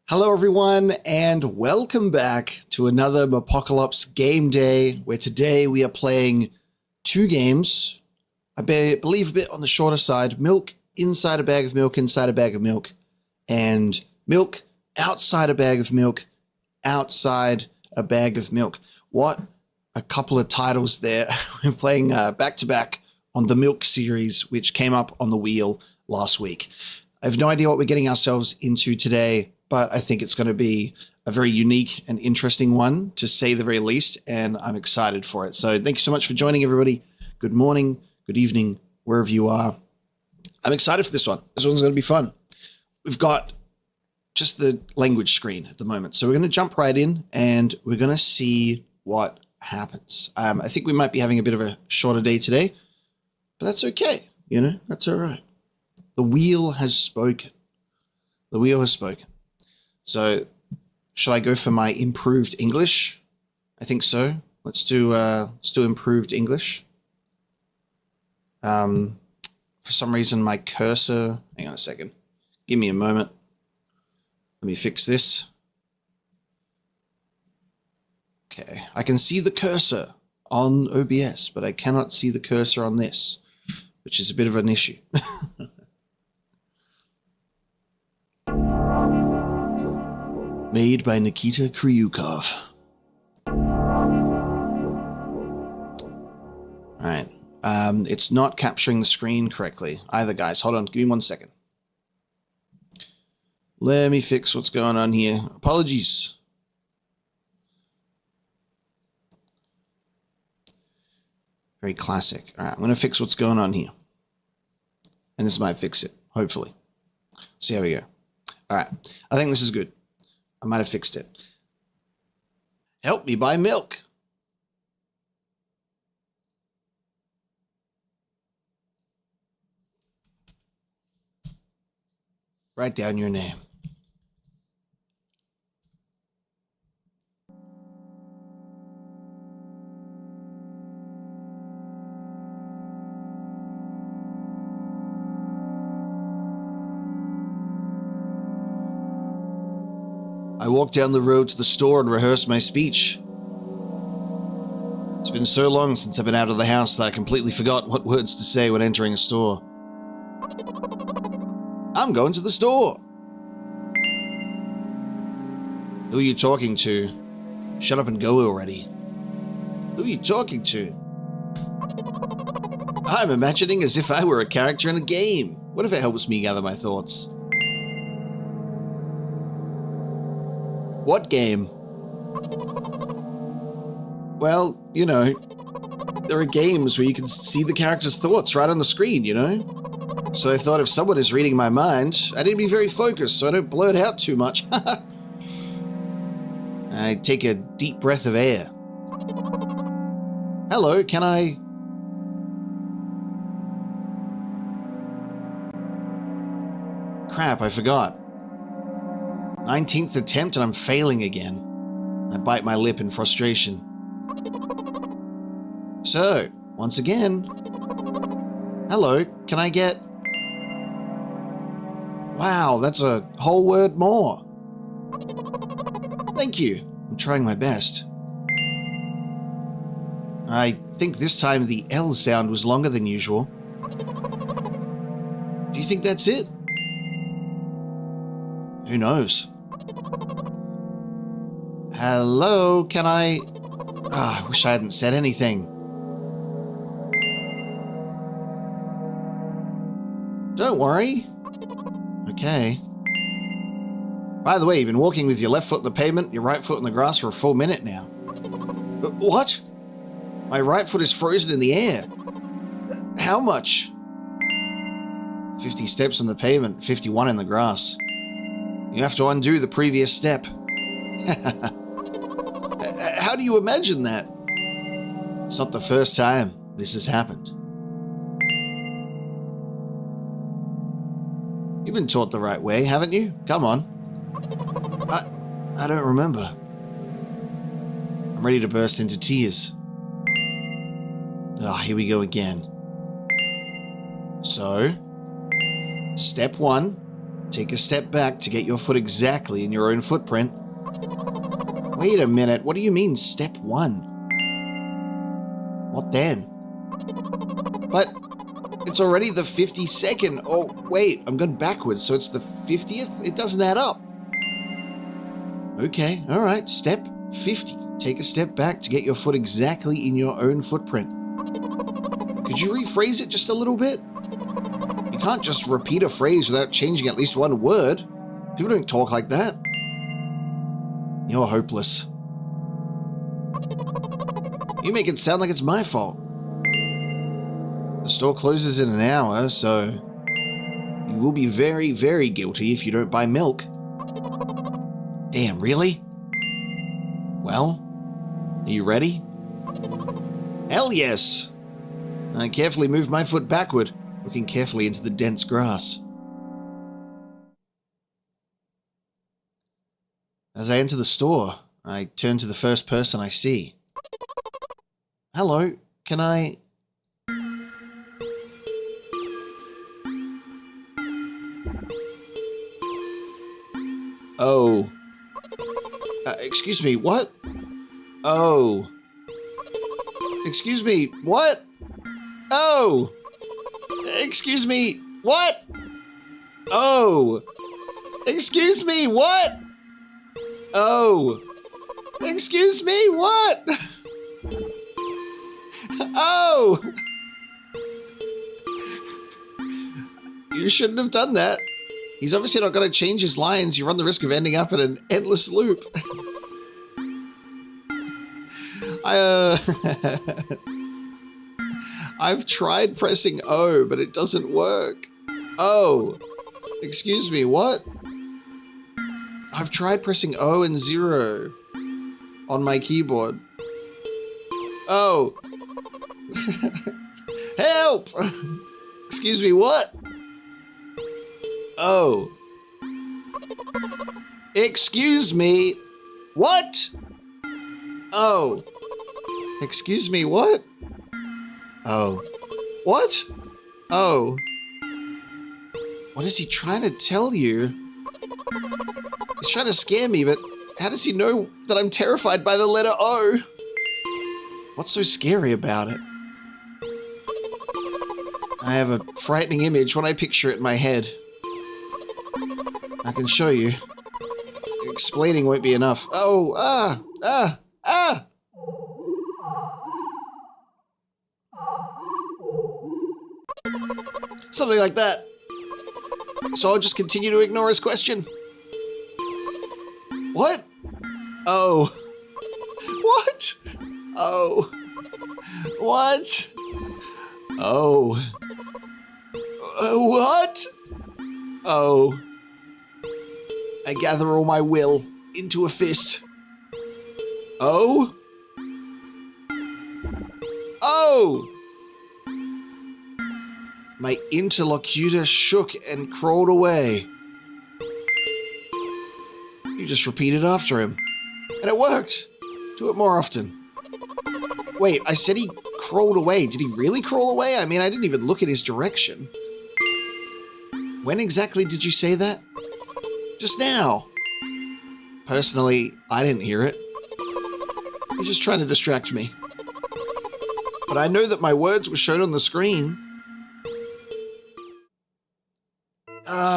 Hello everyone and welcome back to another Apocalypse game day where today we are playing two games. I believe a bit on the shorter side. Milk inside a bag of milk, inside a bag of milk. And milk outside a bag of milk, outside a bag of milk. What a couple of titles there. We're playing back to back on the Milk series, which came up on the wheel last week. I have no idea what we're getting ourselves into today, but I think it's going to be a very unique and interesting one, to say the very least, and I'm excited for it. So thank you so much for joining, everybody. Good morning, good evening, wherever you are. I'm excited for this one. This one's going to be fun. We've got just the language screen at the moment, so we're going to jump right in, and we're going to see what happens. I think we might be having a bit of a shorter day today, but that's okay. You know, that's all right. The wheel has spoken. The wheel has spoken. So should I go for my improved English? I think so. Let's do improved English. For some reason, my cursor, hang on a second. Give me a moment. Let me fix this. Okay, I can see the cursor on OBS, but I cannot see the cursor on this, which is a bit of an issue. Made by Nikita Kryukov. Alright. It's not capturing the screen correctly either, guys. Hold on, give me 1 second. Let me fix what's going on here. Apologies. Very classic. Alright, I'm going to fix what's going on here. And this might fix it, hopefully. See how we go. Alright, I think this is good. I might have fixed it. Help me buy milk. Write down your name. I walked down the road to the store and rehearsed my speech. It's been so long since I've been out of the house that I completely forgot what words to say when entering a store. I'm going to the store. Who are you talking to? Shut up and go already. Who are you talking to? I'm imagining as if I were a character in a game. What if it helps me gather my thoughts? What game? Well, you know, there are games where you can see the character's thoughts right on the screen, you know? So I thought if someone is reading my mind, I need to be very focused so I don't blurt out too much. I take a deep breath of air. Hello, can I... Crap, I forgot. 19th attempt and I'm failing again. I bite my lip in frustration. So, once again. Hello, can I get... Wow, that's a whole word more. Thank you. I'm trying my best. I think this time the L sound was longer than usual. Do you think that's it? Who knows? Hello, can I... I wish I hadn't said anything. Don't worry. Okay. By the way, you've been walking with your left foot on the pavement, your right foot on the grass for a full minute now. What? My right foot is frozen in the air. How much? 50 steps on the pavement, 51 in the grass. You have to undo the previous step. How do you imagine that? It's not the first time this has happened. You've been taught the right way, haven't you? Come on. I don't remember. I'm ready to burst into tears. Here we go again. So, step 1, Take a step back to get your foot exactly in your own footprint. Wait a minute, what do you mean step 1? What then? But it's already the 52nd. Oh, wait, I'm going backwards, so it's the 50th? It doesn't add up. Okay, all right, step 50. Take a step back to get your foot exactly in your own footprint. Could you rephrase it just a little bit? You can't just repeat a phrase without changing at least one word. People don't talk like that. You're hopeless. You make it sound like it's my fault. The store closes in an hour, so you will be very, very guilty if you don't buy milk. Damn, really? Well, are you ready? Hell yes! I carefully moved my foot backward, looking carefully into the dense grass. As I enter the store, I turn to the first person I see. Hello, can I... Oh. Excuse me, what? Oh. Excuse me, what? Oh. Excuse me, what? Oh. Excuse me, what? Oh. Excuse me, what? Oh. You shouldn't have done that. He's obviously not going to change his lines. You run the risk of ending up in an endless loop. I've tried pressing O, but it doesn't work. Oh, excuse me, what? I've tried pressing O and 0 on my keyboard. Oh. Help! Excuse me, what? Oh. Excuse me. What? Oh. Excuse me, what? Oh. What? Oh. What is he trying to tell you? He's trying to scare me, but how does he know that I'm terrified by the letter O? What's so scary about it? I have a frightening image when I picture it in my head. I can show you. Explaining won't be enough. Oh, Something like that. So I'll just continue to ignore his question. What? Oh. What? Oh. What? Oh. What? Oh. I gather all my will into a fist. Oh? Oh! My interlocutor shook and crawled away. You just repeated after him. And it worked. Do it more often. Wait, I said he crawled away. Did he really crawl away? I mean, I didn't even look at his direction. When exactly did you say that? Just now. Personally, I didn't hear it. He's just trying to distract me. But I know that my words were shown on the screen.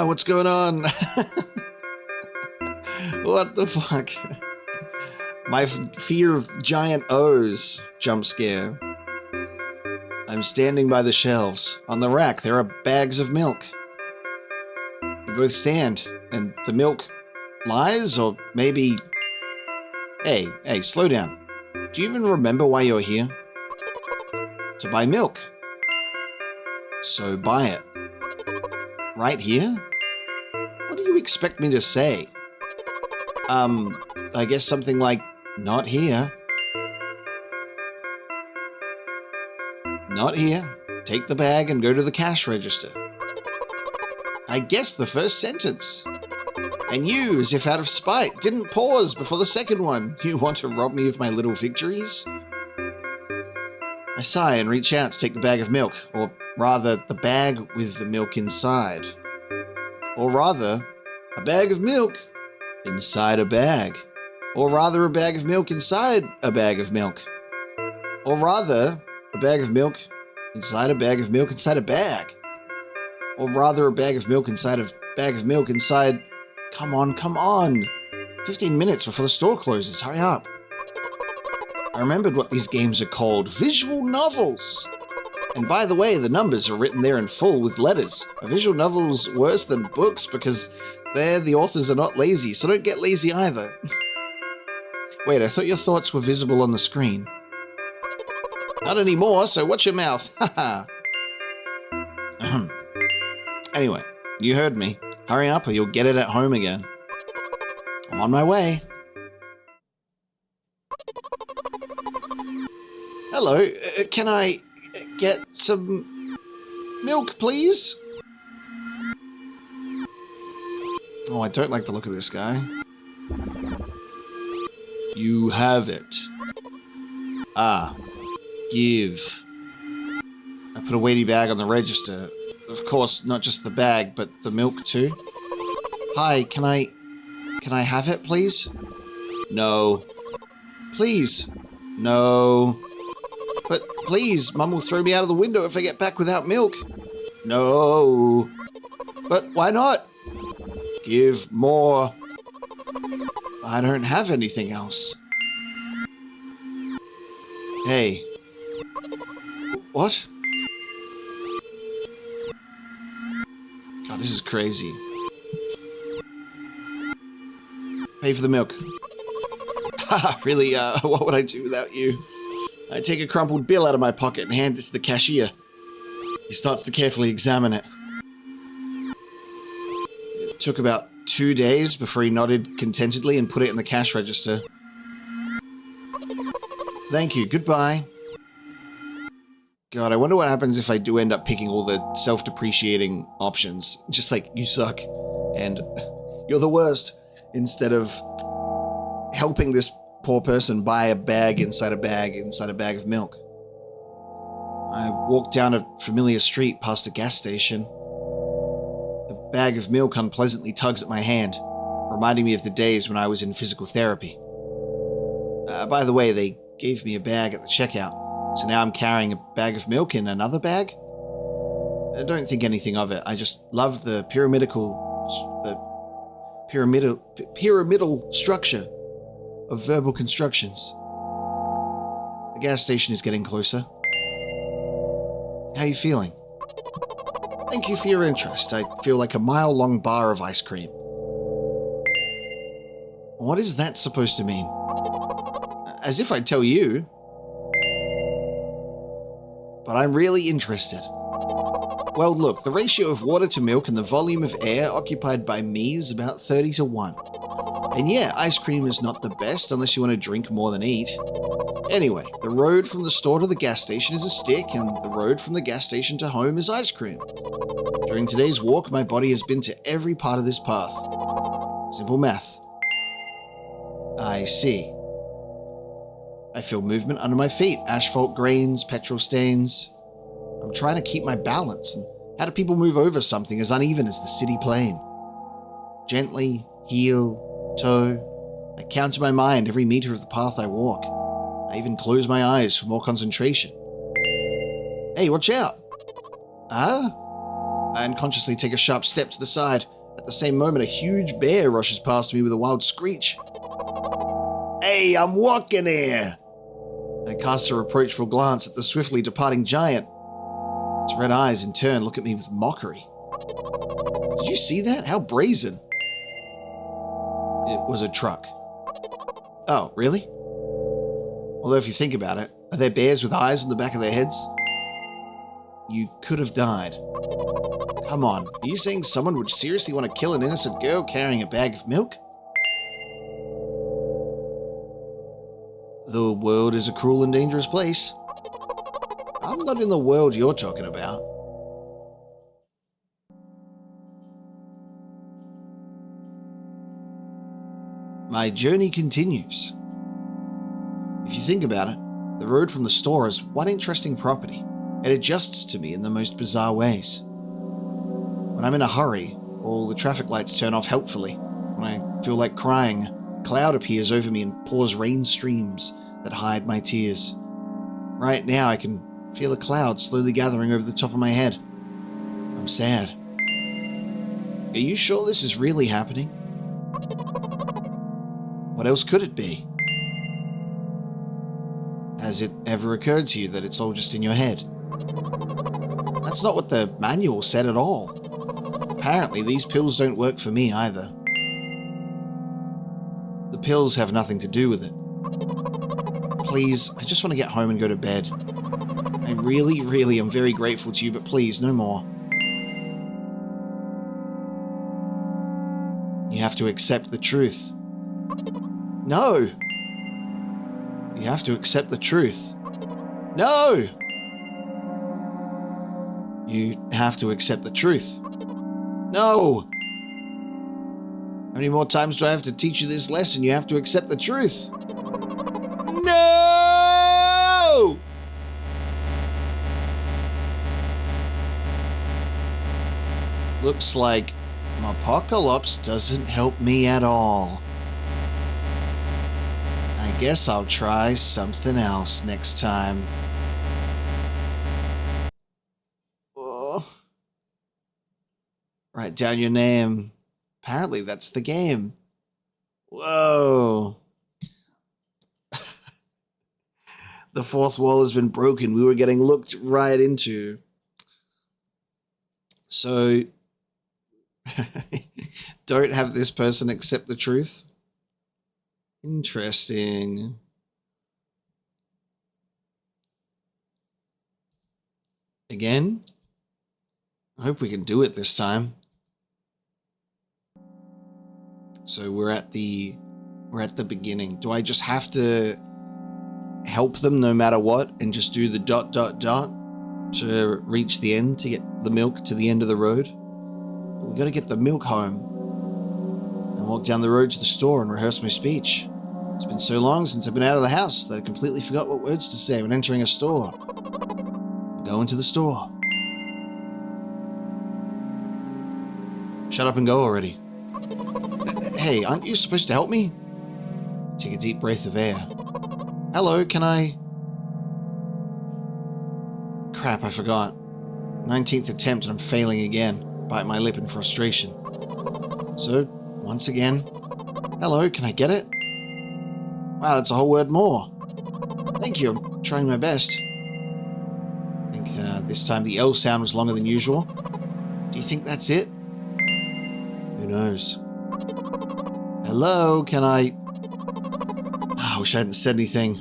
What's going on? What the fuck? My fear of giant O's jump scare. I'm standing by the shelves. On the rack, there are bags of milk. We both stand, and the milk lies, or maybe... Hey, slow down. Do you even remember why you're here? To buy milk. So buy it. Right here? What do you expect me to say? I guess something like, not here. Not here. Take the bag and go to the cash register. I guessed the first sentence. And you, as if out of spite, didn't pause before the second one. You want to rob me of my little victories? I sigh and reach out to take the bag of milk, or rather, the bag with the milk inside. Or rather, a bag of milk inside a bag. Or rather, a bag of milk inside a bag of milk. Or rather, a bag of milk inside a bag of milk inside a bag. Or rather, a bag of milk inside a bag of milk inside... Come on, come on. 15 minutes before the store closes. Hurry up. I remembered what these games are called. Visual novels. And by the way, the numbers are written there in full with letters. A visual novel's worse than books because the authors are not lazy, so don't get lazy either. Wait, I thought your thoughts were visible on the screen. Not anymore, so watch your mouth. Haha. Anyway, you heard me. Hurry up or you'll get it at home again. I'm on my way. Hello, can I get some milk, please? Oh, I don't like the look of this guy. You have it. Ah, give. I put a weighty bag on the register. Of course, not just the bag, but the milk too. Hi, can I have it, please? No. Please. No. But please, Mum will throw me out of the window if I get back without milk. No. But why not? Give more. I don't have anything else. Hey. What? God, this is crazy. Pay for the milk. Haha, really, what would I do without you? I take a crumpled bill out of my pocket and hand it to the cashier. He starts to carefully examine it. It took about 2 days before he nodded contentedly and put it in the cash register. Thank you, goodbye. God, I wonder what happens if I do end up picking all the self-depreciating options. Just like, you suck, and you're the worst, instead of helping this poor person buy a bag inside a bag of milk. I walk down a familiar street past a gas station. A bag of milk unpleasantly tugs at my hand, reminding me of the days when I was in physical therapy. By the way, they gave me a bag at the checkout, so now I'm carrying a bag of milk in another bag? I don't think anything of it. I just love the pyramidal structure of verbal constructions. The gas station is getting closer. How are you feeling? Thank you for your interest. I feel like a mile-long bar of ice cream. What is that supposed to mean? As if I'd tell you. But I'm really interested. Well, look, the ratio of water to milk and the volume of air occupied by me is about 30-1. And yeah, ice cream is not the best unless you want to drink more than eat. Anyway, the road from the store to the gas station is a stick, and the road from the gas station to home is ice cream. During today's walk, my body has been to every part of this path. Simple math. I see. I feel movement under my feet, asphalt grains, petrol stains. I'm trying to keep my balance, and how do people move over something as uneven as the city plain? Gently, heel, toe. I count in my mind every meter of the path I walk. I even close my eyes for more concentration. Hey, watch out! I unconsciously take a sharp step to the side. At the same moment, a huge bear rushes past me with a wild screech. Hey, I'm walking here! I cast a reproachful glance at the swiftly departing giant. Its red eyes, in turn, look at me with mockery. Did you see that? How brazen. It was a truck. Oh, really? Although if you think about it, are there bears with eyes on the back of their heads? You could have died. Come on, are you saying someone would seriously want to kill an innocent girl carrying a bag of milk? The world is a cruel and dangerous place. I'm not in the world you're talking about. My journey continues. If you think about it, the road from the store is one interesting property. It adjusts to me in the most bizarre ways. When I'm in a hurry, All the traffic lights turn off helpfully. When I feel like crying, a cloud appears over me and pours rain streams that hide my tears. Right now, I can feel a cloud slowly gathering over the top of my head. I'm sad. Are you sure this is really happening? What else could it be? Has it ever occurred to you that it's all just in your head? That's not what the manual said at all. Apparently, these pills don't work for me either. The pills have nothing to do with it. Please, I just want to get home and go to bed. I really am very grateful to you, but please, no more. You have to accept the truth. No! You have to accept the truth. No! You have to accept the truth. No! How many more times do I have to teach you this lesson? You have to accept the truth. No! Looks like Apocalypse doesn't help me at all. I guess I'll try something else next time. Oh. Write down your name. Apparently that's the game. Whoa. The fourth wall has been broken. We were getting looked right into. So, don't have this person accept the truth? Interesting. Again? I hope we can do it this time. So we're at the beginning. Do I just have to help them no matter what and just do the ... to reach the end, to get the milk to the end of the road? We gotta get the milk home and walk down the road to the store and rehearse my speech. It's been so long since I've been out of the house that I completely forgot what words to say when entering a store. Go into the store. Shut up and go already. Hey, aren't you supposed to help me? Take a deep breath of air. Hello, can I... Crap, I forgot. 19th attempt and I'm failing again. Bite my lip in frustration. So, once again. Hello, can I get it? Wow, that's a whole word more. Thank you, I'm trying my best. I think this time the L sound was longer than usual. Do you think that's it? Who knows? Hello, can I... I wish I hadn't said anything.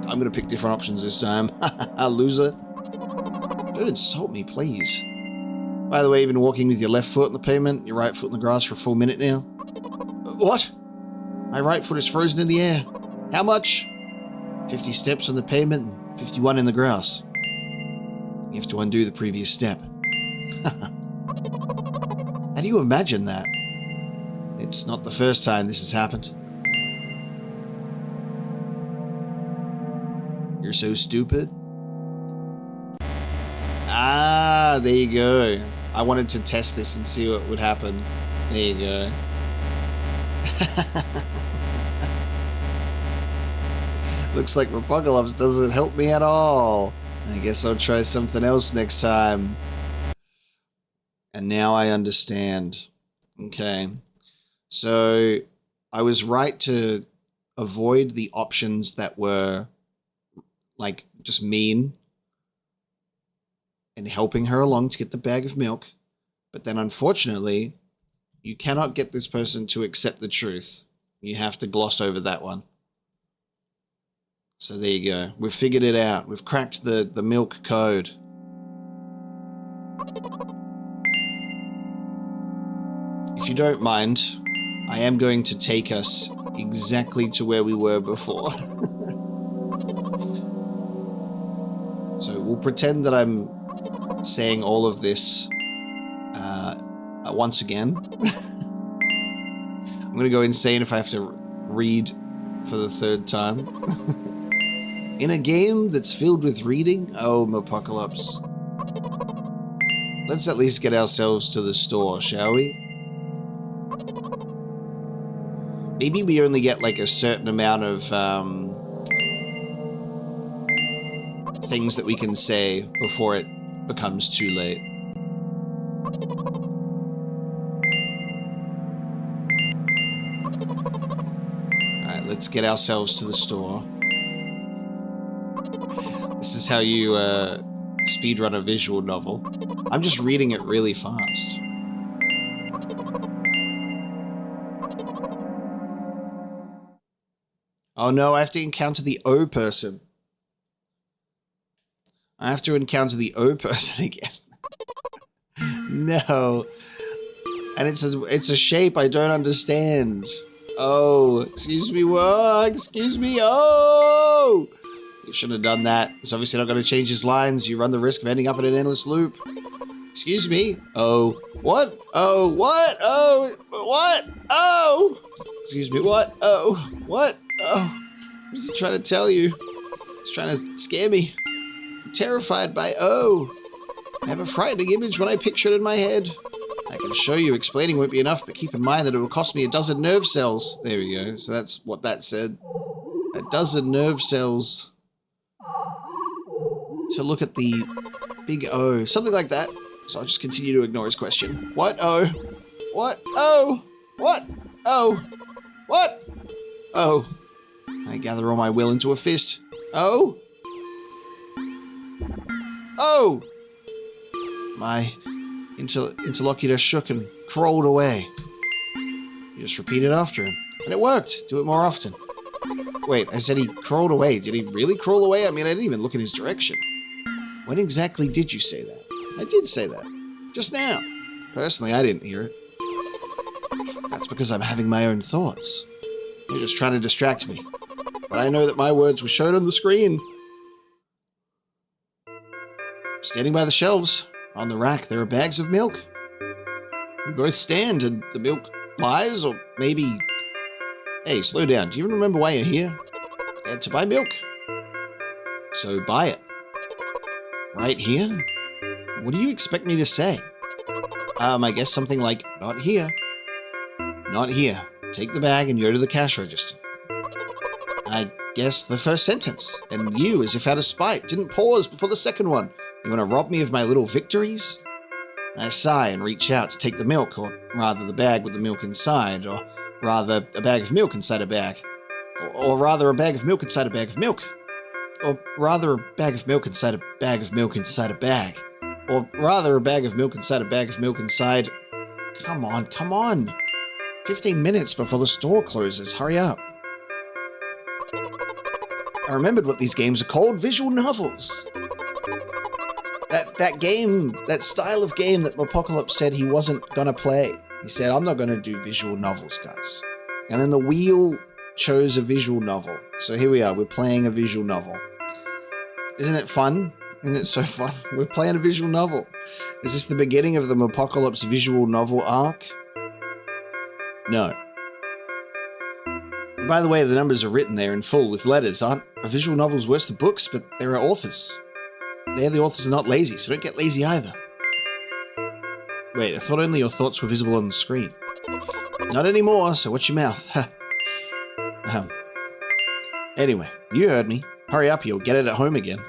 I'm going to pick different options this time. Loser. Don't insult me, please. By the way, you've been walking with your left foot on the pavement, your right foot in the grass for a full minute now. What? My right foot is frozen in the air. How much? 50 steps on the pavement and 51 in the grass. You have to undo the previous step. How do you imagine that? It's not the first time this has happened. You're so stupid. Ah, there you go. I wanted to test this and see what would happen. There you go. Looks like Apocalypse doesn't help me at all. I guess I'll try something else next time. And now I understand. Okay. So I was right to avoid the options that were like just mean and helping her along to get the bag of milk. But then unfortunately, you cannot get this person to accept the truth. You have to gloss over that one. So there you go. We've figured it out. We've cracked the milk code. If you don't mind, I am going to take us exactly to where we were before. So we'll pretend that I'm saying all of this once again. I'm going to go insane if I have to read for the third time. In a game that's filled with reading? Oh, Apocalypse. Let's at least get ourselves to the store, shall we? Maybe we only get like a certain amount of things that we can say before it becomes too late. Alright, let's get ourselves to the store. This is how you speedrun a visual novel. I'm just reading it really fast. Oh no, I have to encounter the O person. I have to encounter the O person again. No. And it's a shape I don't understand. Oh, excuse me, what? Excuse me, oh! You shouldn't have done that. He's obviously not going to change his lines. You run the risk of ending up in an endless loop. Excuse me. Oh. What? Oh, what? Oh, what? Oh! Excuse me, what? Oh, what? Oh. What is he trying to tell you? He's trying to scare me. I'm terrified by O. I have a frightening image when I picture it in my head. I can show you, explaining won't be enough, but keep in mind that it will cost me a dozen nerve cells. There we go. So that's what that said. A dozen nerve cells to look at the big O. Something like that. So I'll just continue to ignore his question. What O? What O? What O? What? Oh. I gather all my will into a fist. Oh? Oh! My interlocutor shook and crawled away. You just repeat it after him. And it worked. Do it more often. Wait, I said he crawled away. Did he really crawl away? I mean, I didn't even look in his direction. When exactly did you say that? I did say that. Just now. Personally, I didn't hear it. That's because I'm having my own thoughts. You're just trying to distract me. But I know that my words were shown on the screen. Standing by the shelves, on the rack, there are bags of milk. We both stand and the milk lies, or maybe... Hey, slow down. Do you even remember why you're here? To buy milk. So buy it. Right here? What do you expect me to say? I guess something like, not here. Not here. Take the bag and go to the cash register. I guess the first sentence. And you, as if out of spite, didn't pause before the second one. You want to rob me of my little victories? I sigh and reach out to take the milk, or rather the bag with the milk inside, or rather a bag of milk inside a bag. Or rather a bag of milk inside a bag of milk. Or rather a bag of milk inside a bag of milk inside a bag. Or rather a bag of milk inside a bag of milk inside... Come on, come on! 15 minutes before the store closes, hurry up. I remembered what these games are called, visual novels. That game, that style of game that Apocalypse said he wasn't gonna play. He said, I'm not gonna do visual novels, guys. And then the wheel chose a visual novel. So here we are, we're playing a visual novel. Isn't it fun? Isn't it so fun? We're playing a visual novel. Is this the beginning of the Apocalypse visual novel arc? No. And by the way, the numbers are written there in full with letters. Aren't visual novels worse than books? But there are authors. They're the authors are not lazy, so don't get lazy either. Wait, I thought only your thoughts were visible on the screen. Not anymore, so watch your mouth. Anyway, you heard me. Hurry up, you'll get it at home again.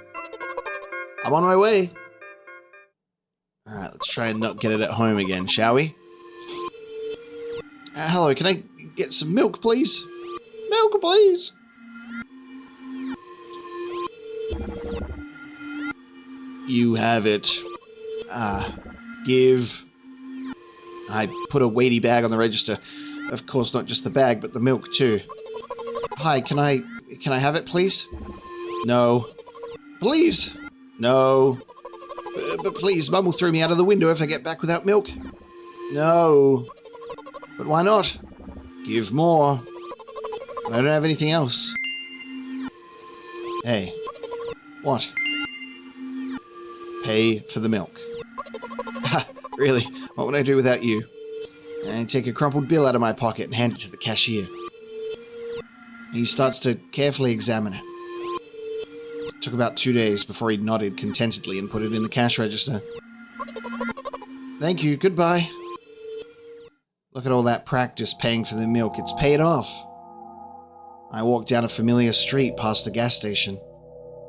I'm on my way. Alright, let's try and not get it at home again, shall we? Hello, can I get some milk, please? Milk, please! You have it. Give. I put a weighty bag on the register. Of course, not just the bag, but the milk too. Hi, can I have it, please? No. Please? No. But please, Mum will throw me out of the window if I get back without milk. No. But why not? Give more. But I don't have anything else. Hey. What? Pay for the milk. Ha! Really? What would I do without you? I take a crumpled bill out of my pocket and hand it to the cashier. He starts to carefully examine it. It took about 2 days before he nodded contentedly and put it in the cash register. Thank you. Goodbye. Look at all that practice paying for the milk. It's paid off. I walk down a familiar street past the gas station.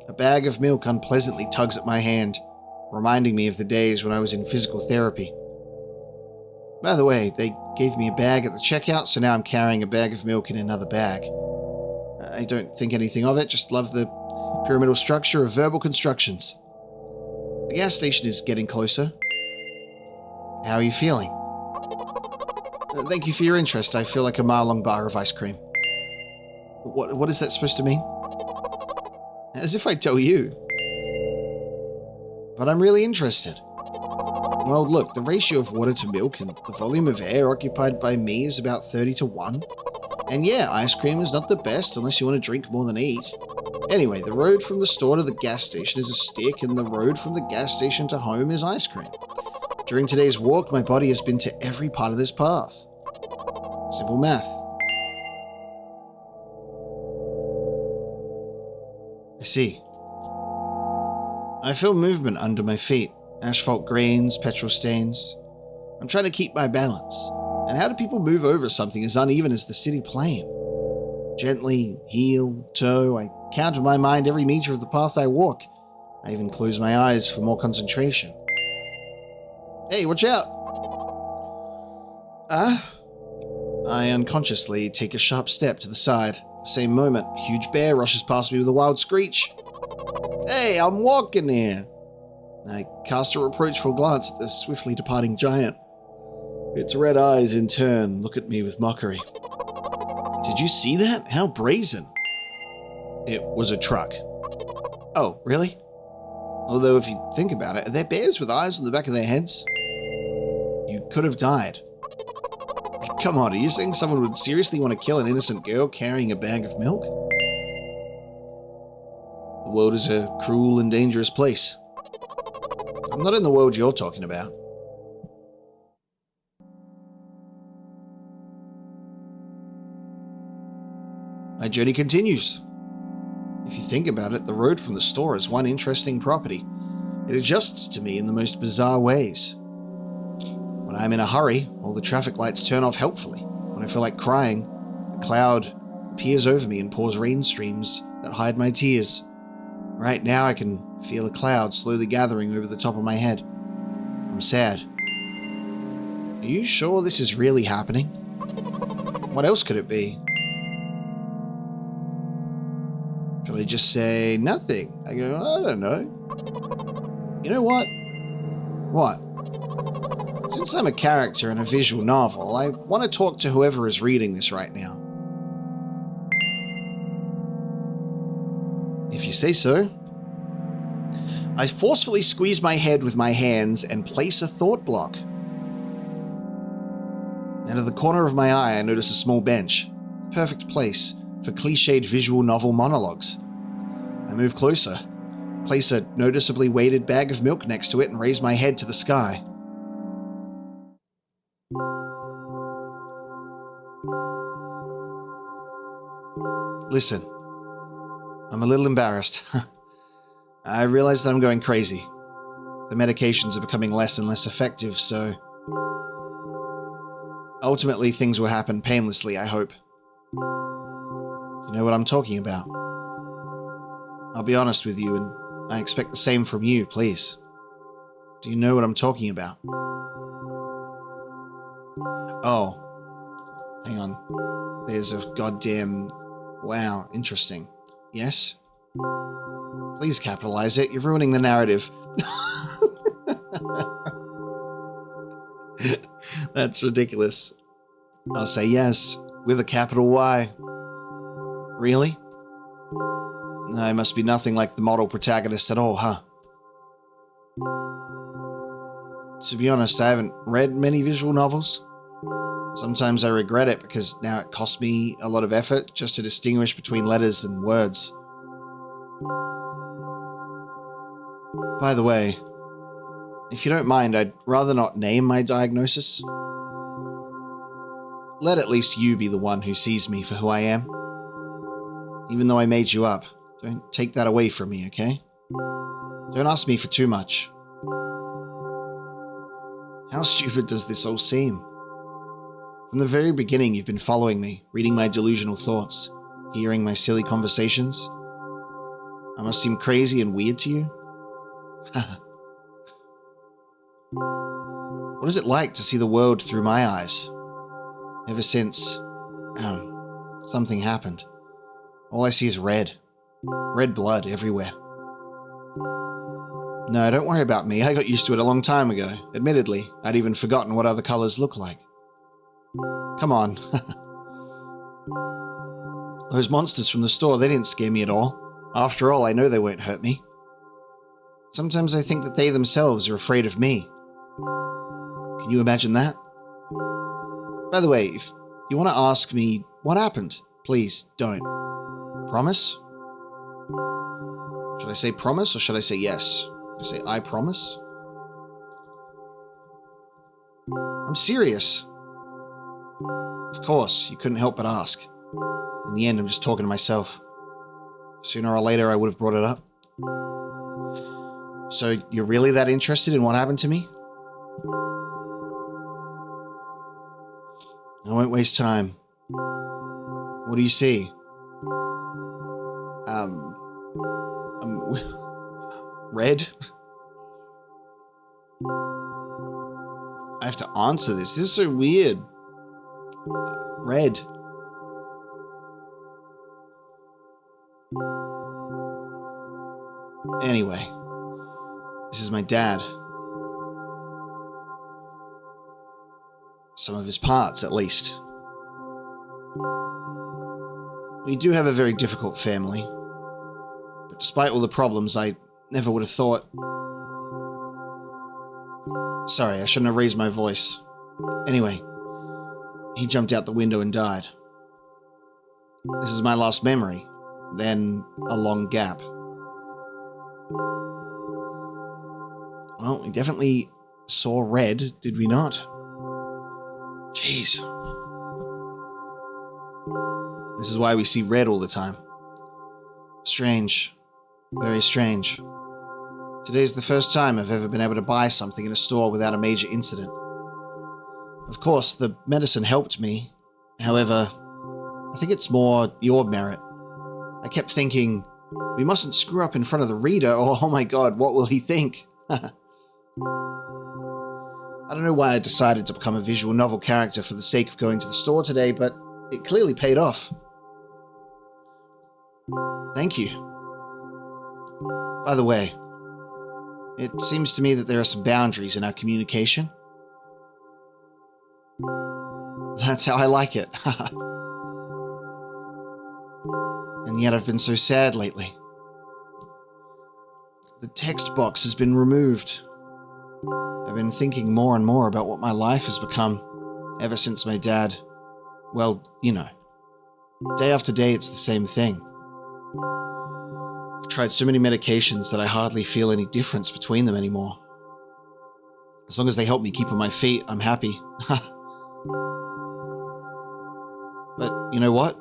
A bag of milk unpleasantly tugs at my hand, reminding me of the days when I was in physical therapy. By the way, they gave me a bag at the checkout, so now I'm carrying a bag of milk in another bag. I don't think anything of it, just love the pyramidal structure of verbal constructions. The gas station is getting closer. How are you feeling? Thank you for your interest. I feel like a mile-long bar of ice cream. What is that supposed to mean? As if I tell you. But I'm really interested. Well, look, the ratio of water to milk and the volume of air occupied by me is about 30-1. And yeah, ice cream is not the best unless you want to drink more than eat. Anyway, the road from the store to the gas station is a stick, and the road from the gas station to home is ice cream. During today's walk, my body has been to every part of this path. Simple math. I see. I feel movement under my feet. Asphalt grains, petrol stains. I'm trying to keep my balance. And how do people move over something as uneven as the city plain? Gently, heel, toe, I count in my mind every meter of the path I walk. I even close my eyes for more concentration. Hey, watch out! I unconsciously take a sharp step to the side. At the same moment, a huge bear rushes past me with a wild screech. Hey, I'm walking here! I cast a reproachful glance at the swiftly departing giant. Its red eyes, in turn, look at me with mockery. Did you see that? How brazen. It was a truck. Oh, really? Although if you think about it, are there bears with eyes on the back of their heads? You could have died. Come on, are you saying someone would seriously want to kill an innocent girl carrying a bag of milk? The world is a cruel and dangerous place. I'm not in the world you're talking about. My journey continues. If you think about it, the road from the store is one interesting property. It adjusts to me in the most bizarre ways. When I'm in a hurry, all the traffic lights turn off helpfully. When I feel like crying, a cloud appears over me and pours rain streams that hide my tears. Right now I can feel a cloud slowly gathering over the top of my head. I'm sad. Are you sure this is really happening? What else could it be? Should I just say nothing? I go, I don't know. You know what? What? Since I'm a character in a visual novel, I want to talk to whoever is reading this right now. If you say so. I forcefully squeeze my head with my hands and place a thought block. Out of the corner of my eye, I notice a small bench. Perfect place for cliched visual novel monologues. I move closer, place a noticeably weighted bag of milk next to it, and raise my head to the sky. Listen, I'm a little embarrassed. I realize that I'm going crazy. The medications are becoming less and less effective, so ultimately things will happen painlessly, I hope. You know what I'm talking about. I'll be honest with you, and I expect the same from you, please. Do you know what I'm talking about? Oh. Hang on. There's a goddamn... Wow, interesting. Yes? Please capitalize it. You're ruining the narrative. That's ridiculous. I'll say yes, with a capital Y. Really? I must be nothing like the model protagonist at all, huh? To be honest, I haven't read many visual novels. Sometimes I regret it because now it costs me a lot of effort just to distinguish between letters and words. By the way, if you don't mind, I'd rather not name my diagnosis. Let at least you be the one who sees me for who I am. Even though I made you up, don't take that away from me, okay? Don't ask me for too much. How stupid does this all seem? From the very beginning, you've been following me, reading my delusional thoughts, hearing my silly conversations. I must seem crazy and weird to you? What is it like to see the world through my eyes? Ever since, something happened. All I see is red. Red blood everywhere. No, don't worry about me. I got used to it a long time ago. Admittedly, I'd even forgotten what other colors look like. Come on. Those monsters from the store, they didn't scare me at all. After all, I know they won't hurt me. Sometimes I think that they themselves are afraid of me. Can you imagine that? By the way, if you want to ask me what happened, please don't. Promise? Should I say promise or should I say yes? Should I say I promise? I'm serious. Of course, you couldn't help but ask. In the end, I'm just talking to myself. Sooner or later, I would have brought it up. So, you're really that interested in what happened to me? I won't waste time. What do you see? Red? I have to answer this. This is so weird. Red. Anyway, this is my dad. Some of his parts, at least. We do have a very difficult family. But despite all the problems, I never would have thought... Sorry, I shouldn't have raised my voice. Anyway, he jumped out the window and died. This is my last memory. Then a long gap. Well, we definitely saw red, did we not? Jeez. This is why we see red all the time. Strange. Very strange. Today's the first time I've ever been able to buy something in a store without a major incident. Of course, the medicine helped me. However, I think it's more your merit. I kept thinking, we mustn't screw up in front of the reader, or oh my god, what will he think? I don't know why I decided to become a visual novel character for the sake of going to the store today, but it clearly paid off. Thank you. By the way, it seems to me that there are some boundaries in our communication. That's how I like it. And yet I've been so sad lately. The text box has been removed. I've been thinking more and more about what my life has become ever since my dad... Well, you know. Day after day, it's the same thing. I've tried so many medications that I hardly feel any difference between them anymore. As long as they help me keep on my feet, I'm happy. But you know what?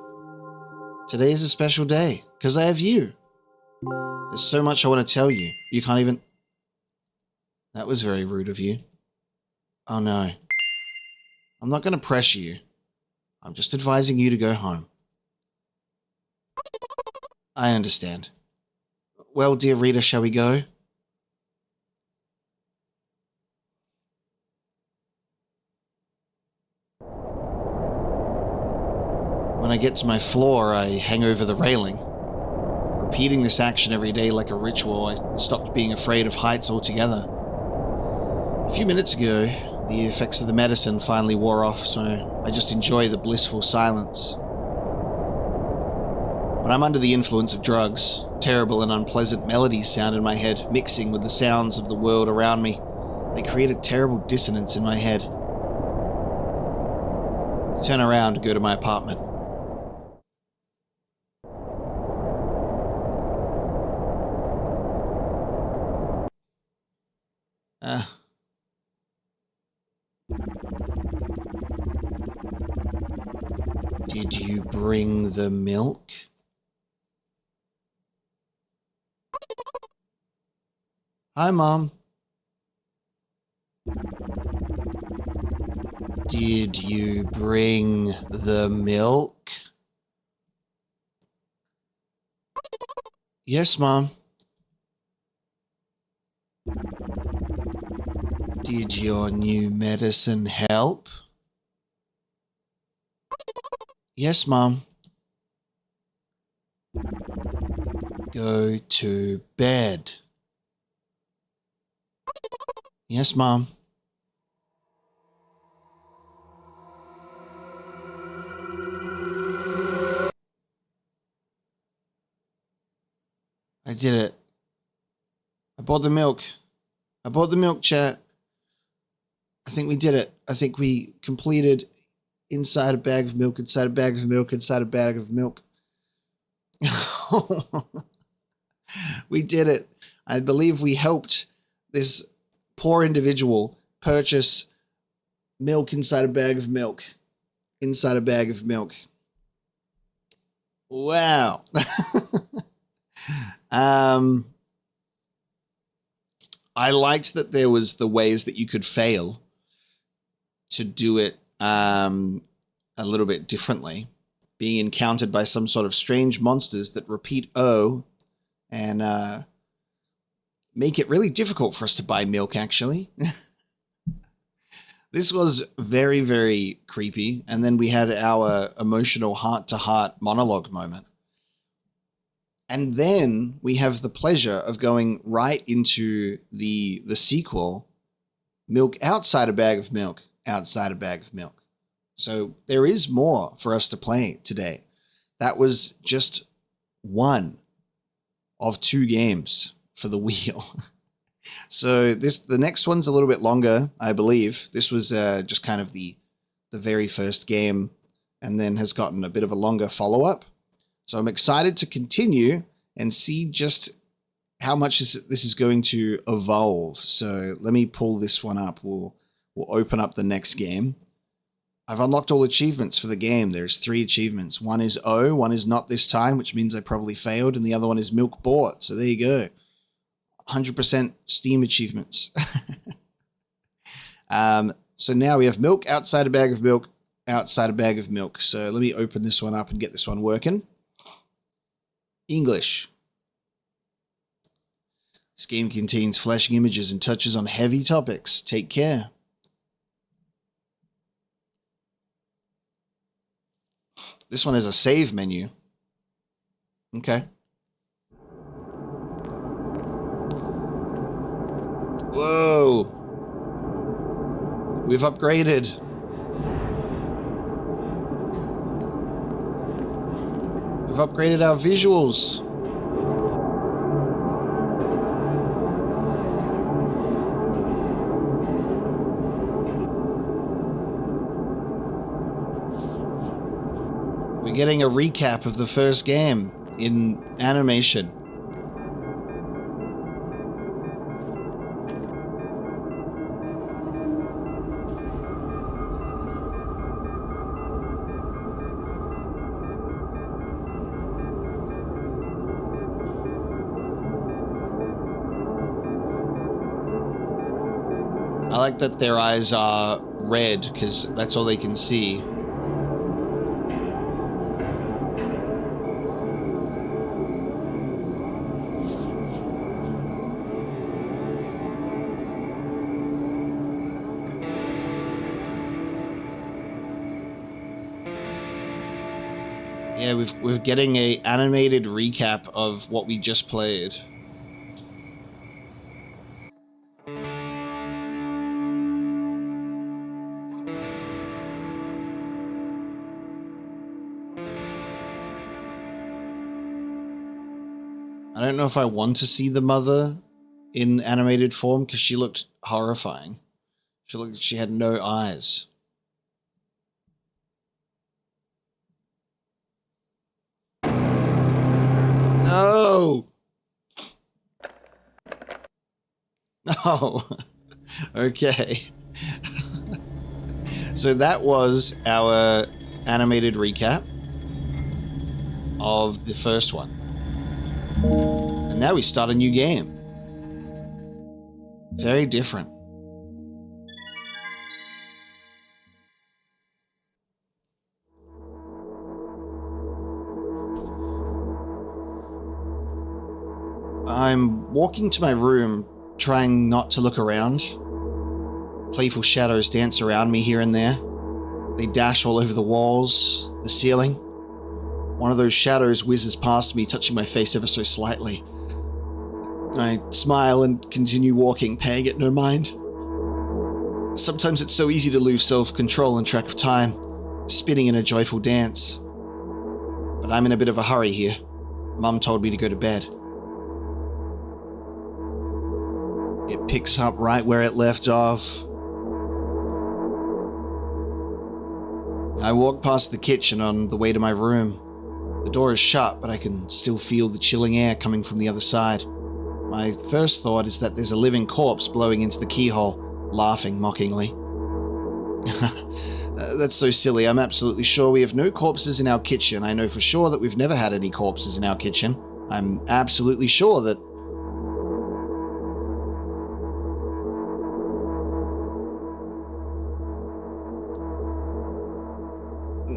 Today is a special day, because I have you. There's so much I want to tell you. You can't even... That was very rude of you. Oh no. I'm not going to pressure you. I'm just advising you to go home. I understand. Well, dear reader, shall we go? When I get to my floor, I hang over the railing. Repeating this action every day like a ritual, I stopped being afraid of heights altogether. A few minutes ago, the effects of the medicine finally wore off, so I just enjoy the blissful silence. When I'm under the influence of drugs, terrible and unpleasant melodies sound in my head, mixing with the sounds of the world around me. They create a terrible dissonance in my head. I turn around and go to my apartment. Did you bring the milk? Hi, Mom. Did you bring the milk? Yes, Mom. Did your new medicine help? Yes, Mom. Go to bed. Yes, Mom. I did it. I bought the milk. I bought the milk, chat. I think we did it. I think we completed inside a bag of milk, inside a bag of milk, inside a bag of milk. We did it. I believe we helped this poor individual purchase milk inside a bag of milk. Inside a bag of milk. Wow. I liked that there was the ways that you could fail to do it a little bit differently. Being encountered by some sort of strange monsters that repeat O and make it really difficult for us to buy milk, actually. This was very, very creepy. And then we had our emotional heart-to-heart monologue moment. And then we have the pleasure of going right into the sequel, Milk Outside a Bag of Milk, Outside a Bag of Milk. So there is more for us to play today. That was just one of 2 games for the wheel. So the next one's a little bit longer, I believe. This was just kind of the very first game and then has gotten a bit of a longer follow-up. So I'm excited to continue and see just how much this is going to evolve. So let me pull this one up. We'll open up the next game. I've unlocked all achievements for the game. There's 3 achievements. One is O, one is not this time, which means I probably failed, and the other one is milk bought. So there you go. 100% Steam achievements. So now we have milk outside a bag of milk, outside a bag of milk. So let me open this one up and get this one working. English. This game contains flashing images and touches on heavy topics. Take care. This one has a save menu. Okay. Whoa. We've upgraded. We've upgraded our visuals. We're getting a recap of the first game in animation. I like that their eyes are red because that's all they can see. Yeah, we're getting a animated recap of what we just played. I don't know if I want to see the mother in animated form because she looked horrifying. She looked like she had no eyes. No! No. Okay. So that was our animated recap of the first one. And now we start a new game. Very different. I'm walking to my room, trying not to look around. Playful shadows dance around me here and there. They dash all over the walls, the ceiling. One of those shadows whizzes past me, touching my face ever so slightly. I smile and continue walking, paying it no mind. Sometimes it's so easy to lose self-control and track of time, spinning in a joyful dance. But I'm in a bit of a hurry here. Mum told me to go to bed. It picks up right where it left off. I walk past the kitchen on the way to my room. The door is shut, but I can still feel the chilling air coming from the other side. My first thought is that there's a living corpse blowing into the keyhole, laughing mockingly. That's so silly. I'm absolutely sure we have no corpses in our kitchen. I know for sure that we've never had any corpses in our kitchen. I'm absolutely sure that...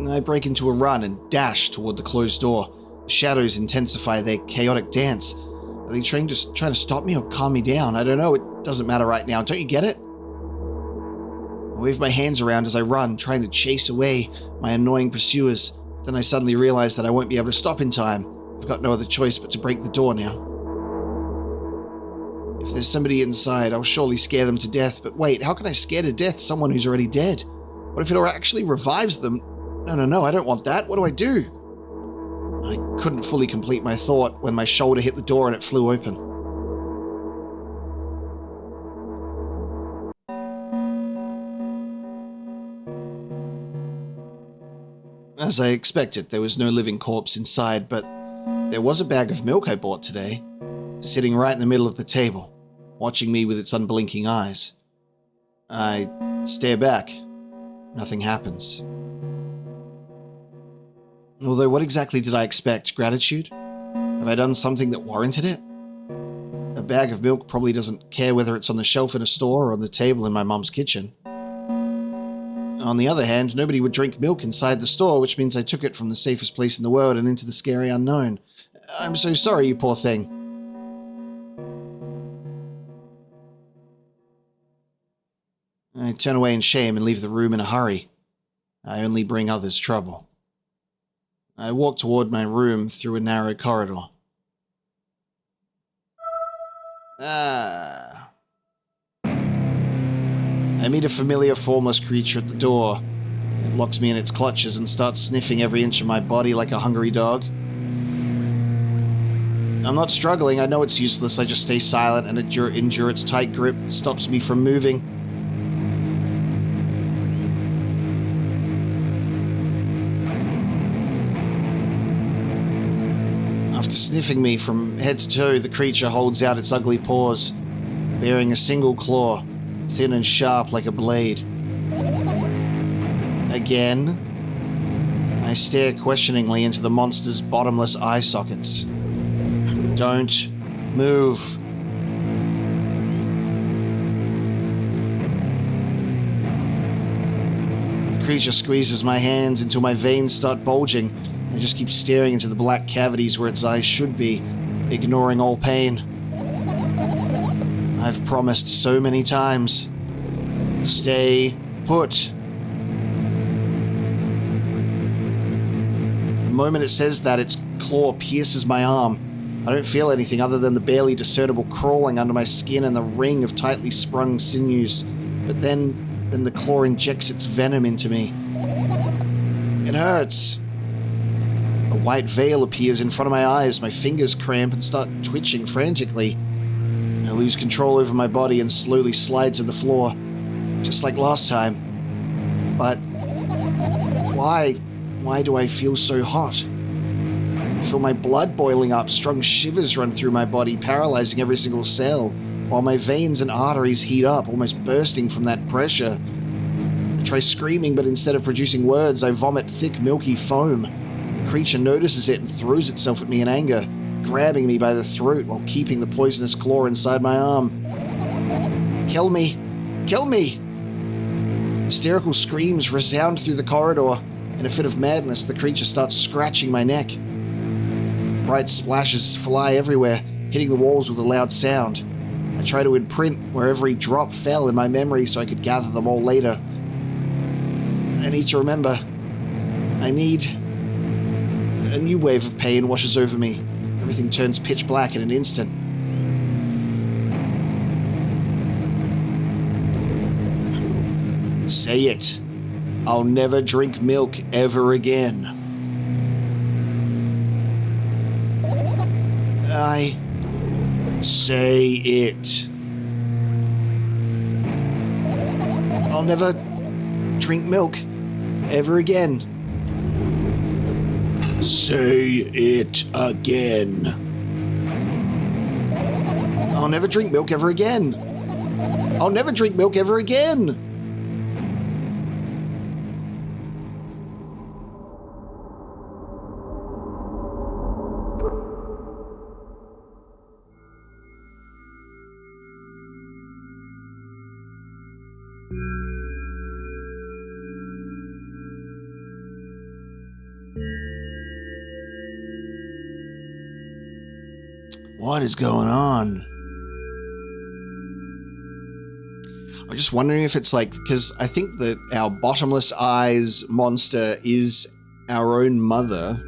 I break into a run and dash toward the closed door. The shadows intensify their chaotic dance. Are they trying to stop me or calm me down? I don't know. It doesn't matter right now. Don't you get it? I wave my hands around as I run, trying to chase away my annoying pursuers. Then I suddenly realize that I won't be able to stop in time. I've got no other choice but to break the door now. If there's somebody inside, I'll surely scare them to death. But wait, how can I scare to death someone who's already dead? What if it actually revives them? No, I don't want that. What do I do? I couldn't fully complete my thought when my shoulder hit the door and it flew open. As I expected, there was no living corpse inside, but there was a bag of milk I bought today, sitting right in the middle of the table, watching me with its unblinking eyes. I stare back. Nothing happens. Although, what exactly did I expect? Gratitude? Have I done something that warranted it? A bag of milk probably doesn't care whether it's on the shelf in a store or on the table in my mum's kitchen. On the other hand, nobody would drink milk inside the store, which means I took it from the safest place in the world and into the scary unknown. I'm so sorry, you poor thing. I turn away in shame and leave the room in a hurry. I only bring others trouble. I walk toward my room through a narrow corridor. I meet a familiar formless creature at the door. It locks me in its clutches and starts sniffing every inch of my body like a hungry dog. I'm not struggling. I know it's useless. I just stay silent and endure its tight grip that stops me from moving. After sniffing me from head to toe, the creature holds out its ugly paws, bearing a single claw, thin and sharp like a blade. Again, I stare questioningly into the monster's bottomless eye sockets. Don't move. The creature squeezes my hands until my veins start bulging. I just keep staring into the black cavities where its eyes should be, ignoring all pain. I've promised so many times. Stay put. The moment it says that, its claw pierces my arm. I don't feel anything other than the barely discernible crawling under my skin and the ring of tightly sprung sinews. But then the claw injects its venom into me. It hurts. A white veil appears in front of my eyes, my fingers cramp and start twitching frantically. I lose control over my body and slowly slide to the floor, just like last time. But why do I feel so hot? I feel my blood boiling up, strong shivers run through my body, paralyzing every single cell, while my veins and arteries heat up, almost bursting from that pressure. I try screaming, but instead of producing words, I vomit thick, milky foam. The creature notices it and throws itself at me in anger, grabbing me by the throat while keeping the poisonous claw inside my arm. Kill me! Kill me! Hysterical screams resound through the corridor. In a fit of madness, the creature starts scratching my neck. Bright splashes fly everywhere, hitting the walls with a loud sound. I try to imprint where every drop fell in my memory so I could gather them all later. I need to remember. I need... A new wave of pain washes over me. Everything turns pitch black in an instant. Say it. I'll never drink milk ever again. Say it. I'll never drink milk ever again. Say it again. I'll never drink milk ever again. I'll never drink milk ever again. What is going on? I'm just wondering if it's like, because I think that our bottomless eyes monster is our own mother.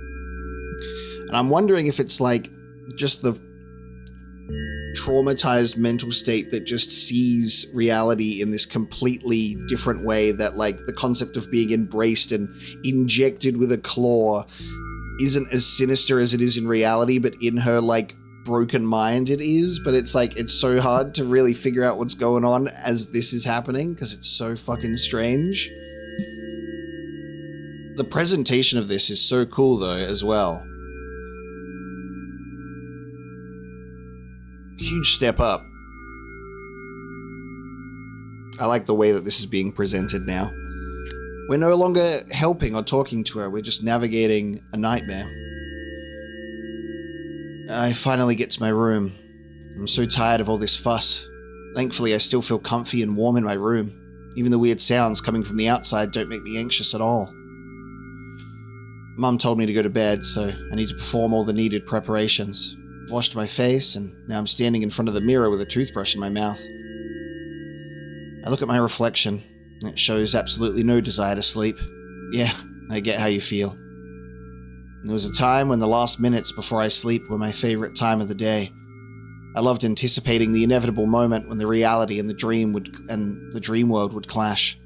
And I'm wondering if it's like just the traumatized mental state that just sees reality in this completely different way, that like the concept of being embraced and injected with a claw isn't as sinister as it is in reality, but in her like broken mind it is. But it's like, it's so hard to really figure out what's going on as this is happening because it's so fucking strange. The presentation of this is so cool though as well. Huge step up. I like the way that this is being presented now. We're no longer helping or talking to her, we're just navigating a nightmare. I finally get to my room. I'm so tired of all this fuss. Thankfully, I still feel comfy and warm in my room. Even the weird sounds coming from the outside don't make me anxious at all. Mum told me to go to bed, so I need to perform all the needed preparations. I've washed my face, and now I'm standing in front of the mirror with a toothbrush in my mouth. I look at my reflection. It shows absolutely no desire to sleep. Yeah, I get how you feel. There was a time when the last minutes before I sleep were my favorite time of the day. I loved anticipating the inevitable moment when the reality and the dream world would clash.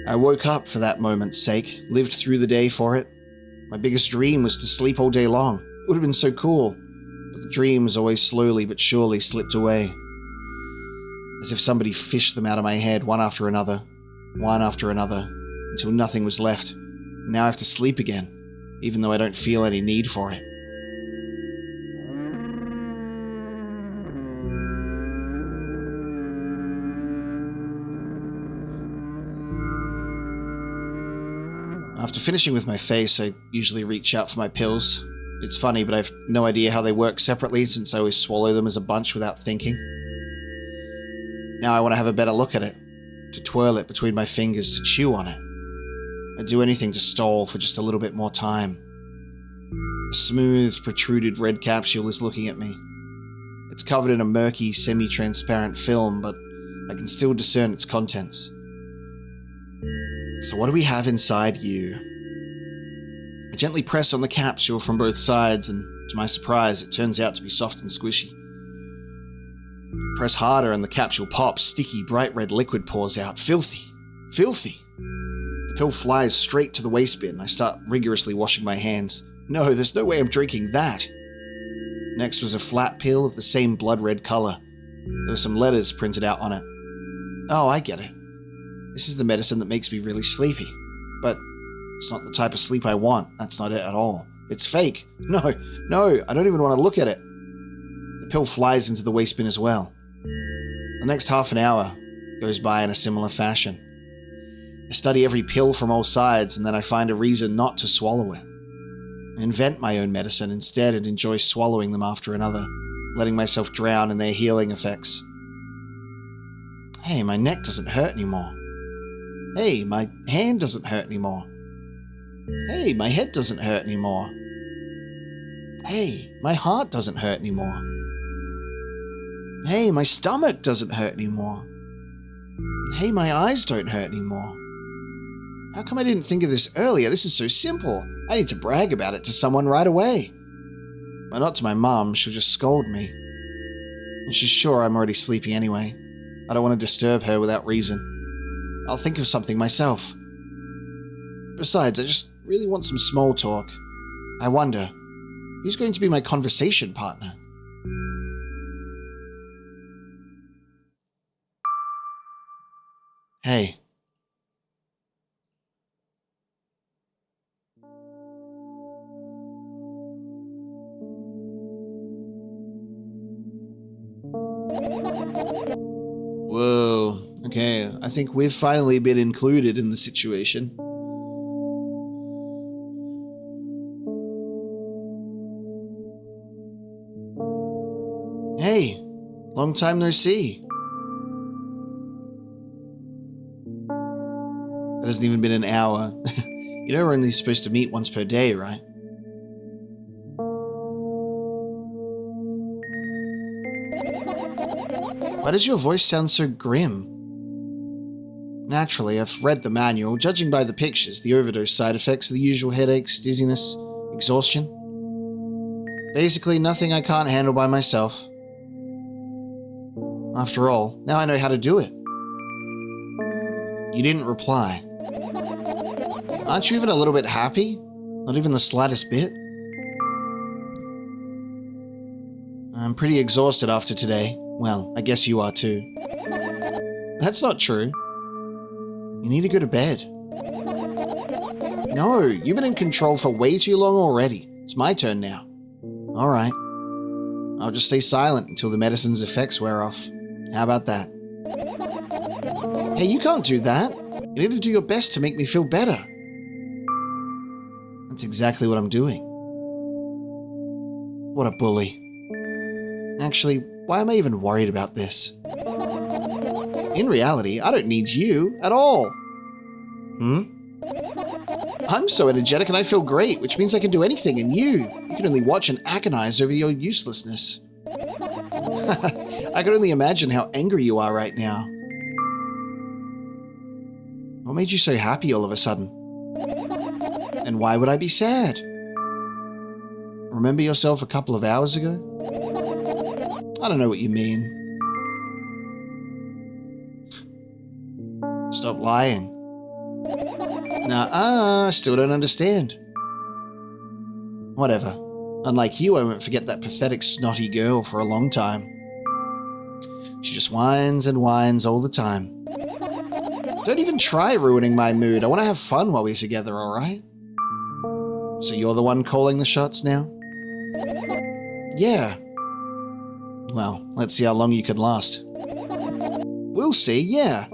I woke up for that moment's sake, lived through the day for it. My biggest dream was to sleep all day long. It would have been so cool, but the dreams always slowly but surely slipped away. As if somebody fished them out of my head one after another, until nothing was left. Now I have to sleep again, even though I don't feel any need for it. After finishing with my face, I usually reach out for my pills. It's funny, but I have no idea how they work separately since I always swallow them as a bunch without thinking. Now I want to have a better look at it, to twirl it between my fingers, to chew on it. I'd do anything to stall for just a little bit more time. A smooth, protruded red capsule is looking at me. It's covered in a murky, semi-transparent film, but I can still discern its contents. So what do we have inside you? I gently press on the capsule from both sides, and to my surprise, it turns out to be soft and squishy. I press harder and the capsule pops. Sticky, bright red liquid pours out. Filthy. Filthy. The pill flies straight to the waste bin. I start rigorously washing my hands. No, there's no way I'm drinking that. Next was a flat pill of the same blood red color. There were some letters printed out on it. Oh, I get it. This is the medicine that makes me really sleepy. But it's not the type of sleep I want. That's not it at all. It's fake. No, I don't even want to look at it. The pill flies into the waste bin as well. The next half an hour goes by in a similar fashion. I study every pill from all sides, and then I find a reason not to swallow it. I invent my own medicine instead and enjoy swallowing them after another, letting myself drown in their healing effects. Hey, my neck doesn't hurt anymore. Hey, my hand doesn't hurt anymore. Hey, my head doesn't hurt anymore. Hey, my heart doesn't hurt anymore. Hey, my stomach doesn't hurt anymore. Hey, my eyes don't hurt anymore. How come I didn't think of this earlier? This is so simple. I need to brag about it to someone right away. But not to my mum, she'll just scold me. And she's sure I'm already sleepy anyway. I don't want to disturb her without reason. I'll think of something myself. Besides, I just really want some small talk. I wonder, who's going to be my conversation partner? Hey. Whoa. Okay, I think we've finally been included in the situation. Hey, long time no see. It hasn't even been an hour. You know we're only supposed to meet once per day, right? Why does your voice sound so grim? Naturally, I've read the manual. Judging by the pictures, the overdose side effects are the usual headaches, dizziness, exhaustion. Basically, nothing I can't handle by myself. After all, now I know how to do it. You didn't reply. Aren't you even a little bit happy? Not even the slightest bit? I'm pretty exhausted after today. Well, I guess you are too. That's not true. You need to go to bed. No, you've been in control for way too long already. It's my turn now. All right. I'll just stay silent until the medicine's effects wear off. How about that? Hey, you can't do that. You need to do your best to make me feel better. That's exactly what I'm doing. What a bully. Actually, why am I even worried about this? In reality, I don't need you at all. I'm so energetic and I feel great, which means I can do anything, and you can only watch and agonize over your uselessness. I can only imagine how angry you are right now. What made you so happy all of a sudden? And why would I be sad? Remember yourself a couple of hours ago? I don't know what you mean. Stop lying. Nah, I still don't understand. Whatever. Unlike you, I won't forget that pathetic, snotty girl for a long time. She just whines and whines all the time. Don't even try ruining my mood. I want to have fun while we're together, alright? So you're the one calling the shots now? Yeah. Well, let's see how long you can last. We'll see, yeah.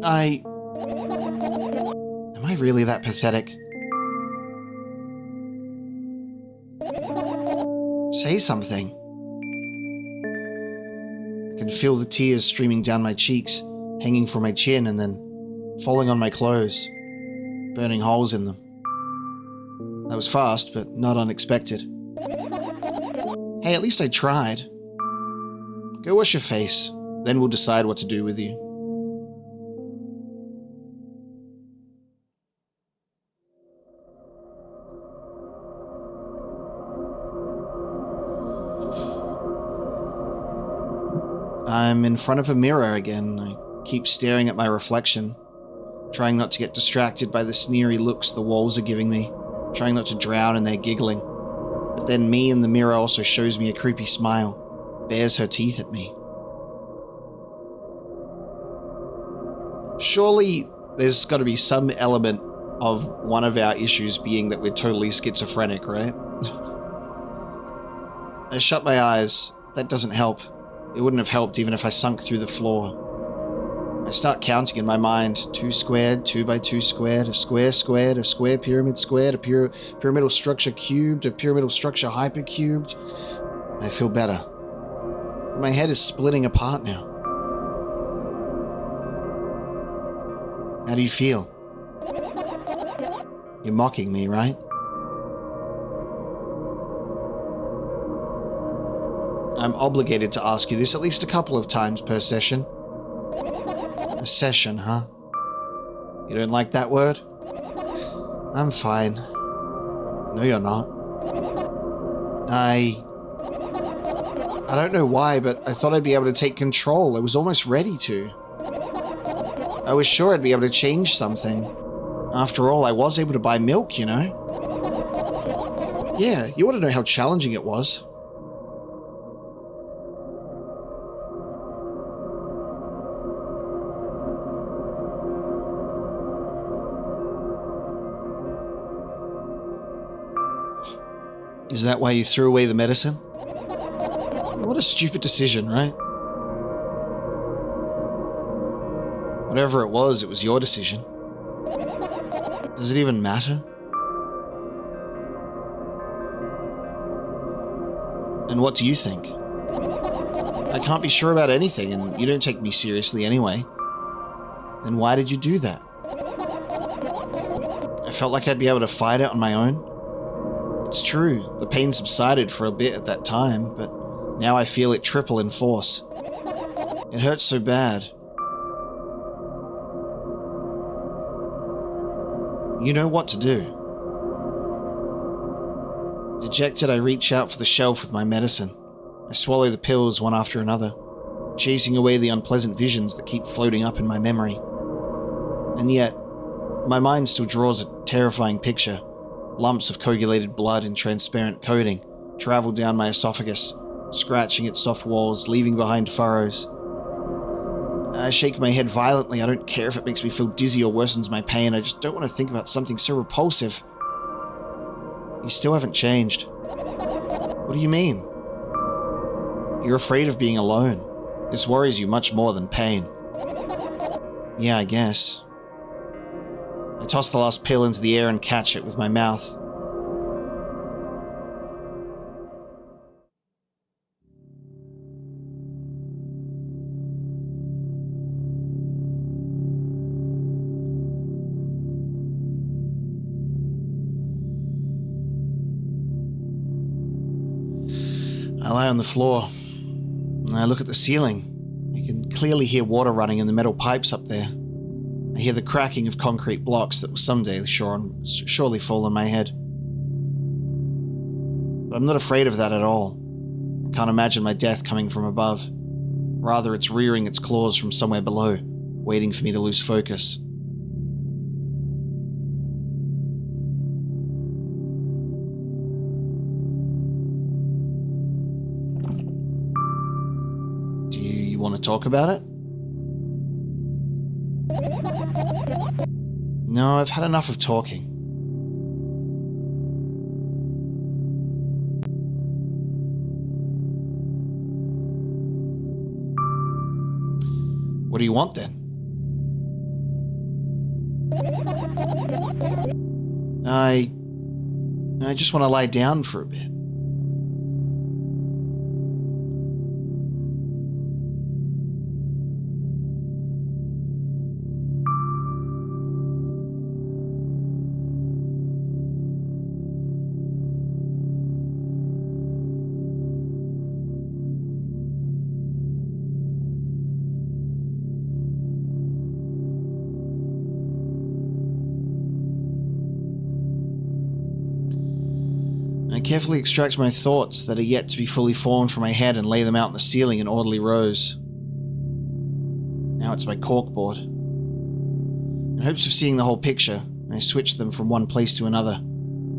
Am I really that pathetic? Say something. I can feel the tears streaming down my cheeks, hanging from my chin and then falling on my clothes, burning holes in them. That was fast, but not unexpected. Hey, at least I tried. Go wash your face, then we'll decide what to do with you. I'm in front of a mirror again. I keep staring at my reflection, trying not to get distracted by the sneery looks the walls are giving me, trying not to drown in their giggling. But then me in the mirror also shows me a creepy smile, bares her teeth at me. Surely there's got to be some element of one of our issues being that we're totally schizophrenic, right? I shut my eyes. That doesn't help. It wouldn't have helped even if I sunk through the floor. I start counting in my mind. 2 squared, 2 by 2 squared, a square squared, a square pyramid squared, a pyramidal structure cubed, a pyramidal structure hypercubed. I feel better. My head is splitting apart now. How do you feel? You're mocking me, right? I'm obligated to ask you this at least a couple of times per session. A session, huh? You don't like that word? I'm fine. No, you're not. I don't know why, but I thought I'd be able to take control. I was almost ready to. I was sure I'd be able to change something. After all, I was able to buy milk, you know? Yeah, you ought to know how challenging it was. Is that why you threw away the medicine? What a stupid decision, right? Whatever it was your decision. Does it even matter? And what do you think? I can't be sure about anything, and you don't take me seriously anyway. Then why did you do that? I felt like I'd be able to fight it on my own. It's true, the pain subsided for a bit at that time, but now I feel it triple in force. It hurts so bad. You know what to do. Dejected, I reach out for the shelf with my medicine. I swallow the pills one after another, chasing away the unpleasant visions that keep floating up in my memory. And yet, my mind still draws a terrifying picture. Lumps of coagulated blood in transparent coating travel down my esophagus, scratching its soft walls, leaving behind furrows. I shake my head violently. I don't care if it makes me feel dizzy or worsens my pain. I just don't want to think about something so repulsive. You still haven't changed. What do you mean? You're afraid of being alone. This worries you much more than pain. Yeah, I guess. I toss the last pill into the air and catch it with my mouth. I lie on the floor, and I look at the ceiling. I can clearly hear water running in the metal pipes up there. I hear the cracking of concrete blocks that will someday surely fall on my head. But I'm not afraid of that at all. I can't imagine my death coming from above. Rather, it's rearing its claws from somewhere below, waiting for me to lose focus. Do you want to talk about it? No, I've had enough of talking. What do you want then? I just want to lie down for a bit. I carefully extract my thoughts that are yet to be fully formed from my head and lay them out in the ceiling in orderly rows. Now it's my corkboard. In hopes of seeing the whole picture, I switch them from one place to another,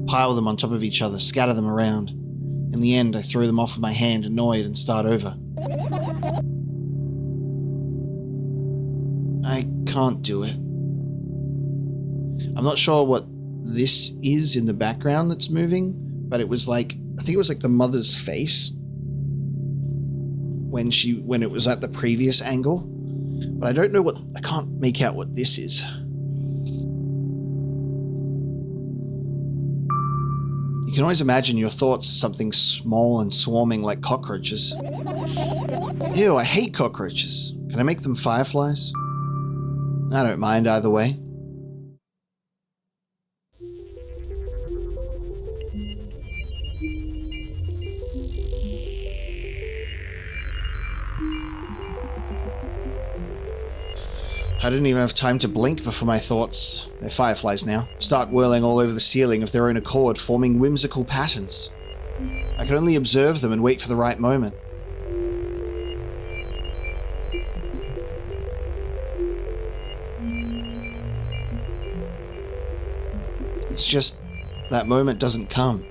pile them on top of each other, scatter them around. In the end, I throw them off with my hand, annoyed, and start over. I can't do it. I'm not sure what this is in the background that's moving, but it was like, I think it was like the mother's face when it was at the previous angle. But I don't know I can't make out what this is. You can always imagine your thoughts as something small and swarming like cockroaches. Ew, I hate cockroaches. Can I make them fireflies? I don't mind either way. I didn't even have time to blink before my thoughts, they're fireflies now, start whirling all over the ceiling of their own accord, forming whimsical patterns. I could only observe them and wait for the right moment. It's just that moment doesn't come.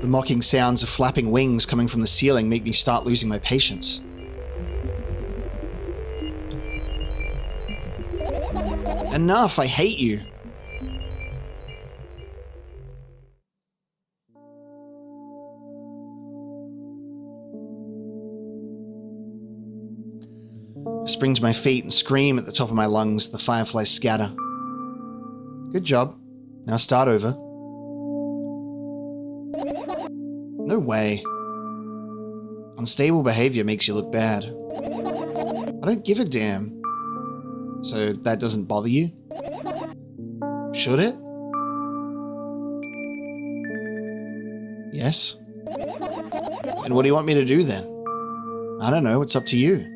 The mocking sounds of flapping wings coming from the ceiling make me start losing my patience. Enough, I hate you. I spring to my feet and scream at the top of my lungs. The fireflies scatter. Good job. Now start over. No way. Unstable behavior makes you look bad. I don't give a damn. So that doesn't bother you? Should it? Yes? And what do you want me to do then? I don't know, it's up to you.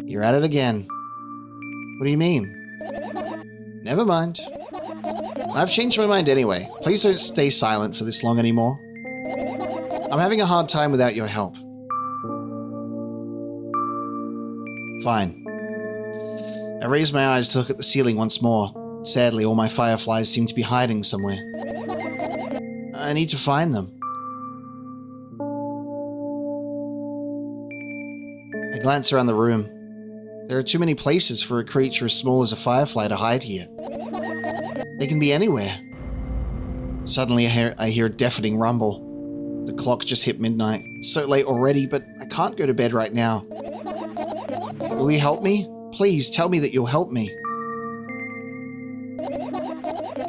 You're at it again. What do you mean? Never mind. I've changed my mind anyway. Please don't stay silent for this long anymore. I'm having a hard time without your help. Fine. I raised my eyes to look at the ceiling once more. Sadly, all my fireflies seem to be hiding somewhere. I need to find them. I glance around the room. There are too many places for a creature as small as a firefly to hide here. They can be anywhere. Suddenly I hear a deafening rumble. The clock just hit midnight. It's so late already, but I can't go to bed right now. Will you help me? Please tell me that you'll help me.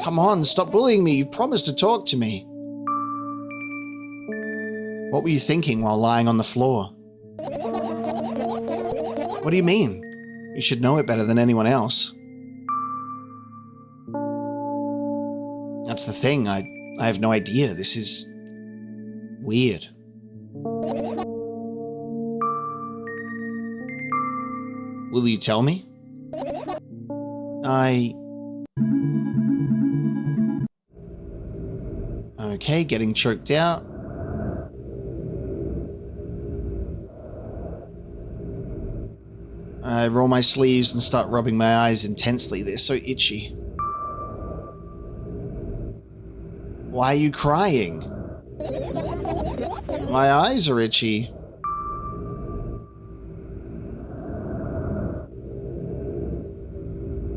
Come on, stop bullying me. You've promised to talk to me. What were you thinking while lying on the floor? What do you mean? You should know it better than anyone else. That's the thing. I have no idea. This is weird. Will you tell me? Okay, getting choked out. I roll my sleeves and start rubbing my eyes intensely. They're so itchy. Why are you crying? My eyes are itchy.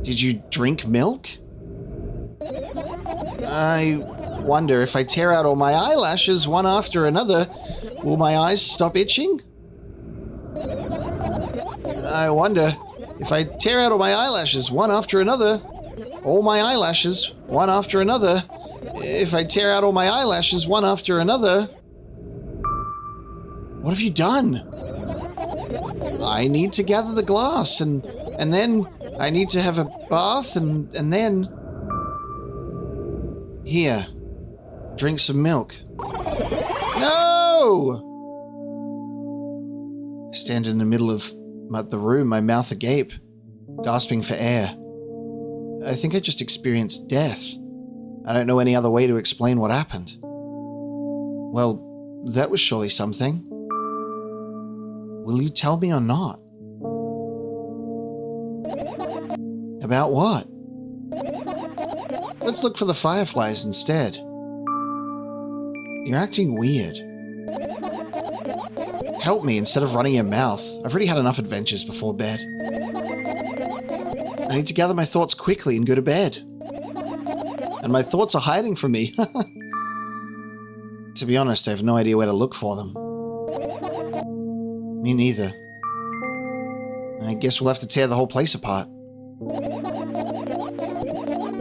Did you drink milk? I wonder if I tear out all my eyelashes one after another, will my eyes stop itching? I wonder if I tear out all my eyelashes one after another, all my eyelashes one after another, if I tear out all my eyelashes one after another. What have you done? I need to gather the glass and then I need to have a bath and then... Here, drink some milk. No! I stand in the middle of the room, my mouth agape, gasping for air. I think I just experienced death. I don't know any other way to explain what happened. Well, that was surely something. Will you tell me or not? About what? Let's look for the fireflies instead. You're acting weird. Help me instead of running your mouth. I've already had enough adventures before bed. I need to gather my thoughts quickly and go to bed. And my thoughts are hiding from me. To be honest, I have no idea where to look for them. Me neither. I guess we'll have to tear the whole place apart.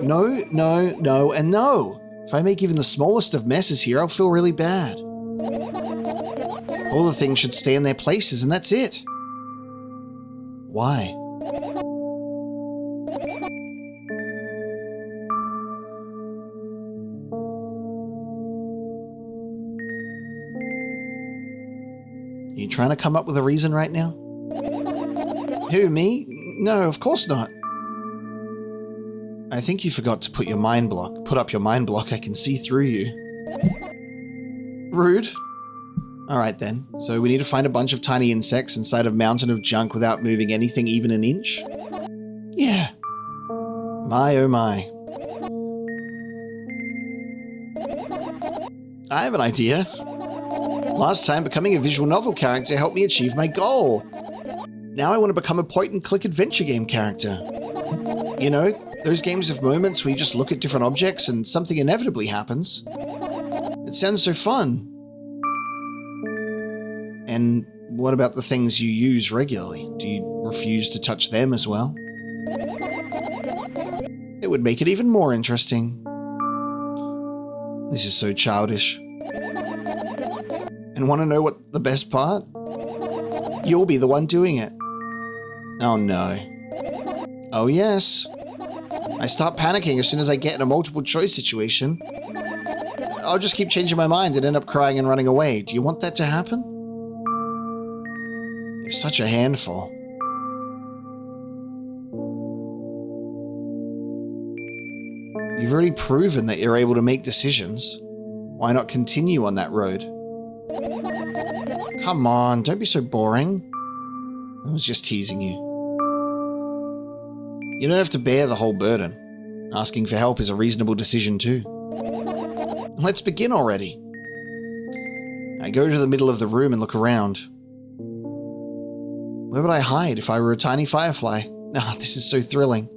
No, no, no, and no. If I make even the smallest of messes here, I'll feel really bad. All the things should stay in their places, and that's it. Why? you trying to come up with a reason right now? Who, me? No, of course not. I think you forgot to put up your mind block. I can see through you. Rude. Alright then, so we need to find a bunch of tiny insects inside a mountain of junk without moving anything even an inch? Yeah. My oh my. I have an idea. Last time, becoming a visual novel character helped me achieve my goal. Now I want to become a point-and-click adventure game character. You know, those games of moments where you just look at different objects and something inevitably happens. It sounds so fun. And what about the things you use regularly? Do you refuse to touch them as well? It would make it even more interesting. This is so childish. And want to know what the best part? You'll be the one doing it. Oh no. Oh yes. I start panicking as soon as I get in a multiple choice situation. I'll just keep changing my mind and end up crying and running away. Do you want that to happen? You're such a handful. You've already proven that you're able to make decisions. Why not continue on that road? Come on, don't be so boring. I was just teasing you. You don't have to bear the whole burden. Asking for help is a reasonable decision too. Let's begin already. I go to the middle of the room and look around. Where would I hide if I were a tiny firefly? Ah, this is so thrilling.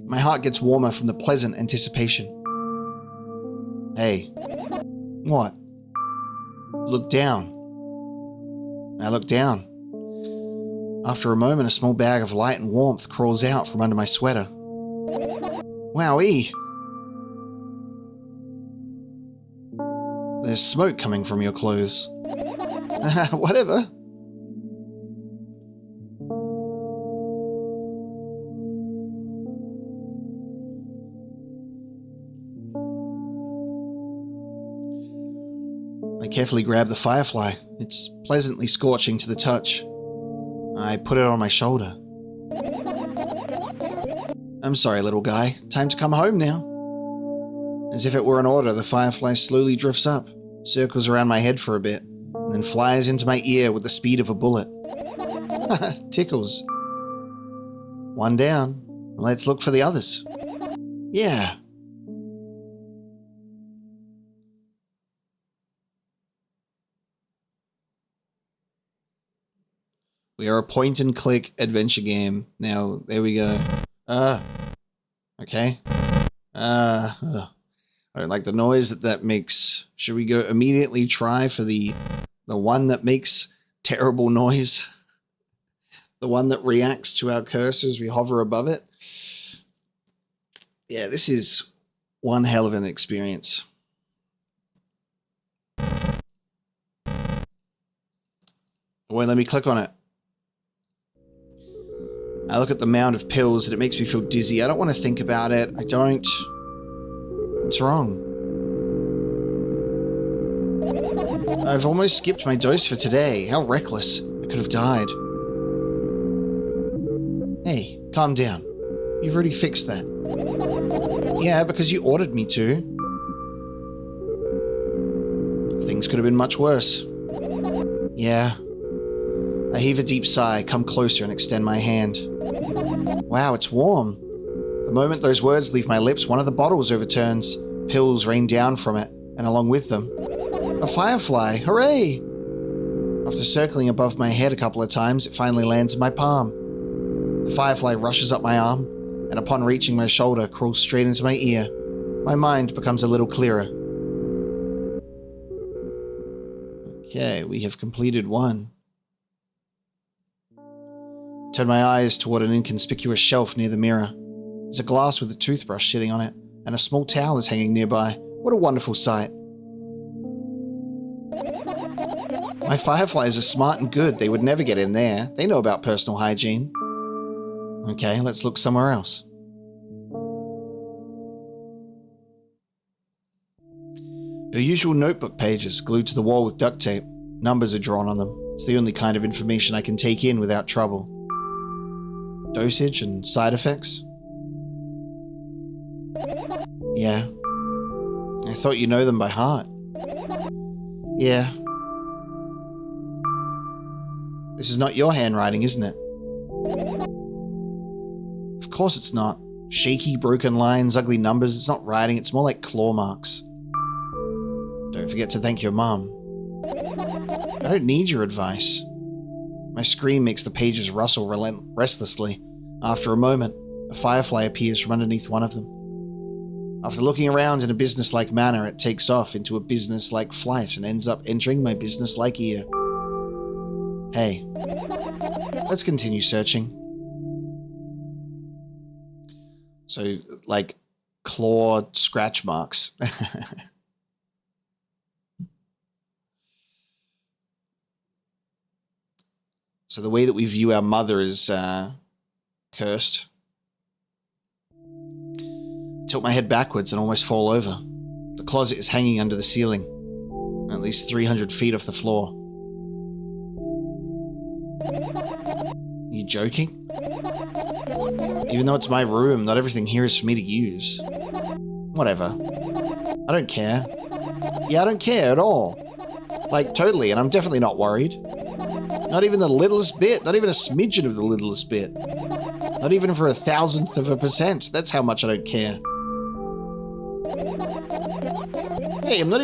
My heart gets warmer from the pleasant anticipation. Hey. What? Look down. I look down. After a moment, a small bag of light and warmth crawls out from under my sweater. Wowee! There's smoke coming from your clothes. Whatever. I carefully grab the firefly. It's pleasantly scorching to the touch. I put it on my shoulder. I'm sorry, little guy. Time to come home now. As if it were an order, the firefly slowly drifts up, circles around my head for a bit, and then flies into my ear with the speed of a bullet. Tickles. One down. Let's look for the others. Yeah. We are a point-and-click adventure game. Now, there we go. Okay. I don't like the noise that makes. Should we go immediately try for the one that makes terrible noise? The one that reacts to our cursor as we hover above it? Yeah, this is one hell of an experience. Wait, let me click on it. I look at the mound of pills and it makes me feel dizzy. I don't want to think about it. I don't. What's wrong? I've almost skipped my dose for today. How reckless. I could have died. Hey, calm down. You've already fixed that. Yeah, because you ordered me to. Things could have been much worse. Yeah. I heave a deep sigh, come closer and extend my hand. Wow, it's warm. The moment those words leave my lips, one of the bottles overturns. Pills rain down from it, and along with them, a firefly. Hooray! After circling above my head a couple of times, it finally lands in my palm. The firefly rushes up my arm, and upon reaching my shoulder, crawls straight into my ear. My mind becomes a little clearer. Okay, we have completed one. Turn my eyes toward an inconspicuous shelf near the mirror. There's a glass with a toothbrush sitting on it, and a small towel is hanging nearby. What a wonderful sight. My fireflies are smart and good. They would never get in there. They know about personal hygiene. Okay, let's look somewhere else. Your usual notebook pages glued to the wall with duct tape. Numbers are drawn on them. It's the only kind of information I can take in without trouble. Dosage and side effects? Yeah. I thought you know them by heart. Yeah. This is not your handwriting, isn't it? Of course it's not. Shaky, broken lines, ugly numbers. It's not writing, it's more like claw marks. Don't forget to thank your mom. I don't need your advice. My scream makes the pages rustle restlessly. After a moment, a firefly appears from underneath one of them. After looking around in a business-like manner, it takes off into a business-like flight and ends up entering my business-like ear. Hey, let's continue searching. So, like, claw scratch marks. So the way that we view our mother is cursed. I tilt my head backwards and almost fall over. The closet is hanging under the ceiling, at least 300 feet off the floor. Are you joking? Even though it's my room, not everything here is for me to use. Whatever. I don't care. Yeah, I don't care at all. Like, totally, and I'm definitely not worried. Not even the littlest bit. Not even a smidgen of the littlest bit. Not even for 1,000%. That's how much I don't care. Hey, I'm not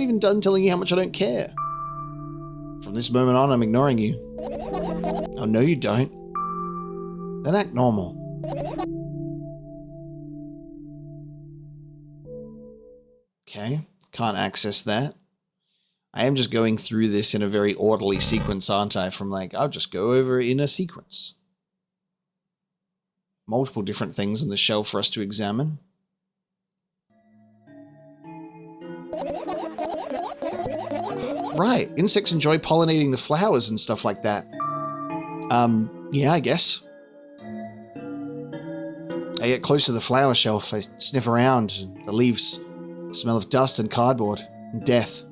even done telling you how much I don't care. From this moment on, I'm ignoring you. Oh, no you don't. Then act normal. Okay, can't access that. I am just going through this in a very orderly sequence, aren't I? From like, I'll just go over in a sequence. Multiple different things on the shelf for us to examine. Right, insects enjoy pollinating the flowers and stuff like that. Yeah, I guess. I get close to the flower shelf, I sniff around, and the leaves smell of dust and cardboard and death.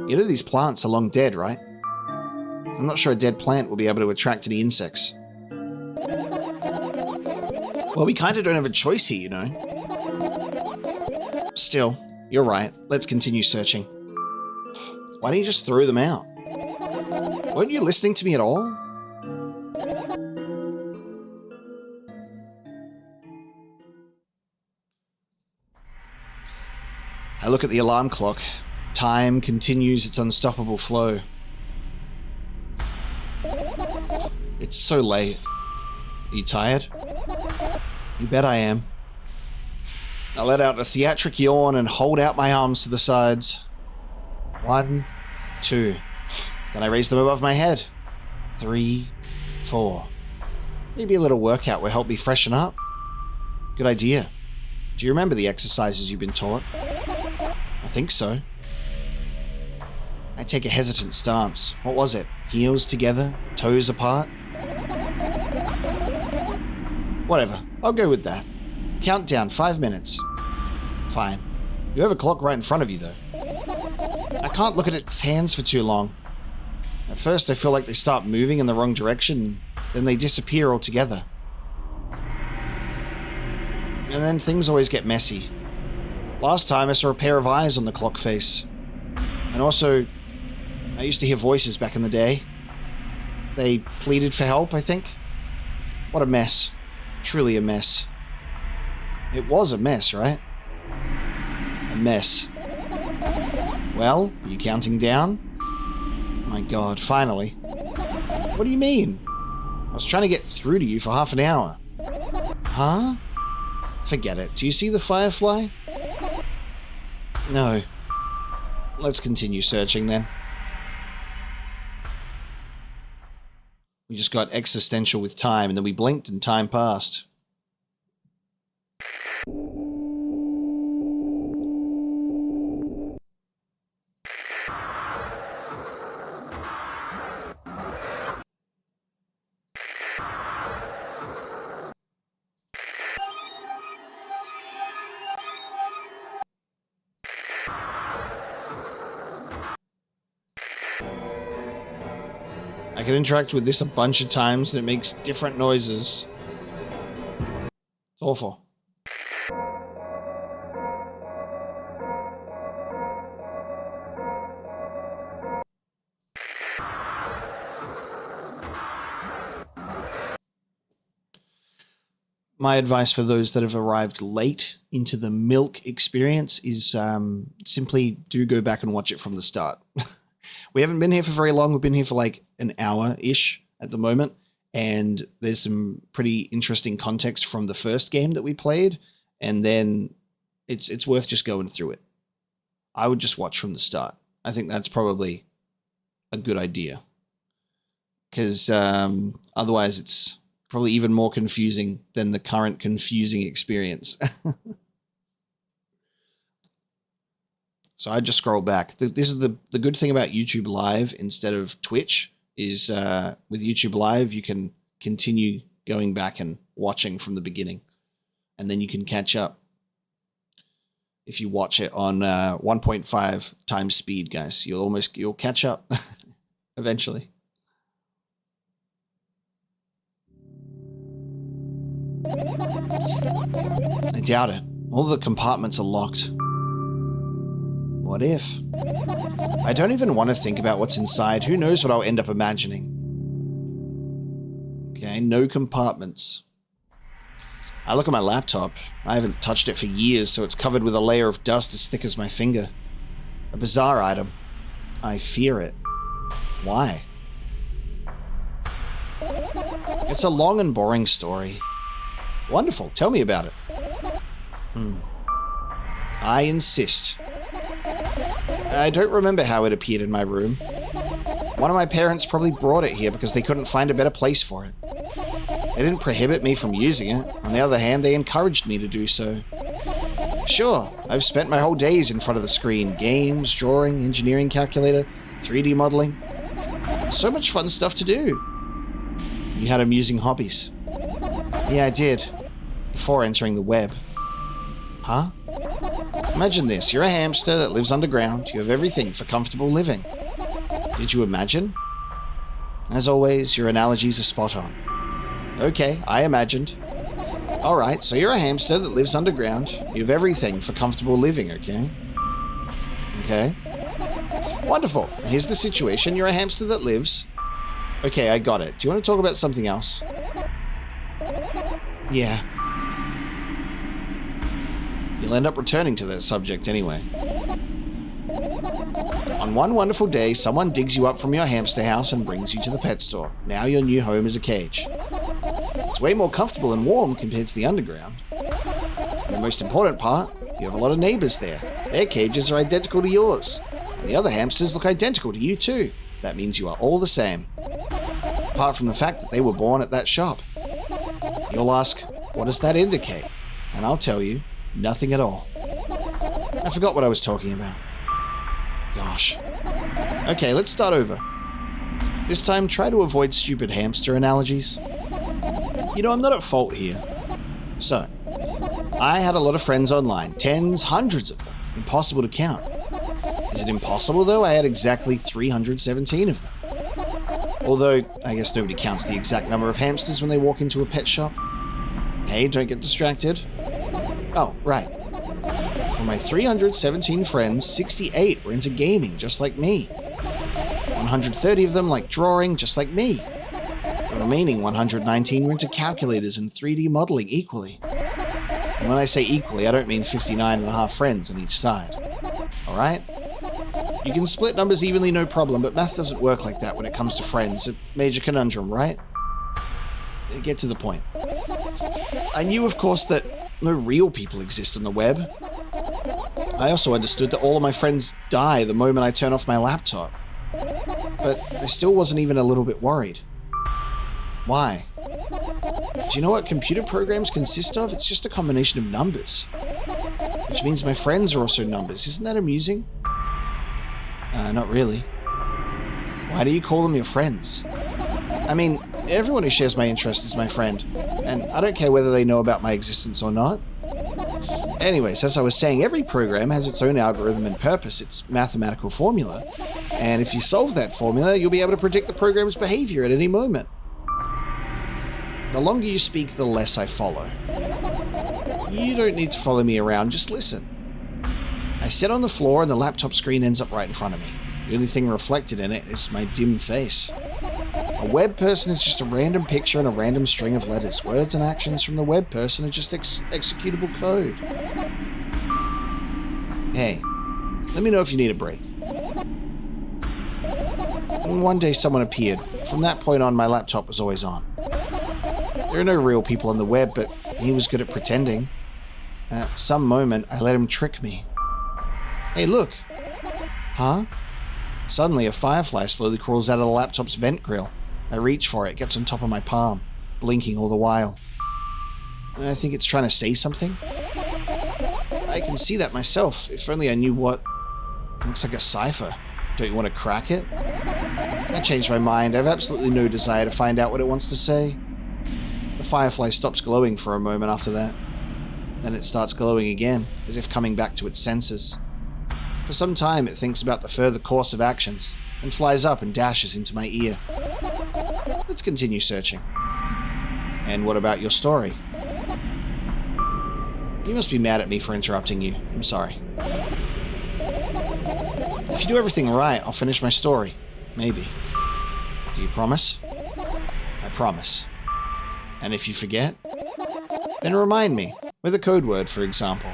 You know these plants are long dead, right? I'm not sure a dead plant will be able to attract any insects. Well, we kind of don't have a choice here, you know. Still, you're right. Let's continue searching. Why don't you just throw them out? Weren't you listening to me at all? I look at the alarm clock. Time continues its unstoppable flow. It's so late. Are you tired? You bet I am. I let out a theatric yawn and hold out my arms to the sides. 1, 2. Then I raise them above my head. 3, 4. Maybe a little workout will help me freshen up. Good idea. Do you remember the exercises you've been taught? I think so. I take a hesitant stance. What was it? Heels together? Toes apart? Whatever. I'll go with that. Countdown, 5 minutes. Fine. You have a clock right in front of you, though. I can't look at its hands for too long. At first, I feel like they start moving in the wrong direction, then they disappear altogether. And then things always get messy. Last time, I saw a pair of eyes on the clock face. And also, I used to hear voices back in the day. They pleaded for help, I think. What a mess. Truly a mess. It was a mess, right? A mess. Well, are you counting down? My God, finally. What do you mean? I was trying to get through to you for half an hour. Huh? Forget it. Do you see the firefly? No. Let's continue searching then. We just got existential with time, and then we blinked and time passed. I can interact with this a bunch of times and it makes different noises. It's awful. My advice for those that have arrived late into the Milk experience is simply do go back and watch it from the start. We haven't been here for very long. We've been here for like an hour-ish at the moment. And there's some pretty interesting context from the first game that we played. And then it's worth just going through it. I would just watch from the start. I think that's probably a good idea. Because otherwise it's probably even more confusing than the current confusing experience. So I just scroll back. This is the good thing about YouTube Live instead of Twitch is with YouTube Live, you can continue going back and watching from the beginning. And then you can catch up if you watch it on 1.5 times speed, guys. You'll catch up eventually. I doubt it. All the compartments are locked. What if? I don't even want to think about what's inside. Who knows what I'll end up imagining? Okay, no compartments. I look at my laptop. I haven't touched it for years, so it's covered with a layer of dust as thick as my finger. A bizarre item. I fear it. Why? It's a long and boring story. Wonderful. Tell me about it. I insist. I don't remember how it appeared in my room. One of my parents probably brought it here because they couldn't find a better place for it. They didn't prohibit me from using it. On the other hand, they encouraged me to do so. Sure, I've spent my whole days in front of the screen. Games, drawing, engineering calculator, 3D modeling. So much fun stuff to do. You had amusing hobbies. Yeah, I did. Before entering the web. Huh? Imagine this. You're a hamster that lives underground. You have everything for comfortable living. Did you imagine? As always, your analogies are spot on. Okay, I imagined. Alright, so you're a hamster that lives underground. You have everything for comfortable living, okay? Okay. Wonderful. Here's the situation. You're a hamster that lives... Okay, I got it. Do you want to talk about something else? Yeah. You'll end up returning to that subject anyway. On one wonderful day, someone digs you up from your hamster house and brings you to the pet store. Now your new home is a cage. It's way more comfortable and warm compared to the underground. And the most important part, you have a lot of neighbors there. Their cages are identical to yours. And the other hamsters look identical to you too. That means you are all the same. Apart from the fact that they were born at that shop. You'll ask, what does that indicate? And I'll tell you, nothing at all. I forgot what I was talking about. Gosh. Okay, let's start over. This time, try to avoid stupid hamster analogies. You know, I'm not at fault here. So, I had a lot of friends online. Tens, hundreds of them. Impossible to count. Is it impossible, though? I had exactly 317 of them. Although, I guess nobody counts the exact number of hamsters when they walk into a pet shop. Hey, don't get distracted. Oh, right. From my 317 friends, 68 were into gaming, just like me. 130 of them like drawing, just like me. The remaining 119 were into calculators and 3D modeling equally. And when I say equally, I don't mean 59 and a half friends on each side. Alright? You can split numbers evenly, no problem, but math doesn't work like that when it comes to friends. A major conundrum, right? Get to the point. I knew, of course, that no real people exist on the web. I also understood that all of my friends die the moment I turn off my laptop. But I still wasn't even a little bit worried. Why? Do you know what computer programs consist of? It's just a combination of numbers. Which means my friends are also numbers. Isn't that amusing? Not really. Why do you call them your friends? I mean, everyone who shares my interest is my friend, and I don't care whether they know about my existence or not. Anyways, as I was saying, every program has its own algorithm and purpose, its mathematical formula. And if you solve that formula, you'll be able to predict the program's behavior at any moment. The longer you speak, the less I follow. You don't need to follow me around, just listen. I sit on the floor and the laptop screen ends up right in front of me. The only thing reflected in it is my dim face. A web person is just a random picture and a random string of letters. Words and actions from the web person are just executable code. Hey, let me know if you need a break. And one day someone appeared. From that point on, my laptop was always on. There are no real people on the web, but he was good at pretending. At some moment, I let him trick me. Hey, look. Huh? Suddenly, a firefly slowly crawls out of the laptop's vent grill. I reach for it, gets on top of my palm, blinking all the while. I think it's trying to say something. I can see that myself, if only I knew what. Looks like a cipher. Don't you want to crack it? I changed my mind. I have absolutely no desire to find out what it wants to say. The firefly stops glowing for a moment after that. Then it starts glowing again, as if coming back to its senses. For some time, it thinks about the further course of actions, and flies up and dashes into my ear. Let's continue searching. And what about your story? You must be mad at me for interrupting you. I'm sorry. If you do everything right, I'll finish my story. Maybe. Do you promise? I promise. And if you forget, then remind me, with a code word, for example.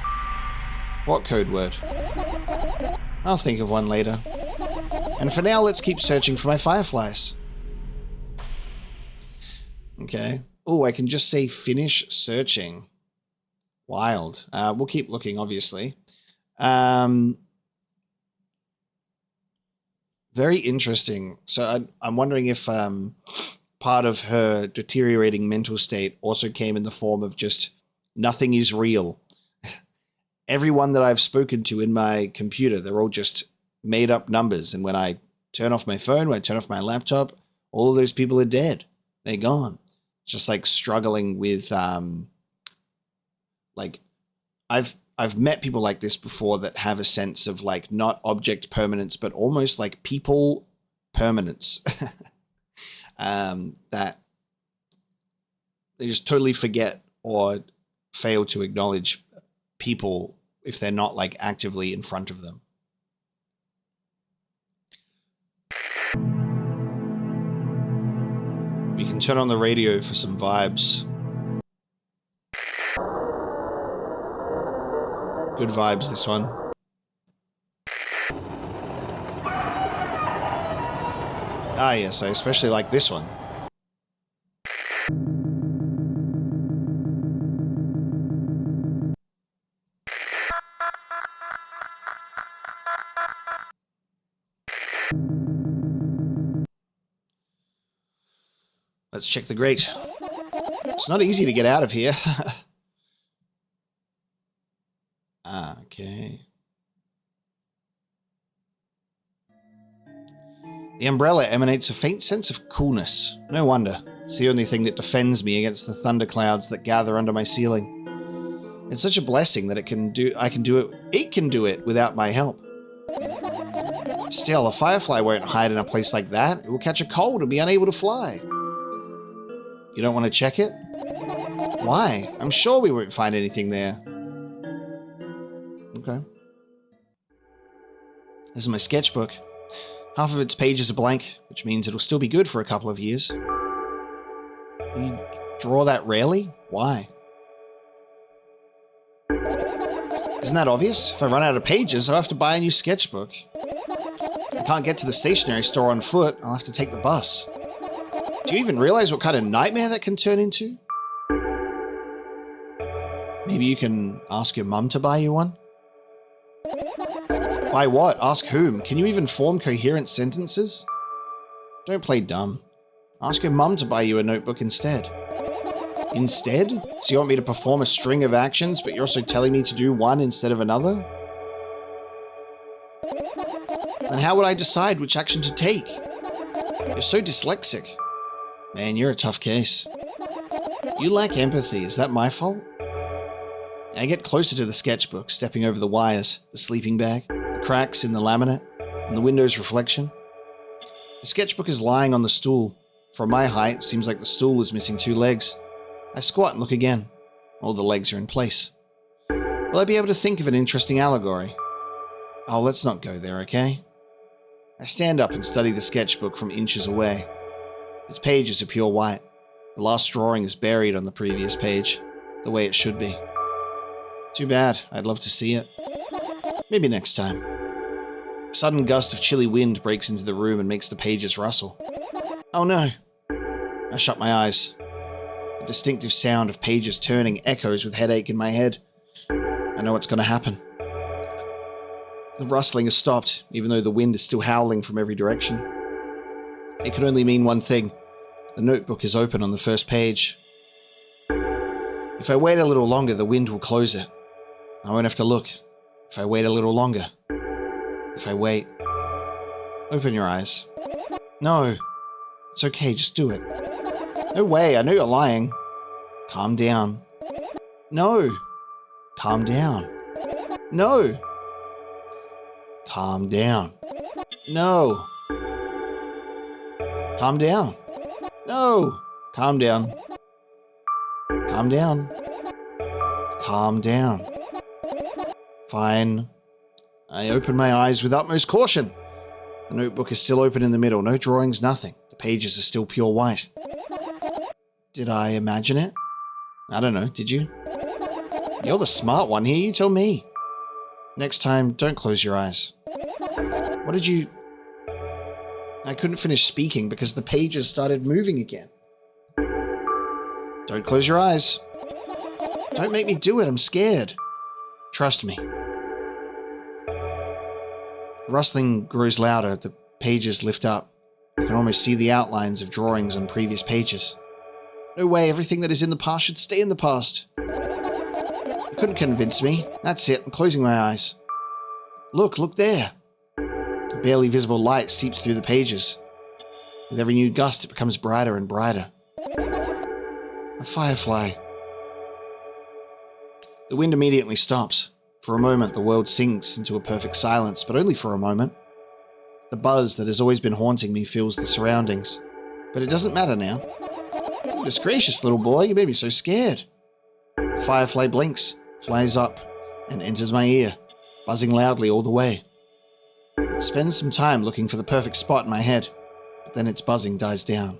What code word? I'll think of one later. And for now, let's keep searching for my fireflies. Okay. Oh, I can just say finish searching. Wild. We'll keep looking, obviously. Very interesting. So I'm wondering if part of her deteriorating mental state also came in the form of just nothing is real. Everyone that I've spoken to in my computer, they're all just made up numbers. And when I turn off my phone, when I turn off my laptop, all of those people are dead. They're gone. It's just like struggling with, like, I've met people like this before that have a sense of like not object permanence, but almost like people permanence. That they just totally forget or fail to acknowledge people if they're not like actively in front of them. We can turn on the radio for some vibes. Good vibes, this one. Ah, yes, I especially like this one. Let's check the grate. It's not easy to get out of here. Okay. The umbrella emanates a faint sense of coolness. No wonder. It's the only thing that defends me against the thunderclouds that gather under my ceiling. It's such a blessing that it can do it without my help. Still, a firefly won't hide in a place like that. It will catch a cold and be unable to fly. You don't want to check it? Why? I'm sure we won't find anything there. Okay. This is my sketchbook. Half of its pages are blank, which means it'll still be good for a couple of years. You draw that rarely? Why? Isn't that obvious? If I run out of pages, I'll have to buy a new sketchbook. I can't get to the stationery store on foot. I'll have to take the bus. Do you even realize what kind of nightmare that can turn into? Maybe you can ask your mum to buy you one? Buy what? Ask whom? Can you even form coherent sentences? Don't play dumb. Ask your mum to buy you a notebook instead. Instead? So you want me to perform a string of actions, but you're also telling me to do one instead of another? Then how would I decide which action to take? You're so dyslexic. Man, you're a tough case. You lack empathy. Is that my fault? I get closer to the sketchbook, stepping over the wires, the sleeping bag, the cracks in the laminate. and the window's reflection. The sketchbook is lying on the stool. From my height, it seems like the stool is missing 2 legs. I squat and look again. All the legs are in place. Will I be able to think of an interesting allegory? Oh, let's not go there, okay? I stand up and study the sketchbook from inches away. Its pages are pure white. The last drawing is buried on the previous page, the way it should be. Too bad. I'd love to see it. Maybe next time. A sudden gust of chilly wind breaks into the room and makes the pages rustle. Oh no! I shut my eyes. The distinctive sound of pages turning echoes with headache in my head. I know what's going to happen. The rustling has stopped, even though the wind is still howling from every direction. It can only mean one thing. The notebook is open on the first page. If I wait a little longer, the wind will close it. I won't have to look. If I wait a little longer. If I wait. Open your eyes. No. It's okay, just do it. No way, I know you're lying. Calm down. No. Calm down. No. Calm down. No. Calm down. No. Calm down. Calm down. Calm down. Fine. I open my eyes with utmost caution. The notebook is still open in the middle. No drawings, nothing. The pages are still pure white. Did I imagine it? I don't know. Did you? You're the smart one here. You tell me. Next time, don't close your eyes. What did you... I couldn't finish speaking because the pages started moving again. Don't close your eyes. Don't make me do it. I'm scared. Trust me. The rustling grows louder. The pages lift up. I can almost see the outlines of drawings on previous pages. No way. Everything that is in the past should stay in the past. You couldn't convince me. That's it. I'm closing my eyes. Look there. A barely visible light seeps through the pages. With every new gust, it becomes brighter and brighter. A firefly. The wind immediately stops. For a moment, the world sinks into a perfect silence, but only for a moment. The buzz that has always been haunting me fills the surroundings. But it doesn't matter now. Goodness gracious, little boy, you made me so scared. The firefly blinks, flies up, and enters my ear, buzzing loudly all the way. It spends some time looking for the perfect spot in my head, but then its buzzing dies down.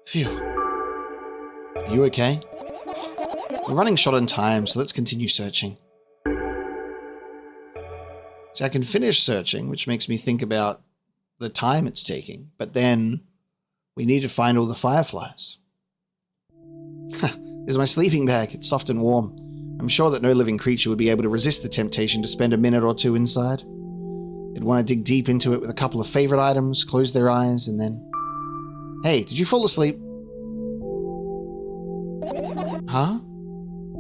Phew. Are you okay? We're running short on time, so let's continue searching. So I can finish searching, which makes me think about the time it's taking, but then we need to find all the fireflies. There's my sleeping bag. It's soft and warm. I'm sure that no living creature would be able to resist the temptation to spend a minute or two inside. They'd want to dig deep into it with a couple of favorite items, close their eyes, and then... Hey, did you fall asleep? Huh?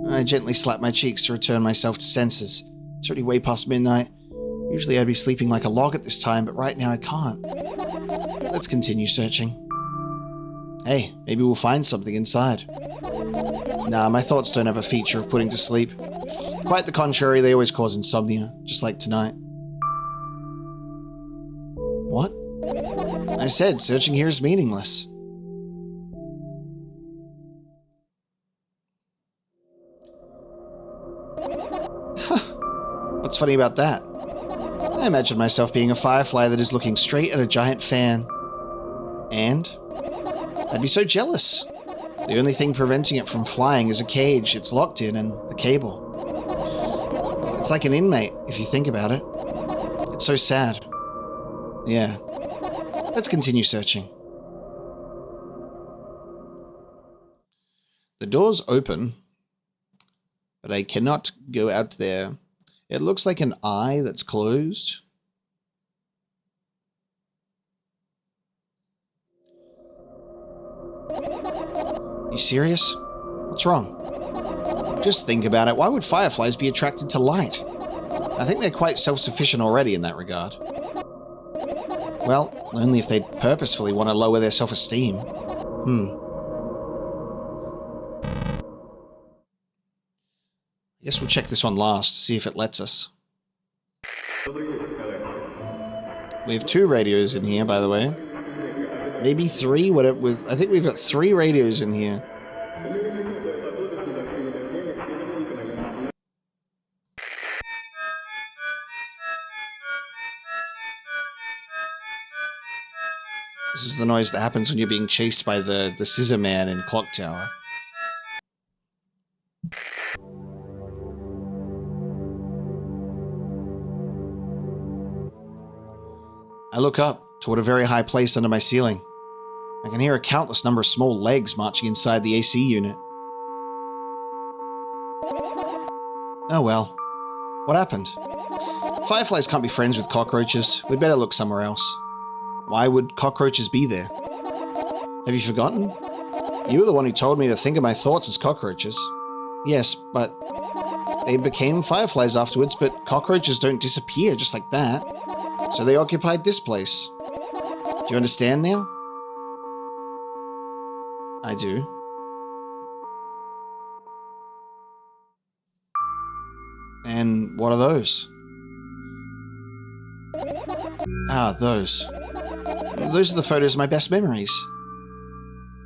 I gently slap my cheeks to return myself to senses. It's already way past midnight. Usually I'd be sleeping like a log at this time, but right now I can't. Let's continue searching. Hey, maybe we'll find something inside. Nah, my thoughts don't have a feature of putting to sleep. Quite the contrary, they always cause insomnia, just like tonight. What? I said, searching here is meaningless. What's funny about that? I imagine myself being a firefly that is looking straight at a giant fan. And? I'd be so jealous. The only thing preventing it from flying is a cage it's locked in and the cable. It's like an inmate, if you think about it. It's so sad. Yeah. Let's continue searching. The door's open, but I cannot go out there. It looks like an eye that's closed. You serious? What's wrong? Just think about it. Why would fireflies be attracted to light? I think they're quite self-sufficient already in that regard. Well, only if they purposefully want to lower their self-esteem. I guess we'll check this one last, see if it lets us. We have 2 radios in here, by the way. Maybe 3? I think we've got 3 radios in here. This is the noise that happens when you're being chased by the Scissor Man in Clock Tower. I look up toward a very high place under my ceiling. I can hear a countless number of small legs marching inside the AC unit. Oh well. What happened? Fireflies can't be friends with cockroaches. We'd better look somewhere else. Why would cockroaches be there? Have you forgotten? You were the one who told me to think of my thoughts as cockroaches. Yes, but they became fireflies afterwards, but cockroaches don't disappear just like that. So they occupied this place. Do you understand now? I do. And what are those? Ah, those. Those are the photos of my best memories.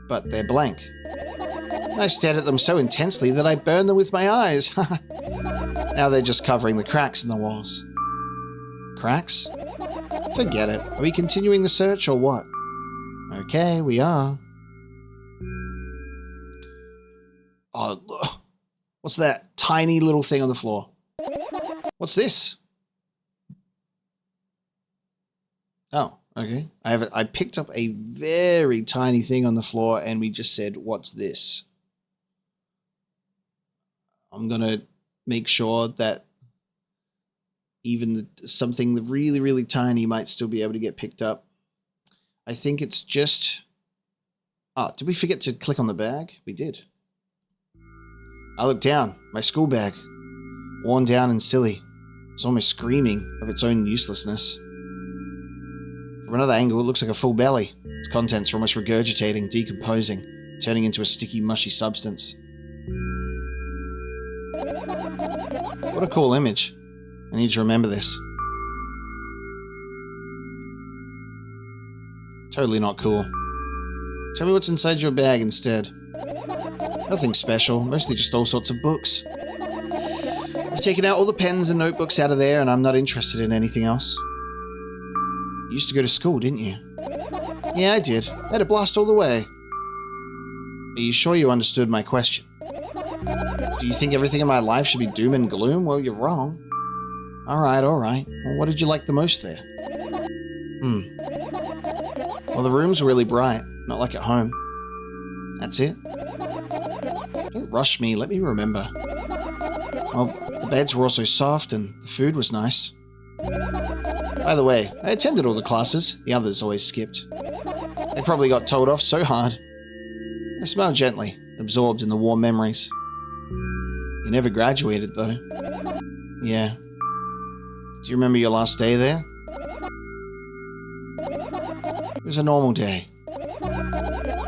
But they're blank. I stared at them so intensely that I burned them with my eyes. Now they're just covering the cracks in the walls. Cracks? Forget it. Are we continuing the search or what? Okay, we are. Oh, look. What's that tiny little thing on the floor? What's this? Oh, okay. I picked up a very tiny thing on the floor and we just said, what's this? I'm going to make sure that even something really, really tiny might still be able to get picked up. I think it's just... Oh, did we forget to click on the bag? We did. I looked down. My school bag. Worn down and silly. It's almost screaming of its own uselessness. From another angle, it looks like a full belly. Its contents are almost regurgitating, decomposing, turning into a sticky, mushy substance. What a cool image. I need to remember this. Totally not cool. Tell me what's inside your bag instead. Nothing special, mostly just all sorts of books. I've taken out all the pens and notebooks out of there and I'm not interested in anything else. You used to go to school, didn't you? Yeah, I did. I had a blast all the way. Are you sure you understood my question? Do you think everything in my life should be doom and gloom? Well, you're wrong. Alright. Well, what did you like the most there? Well, the rooms were really bright, not like at home. That's it. Don't rush me, let me remember. Well, the beds were also soft and the food was nice. By the way, I attended all the classes, the others always skipped. They probably got told off so hard. I smiled gently, absorbed in the warm memories. You never graduated, though. Yeah. Do you remember your last day there? It was a normal day.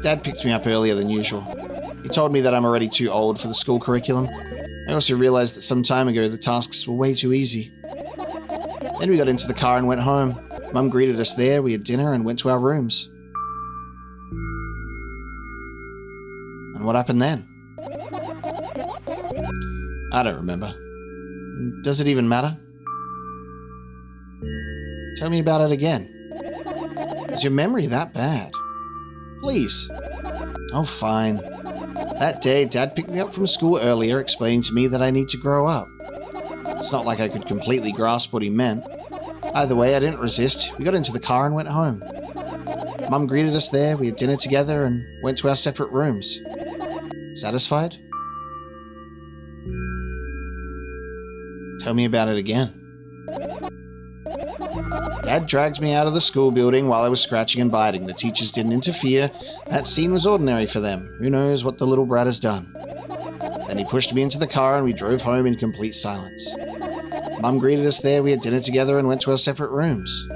Dad picked me up earlier than usual. He told me that I'm already too old for the school curriculum. I also realized that some time ago the tasks were way too easy. Then we got into the car and went home. Mum greeted us there, we had dinner and went to our rooms. And what happened then? I don't remember. Does it even matter? Tell me about it again. Is your memory that bad? Please. Oh, fine. That day, Dad picked me up from school earlier, explaining to me that I need to grow up. It's not like I could completely grasp what he meant. Either way, I didn't resist. We got into the car and went home. Mum greeted us there, we had dinner together, and went to our separate rooms. Satisfied? Tell me about it again. Dad dragged me out of the school building while I was scratching and biting. The teachers didn't interfere. That scene was ordinary for them. Who knows what the little brat has done? Then he pushed me into the car and we drove home in complete silence. Mum greeted us there, we had dinner together and went to our separate rooms.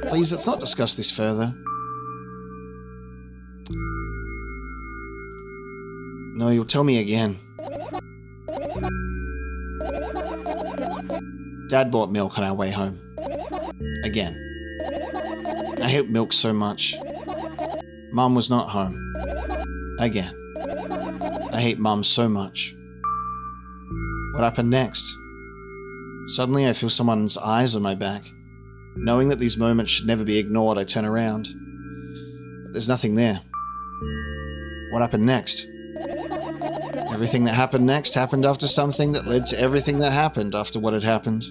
Please, let's not discuss this further. No, you'll tell me again. Dad bought milk on our way home. Again. I hate Milk so much. Mum was not home. Again. I hate Mum so much. What happened next? Suddenly I feel someone's eyes on my back. Knowing that these moments should never be ignored, I turn around. But there's nothing there. What happened next? Everything that happened next happened after something that led to everything that happened after what had happened.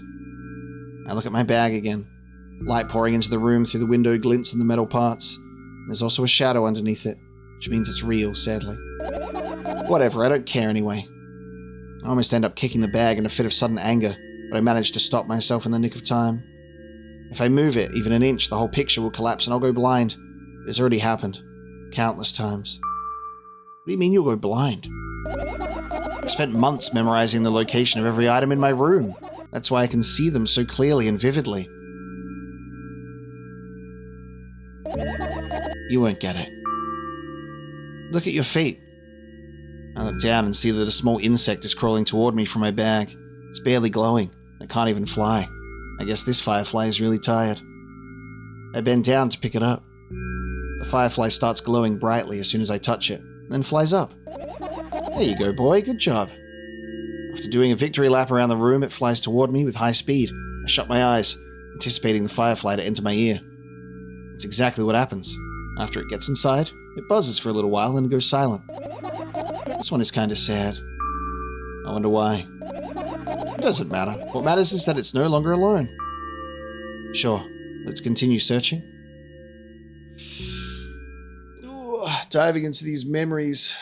I look at my bag again. Light pouring into the room through the window glints on the metal parts. There's also a shadow underneath it, which means it's real, sadly. Whatever, I don't care anyway. I almost end up kicking the bag in a fit of sudden anger, but I manage to stop myself in the nick of time. If I move it even an inch, the whole picture will collapse and I'll go blind. It's already happened. Countless times. What do you mean you'll go blind? I spent months memorizing the location of every item in my room. That's why I can see them so clearly and vividly. You won't get it. Look at your feet. I look down and see that a small insect is crawling toward me from my bag. It's barely glowing. I can't even fly. I guess this firefly is really tired. I bend down to pick it up. The firefly starts glowing brightly as soon as I touch it, then flies up. There you go, boy. Good job. After doing a victory lap around the room, it flies toward me with high speed. I shut my eyes, anticipating the firefly to enter my ear. It's exactly what happens. After it gets inside, it buzzes for a little while and goes silent. This one is kind of sad. I wonder why. It doesn't matter. What matters is that it's no longer alone. Sure, let's continue searching. Ooh, diving into these memories.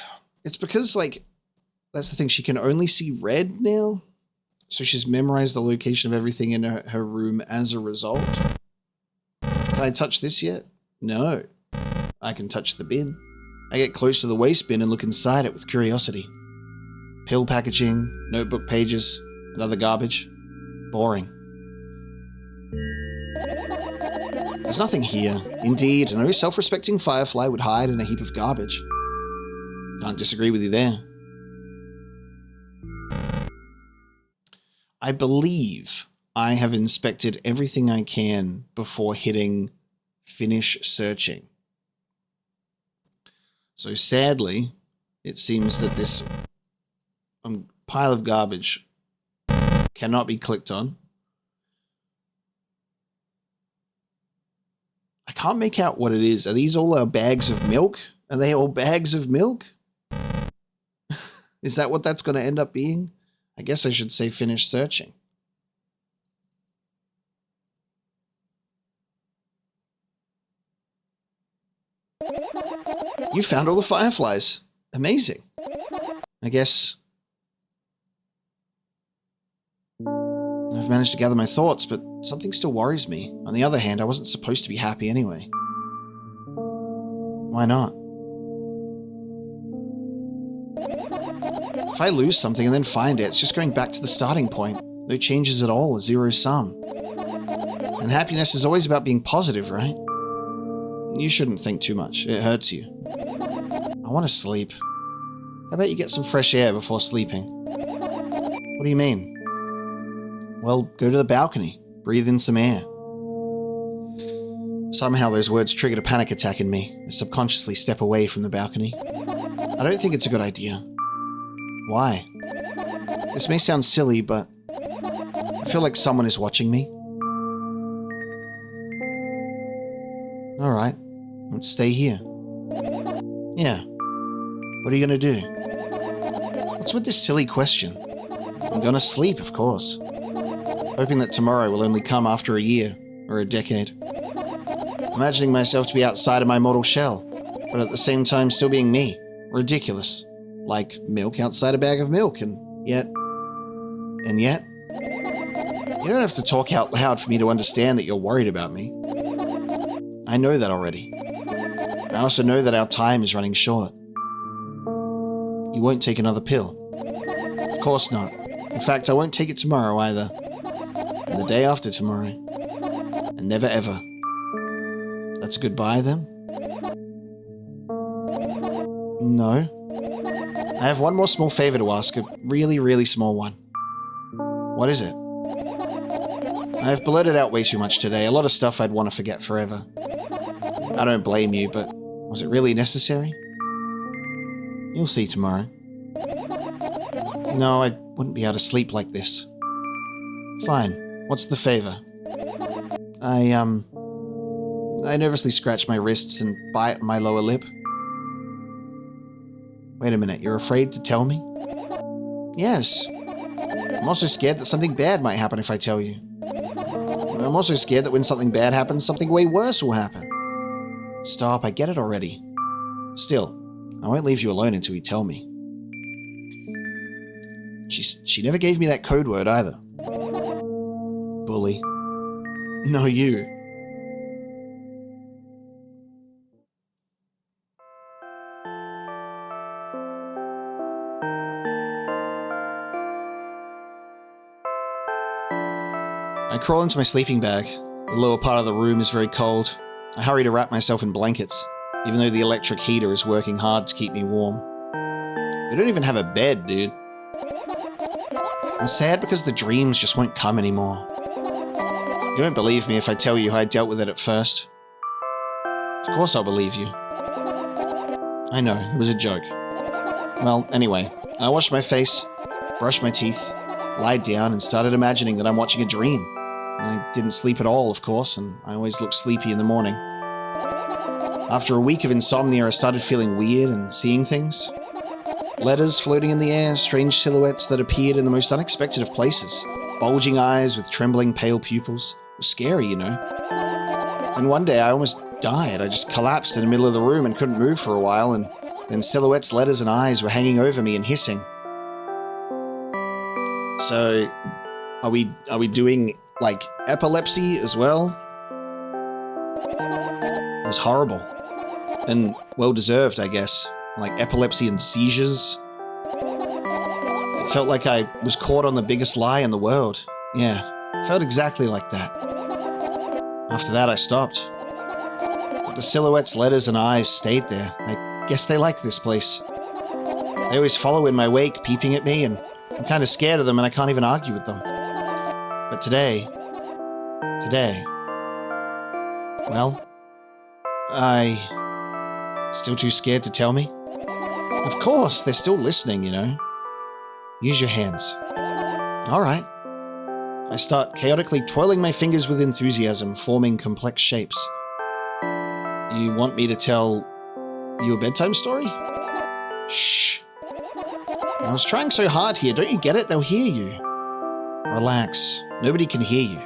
It's because, like, that's the thing. She can only see red now. So she's memorized the location of everything in her room as a result. Can I touch this yet? No. I can touch the bin. I get close to the waste bin and look inside it with curiosity. Pill packaging, notebook pages, and other garbage. Boring. There's nothing here. Indeed, no self-respecting firefly would hide in a heap of garbage. Can't disagree with you there. I believe I have inspected everything I can before hitting finish searching. So sadly, it seems that this pile of garbage cannot be clicked on. I can't make out what it is. Are these all our bags of milk? Are they all bags of milk? Is that what that's going to end up being? I guess I should say finish searching. You found all the fireflies. Amazing. I guess I've managed to gather my thoughts, but something still worries me. On the other hand, I wasn't supposed to be happy anyway. Why not? If I lose something and then find it, it's just going back to the starting point. No changes at all, a zero sum. And happiness is always about being positive, right? You shouldn't think too much. It hurts you. I want to sleep. How about you get some fresh air before sleeping? What do you mean? Well, go to the balcony. Breathe in some air. Somehow those words triggered a panic attack in me. I subconsciously step away from the balcony. I don't think it's a good idea. Why? This may sound silly, but I feel like someone is watching me. Alright, let's stay here. Yeah. What are you gonna do? What's with this silly question? I'm gonna sleep, of course. Hoping that tomorrow will only come after a year, or a decade. Imagining myself to be outside of my mortal shell, but at the same time still being me. Ridiculous. Like milk outside a bag of milk, and yet... You don't have to talk out loud for me to understand that you're worried about me. I know that already. I also know that our time is running short. You won't take another pill. Of course not. In fact, I won't take it tomorrow either. And the day after tomorrow. And never ever. That's a goodbye then? No. I have one more small favor to ask, a really, really small one. What is it? I've blurted out way too much today. A lot of stuff I'd want to forget forever. I don't blame you, but was it really necessary? You'll see tomorrow. No, I wouldn't be able to sleep like this. Fine. What's the favor? I nervously scratch my wrists and bite my lower lip. Wait a minute, you're afraid to tell me? Yes. I'm also scared that something bad might happen if I tell you. I'm also scared that when something bad happens, something way worse will happen. Stop, I get it already. Still, I won't leave you alone until you tell me. She never gave me that code word either. Bully. No, you. I crawl into my sleeping bag. The lower part of the room is very cold. I hurry to wrap myself in blankets, even though the electric heater is working hard to keep me warm. We don't even have a bed, dude. I'm sad because the dreams just won't come anymore. You won't believe me if I tell you how I dealt with it at first. Of course I'll believe you. I know, it was a joke. Well, anyway, I washed my face, brushed my teeth, lied down, and started imagining that I'm watching a dream. I didn't sleep at all, of course, and I always look sleepy in the morning. After a week of insomnia, I started feeling weird and seeing things. Letters floating in the air, strange silhouettes that appeared in the most unexpected of places. Bulging eyes with trembling, pale pupils. It was scary, you know. And one day I almost died. I just collapsed in the middle of the room and couldn't move for a while, and then silhouettes, letters, and eyes were hanging over me and hissing. So, are we doing, like, epilepsy as well? It was horrible. And well-deserved, I guess. Like epilepsy and seizures. It felt like I was caught on the biggest lie in the world. Yeah, it felt exactly like that. After that, I stopped. But the silhouettes, letters, and eyes stayed there. I guess they like this place. They always follow in my wake, peeping at me, and I'm kind of scared of them, and I can't even argue with them. But today, well, still too scared to tell me? Of course, they're still listening, you know. Use your hands. All right. I start chaotically twirling my fingers with enthusiasm, forming complex shapes. You want me to tell you a bedtime story? Shh. I was trying so hard here. Don't you get it? They'll hear you. Relax. Nobody can hear you.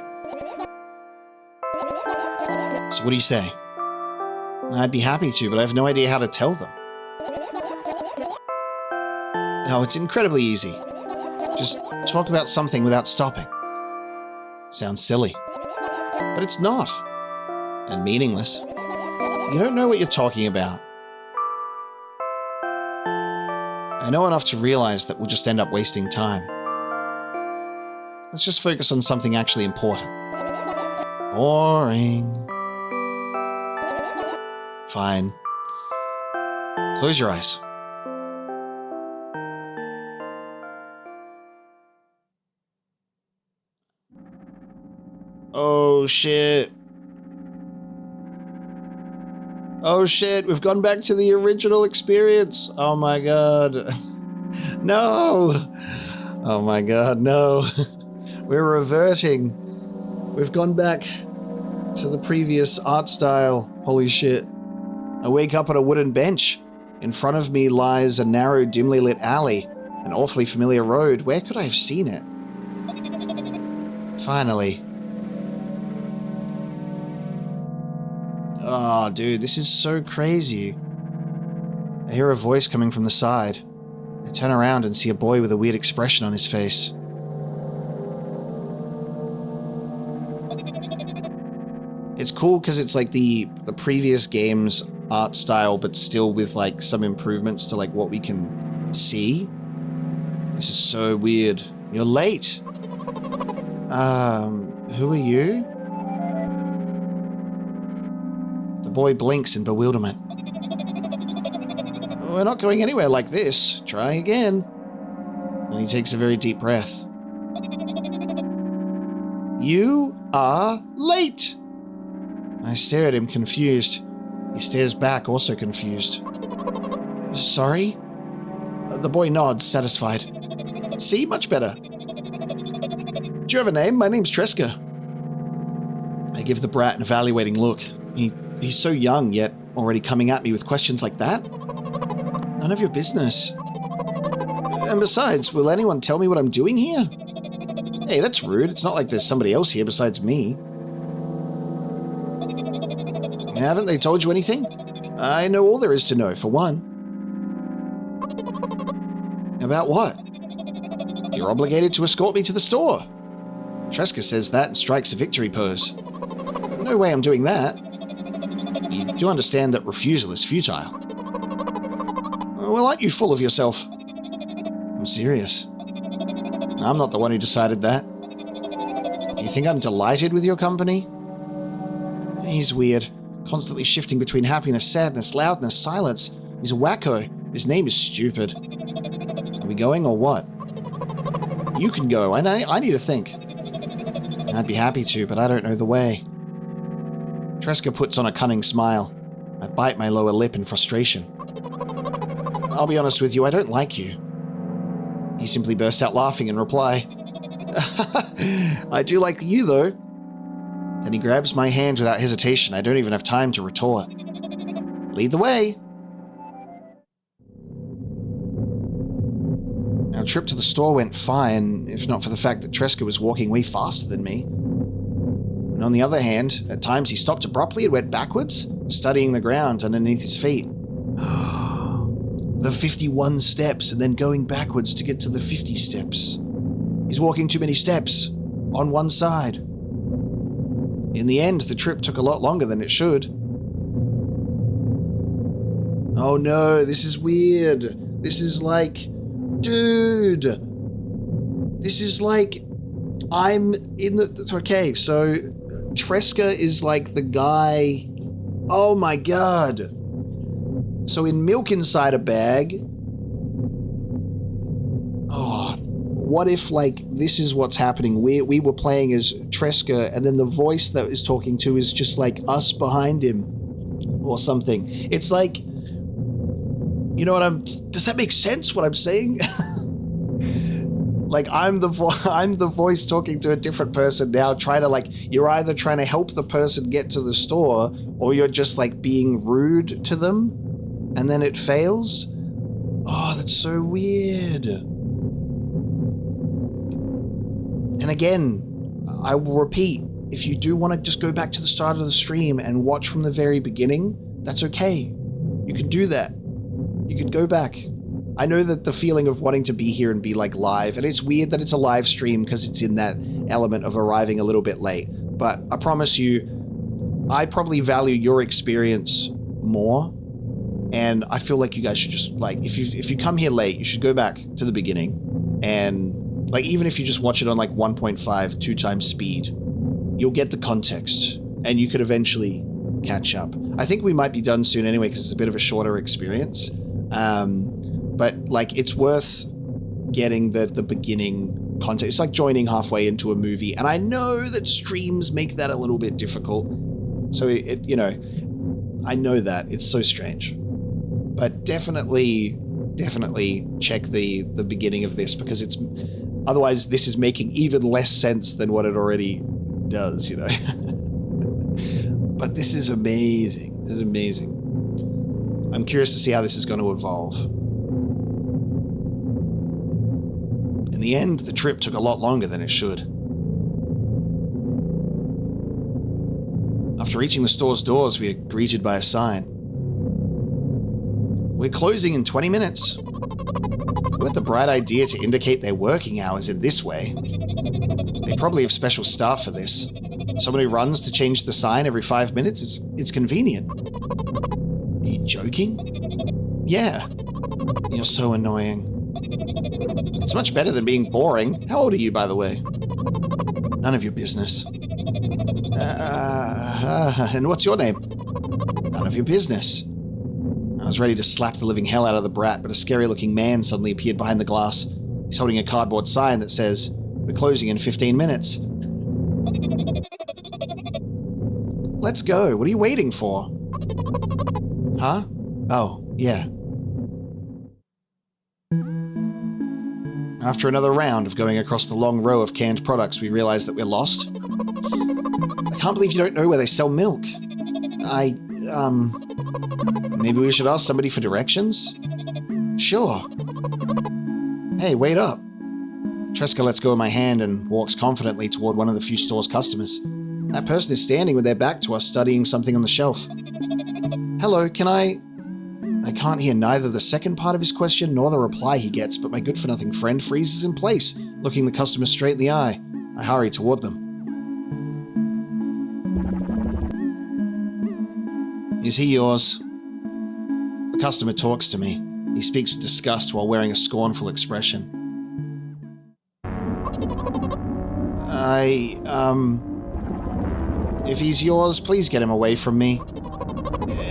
So what do you say? I'd be happy to, but I have no idea how to tell them. Oh, it's incredibly easy. Just talk about something without stopping. Sounds silly. But it's not. And meaningless. You don't know what you're talking about. I know enough to realize that we'll just end up wasting time. Let's just focus on something actually important. Boring. Fine. Close your eyes. Oh shit. Oh shit, we've gone back to the original experience. Oh my god. No. Oh my god, no. We're reverting. We've gone back to the previous art style. Holy shit. I wake up on a wooden bench. In front of me lies a narrow, dimly lit alley, an awfully familiar road. Where could I have seen it? Finally. Oh, dude, this is so crazy. I hear a voice coming from the side. I turn around and see a boy with a weird expression on his face. It's cool because it's like the previous game's art style, but still with like some improvements to like what we can see. This is so weird. You're late. Who are you? The boy blinks in bewilderment. We're not going anywhere like this. Try again. And he takes a very deep breath. You are late. I stare at him, confused. He stares back, also confused. Sorry? The boy nods, satisfied. See, much better. Do you have a name? My name's Treska. I give the brat an evaluating look. He's so young, yet already coming at me with questions like that? None of your business. And besides, will anyone tell me what I'm doing here? Hey, that's rude. It's not like there's somebody else here besides me. Haven't they told you anything? I know all there is to know, for one. About what? You're obligated to escort me to the store. Treska says that and strikes a victory pose. No way I'm doing that. You do understand that refusal is futile. Well, aren't you full of yourself? I'm serious. I'm not the one who decided that. You think I'm delighted with your company? He's weird. Constantly shifting between happiness, sadness, loudness, silence. He's a wacko. His name is stupid. Are we going or what? You can go. I need to think. I'd be happy to, but I don't know the way. Treska puts on a cunning smile. I bite my lower lip in frustration. I'll be honest with you, I don't like you. He simply bursts out laughing in reply. I do like you, though. Then he grabs my hand without hesitation. I don't even have time to retort. Lead the way. Our trip to the store went fine, if not for the fact that Treska was walking way faster than me. And on the other hand, at times he stopped abruptly and went backwards, studying the ground underneath his feet. The 51 steps and then going backwards to get to the 50 steps. He's walking too many steps on one side. In the end, the trip took a lot longer than it should. Oh no, this is weird. This is like... Dude! This is like... I'm in the... Okay, so Treska is like the guy... Oh my god. So in Milk Inside a Bag... Oh, what if, like, this is what's happening? We were playing as Treska, and then the voice that is talking to is just, like, us behind him. Or something. It's like... You know what does that make sense, what I'm saying? Like, I'm the voice talking to a different person now, trying to, like... You're either trying to help the person get to the store, or you're just, like, being rude to them, and then it fails? Oh, that's so weird. And again, I will repeat, if you do want to just go back to the start of the stream and watch from the very beginning, that's okay. You can do that. You can go back. I know that the feeling of wanting to be here and be like live, and it's weird that it's a live stream because it's in that element of arriving a little bit late. But I promise you, I probably value your experience more. And I feel like you guys should just, like, if you come here late, you should go back to the beginning. And, like, even if you just watch it on, like, 1.5, 2 times speed, you'll get the context. And you could eventually catch up. I think we might be done soon anyway, because it's a bit of a shorter experience. But, like, it's worth getting the beginning context. It's like joining halfway into a movie. And I know that streams make that a little bit difficult. So, you know, I know that. It's so strange. But definitely check the beginning of this, because it's... Otherwise, this is making even less sense than what it already does, you know? But this is amazing. This is amazing. I'm curious to see how this is going to evolve. In the end, the trip took a lot longer than it should. After reaching the store's doors, we are greeted by a sign. We're closing in 20 minutes. Who had the bright idea to indicate their working hours in this way? They probably have special staff for this. Someone who runs to change the sign every 5 minutes? It's convenient. Are you joking? Yeah. You're so annoying. It's much better than being boring. How old are you, by the way? None of your business. And what's your name? None of your business. I was ready to slap the living hell out of the brat, but a scary-looking man suddenly appeared behind the glass. He's holding a cardboard sign that says, "We're closing in 15 minutes. Let's go. What are you waiting for? Huh? Oh, yeah. After another round of going across the long row of canned products, we realize that we're lost. I can't believe you don't know where they sell milk. Maybe we should ask somebody for directions? Sure. Hey, wait up. Tresca lets go of my hand and walks confidently toward one of the few store's customers. That person is standing with their back to us, studying something on the shelf. Hello, can I can't hear neither the second part of his question nor the reply he gets, but my good-for-nothing friend freezes in place, looking the customer straight in the eye. I hurry toward them. Is he yours? The customer talks to me. He speaks with disgust while wearing a scornful expression. If he's yours, please get him away from me.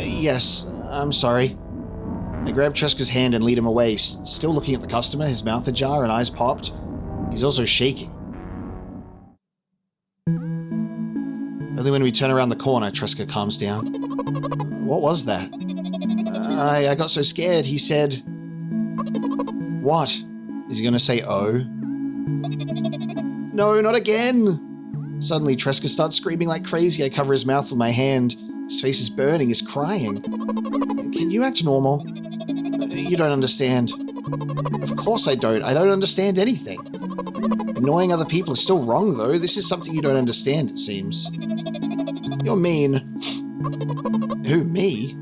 Yes, I'm sorry. I grab Tresca's hand and lead him away, still looking at the customer, his mouth ajar and eyes popped. He's also shaking. Only when we turn around the corner, Tresca calms down. What was that? I got so scared, he said... What? Is he gonna say oh? No, not again! Suddenly, Tresca starts screaming like crazy. I cover his mouth with my hand. His face is burning, he's crying. Can you act normal? You don't understand. Of course I don't. I don't understand anything. Annoying other people is still wrong, though. This is something you don't understand, it seems. You're mean. Who, me?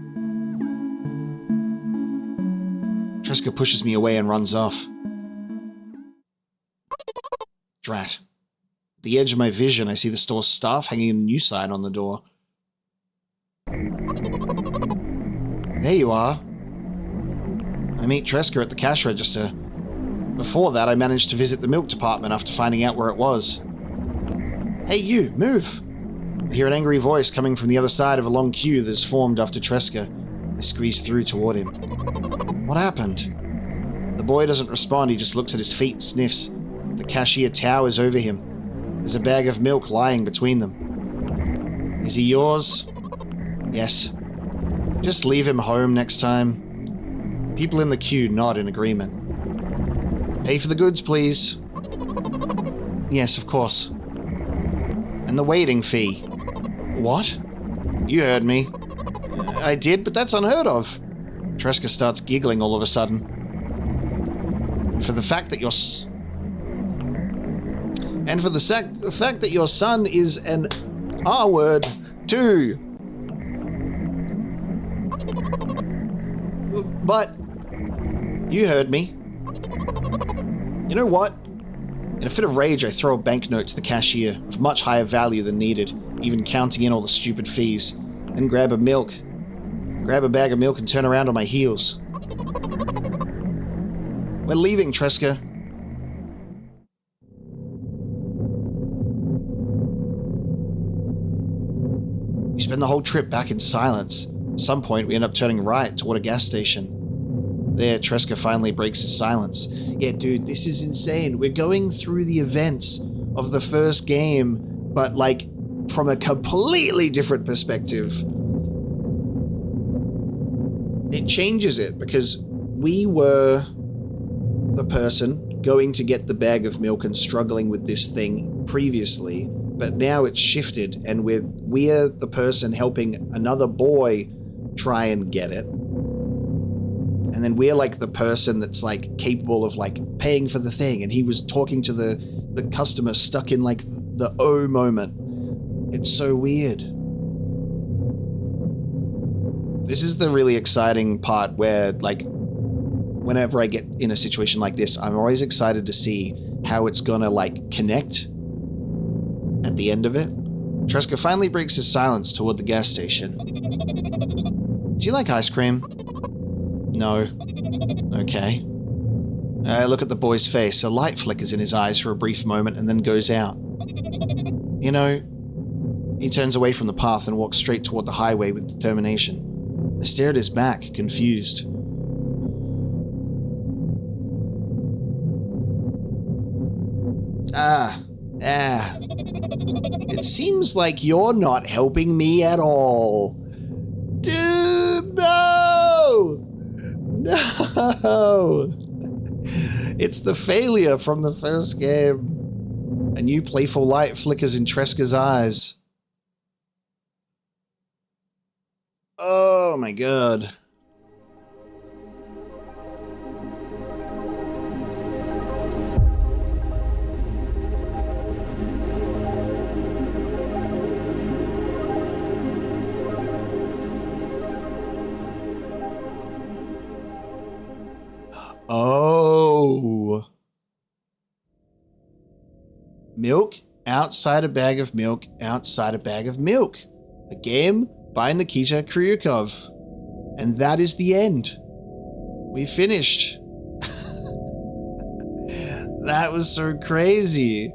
Tresca pushes me away and runs off. Drat. At the edge of my vision, I see the store's staff hanging a new sign on the door. There you are. I meet Tresca at the cash register. Before that, I managed to visit the milk department after finding out where it was. Hey you, move! I hear an angry voice coming from the other side of a long queue that has formed after Tresca. I squeeze through toward him. What happened? The boy doesn't respond, he just looks at his feet and sniffs. The cashier towers over him. There's a bag of milk lying between them. Is he yours? Yes. Just leave him home next time. People in the queue nod in agreement. Pay for the goods, please. Yes, of course. And the waiting fee. What? You heard me. I did, but that's unheard of. Tresca starts giggling all of a sudden. For the fact that the fact that your son is an R-word, too. But you heard me. You know what? In a fit of rage, I throw a banknote to the cashier of much higher value than needed, even counting in all the stupid fees. Then grab a bag of milk and turn around on my heels. We're leaving, Tresca. We spend the whole trip back in silence. At some point, we end up turning right toward a gas station. There, Tresca finally breaks his silence. Yeah, dude, this is insane. We're going through the events of the first game, but like from a completely different perspective. It changes it because we were the person going to get the bag of milk and struggling with this thing previously, but now it's shifted and we're the person helping another boy try and get it. And then we're like the person that's like capable of like paying for the thing, and he was talking to the customer stuck in like the oh moment. It's so weird. This is the really exciting part where like whenever I get in a situation like this, I'm always excited to see how it's gonna like connect at the end of it. Tresca finally breaks his silence toward the gas station. Do you like ice cream? No. Okay. I look at the boy's face. A light flickers in his eyes for a brief moment and then goes out. You know, he turns away from the path and walks straight toward the highway with determination. I stare at his back, confused. Ah. It seems like you're not helping me at all. Dude, no! No! It's the failure from the first game. A new playful light flickers in Tresca's eyes. Oh my god. Oh. Milk outside a bag of milk outside a bag of milk. A game by Nikita Kryukov. And that is the end. We finished. That was so crazy.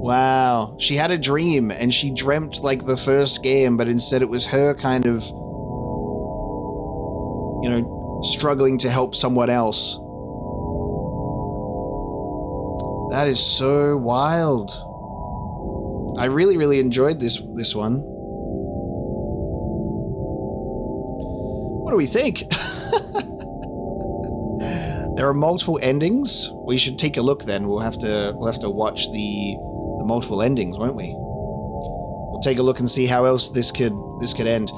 Wow. She had a dream and she dreamt like the first game, but instead it was her kind of, you know, struggling to help someone else. That is so wild. I really, really enjoyed this one. What do we think? There are multiple endings. We should take a look then. We'll have to watch the multiple endings, won't we? We'll take a look and see how else this could end.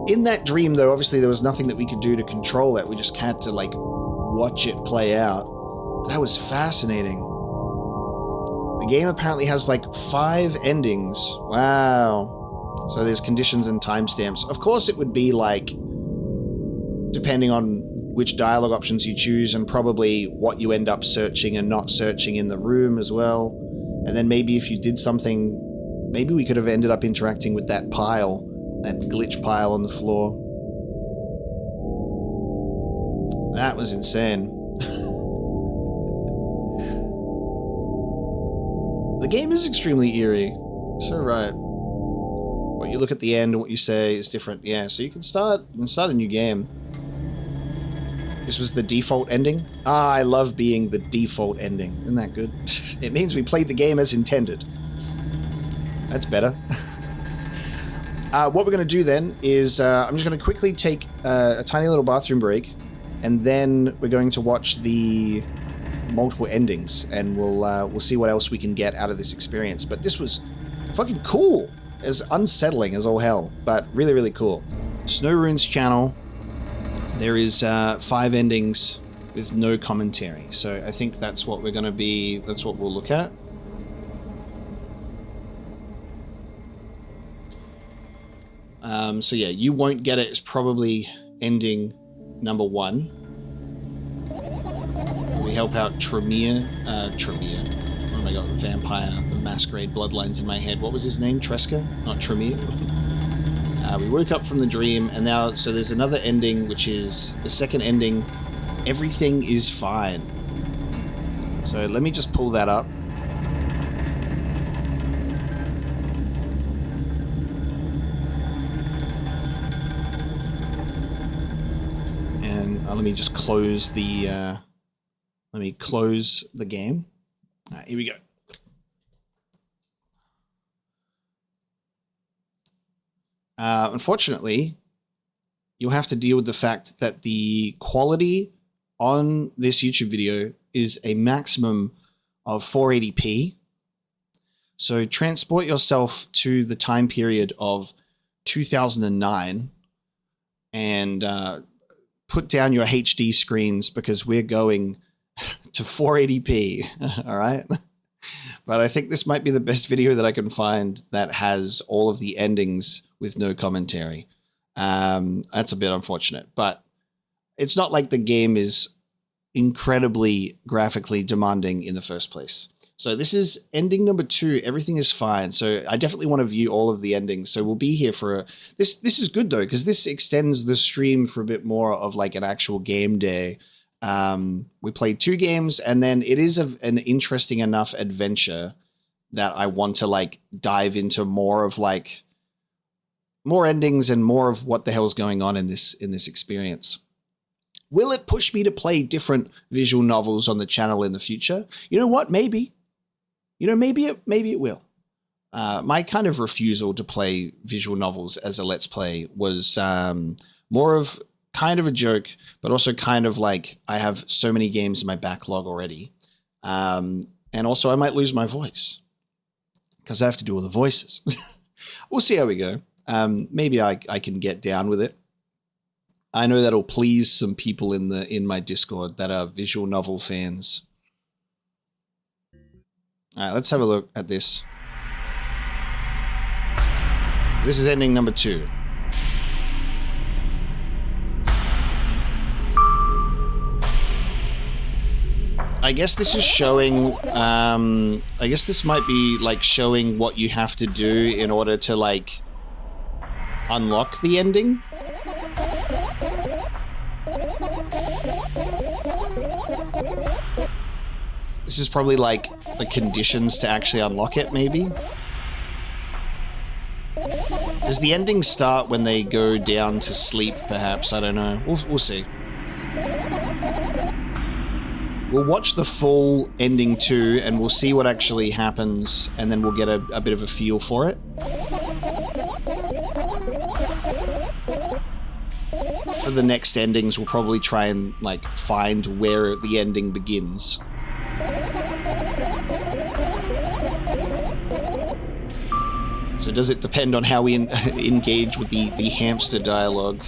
In that dream, though, obviously there was nothing that we could do to control it. We just had to like watch it play out. But that was fascinating. The game apparently has like 5 endings. Wow. So there's conditions and timestamps. Of course it would be like, depending on which dialogue options you choose and probably what you end up searching and not searching in the room as well. And then maybe if you did something, maybe we could have ended up interacting with that pile, that glitch pile on the floor. That was insane. The game is extremely eerie. So right. What you look at the end and what you say is different. Yeah, so you can start a new game. This was the default ending. Ah, I love being the default ending. Isn't that good? It means we played the game as intended. That's better. What we're going to do then is I'm just going to quickly take a tiny little bathroom break, and then we're going to watch the multiple endings, and we'll see what else we can get out of this experience. But this was fucking cool. As unsettling as all hell, but really, really cool. SnowRune's channel. There is 5 endings with no commentary. So I think that's what we're going to be, that's what we'll look at. So yeah, you won't get it. It's probably ending number 1. We help out Tremere. What have I got? Vampire, the Masquerade Bloodlines in my head. What was his name? Tresca? Not Tremere. We woke up from the dream, and now, so there's another ending, which is the second ending. Everything is fine. So let me just pull that up. And let me just close the, game. All right, here we go. Unfortunately, you'll have to deal with the fact that the quality on this YouTube video is a maximum of 480p. So transport yourself to the time period of 2009 and put down your HD screens, because we're going to 480p, all right? But I think this might be the best video that I can find that has all of the endings with no commentary. That's a bit unfortunate, but it's not like the game is incredibly graphically demanding in the first place. So this is ending number 2. Everything is fine. So I definitely want to view all of the endings. So we'll be here for this is good though, because this extends the stream for a bit more of like an actual game day. We played 2 games, and then it is an interesting enough adventure that I want to like dive into more of like more endings and more of what the hell's going on in this experience. Will it push me to play different visual novels on the channel in the future? You know what? Maybe. You know, maybe it will. My kind of refusal to play visual novels as a Let's Play was more of kind of a joke, but also kind of like I have so many games in my backlog already. And also I might lose my voice because I have to do all the voices. We'll see how we go. Maybe I can get down with it. I know that'll please some people in my Discord that are visual novel fans. All right, let's have a look at this. This is ending number 2. I guess this is showing, I guess this might be like showing what you have to do in order to like unlock the ending. This is probably like the conditions to actually unlock it, maybe. Does the ending start when they go down to sleep, perhaps? I don't know. We'll see. We'll watch the full ending 2 and we'll see what actually happens, and then we'll get a bit of a feel for it. For the next endings, we'll probably try and like find where the ending begins. So does it depend on how we engage with the hamster dialogue?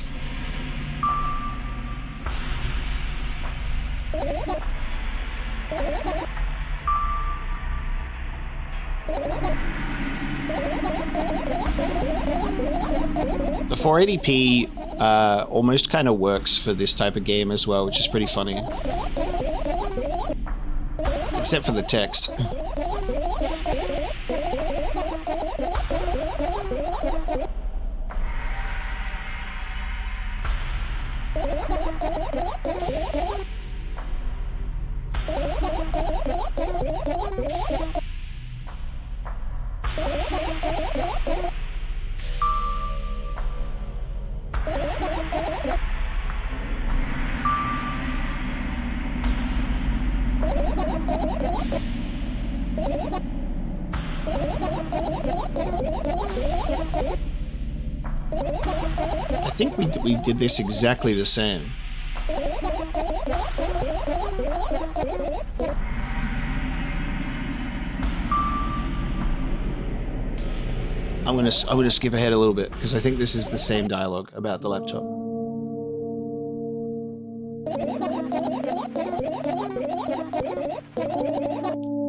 The 480p almost kind of works for this type of game as well, which is pretty funny. Except for the text. I think we did this exactly the same. I'm gonna skip ahead a little bit because I think this is the same dialogue about the laptop.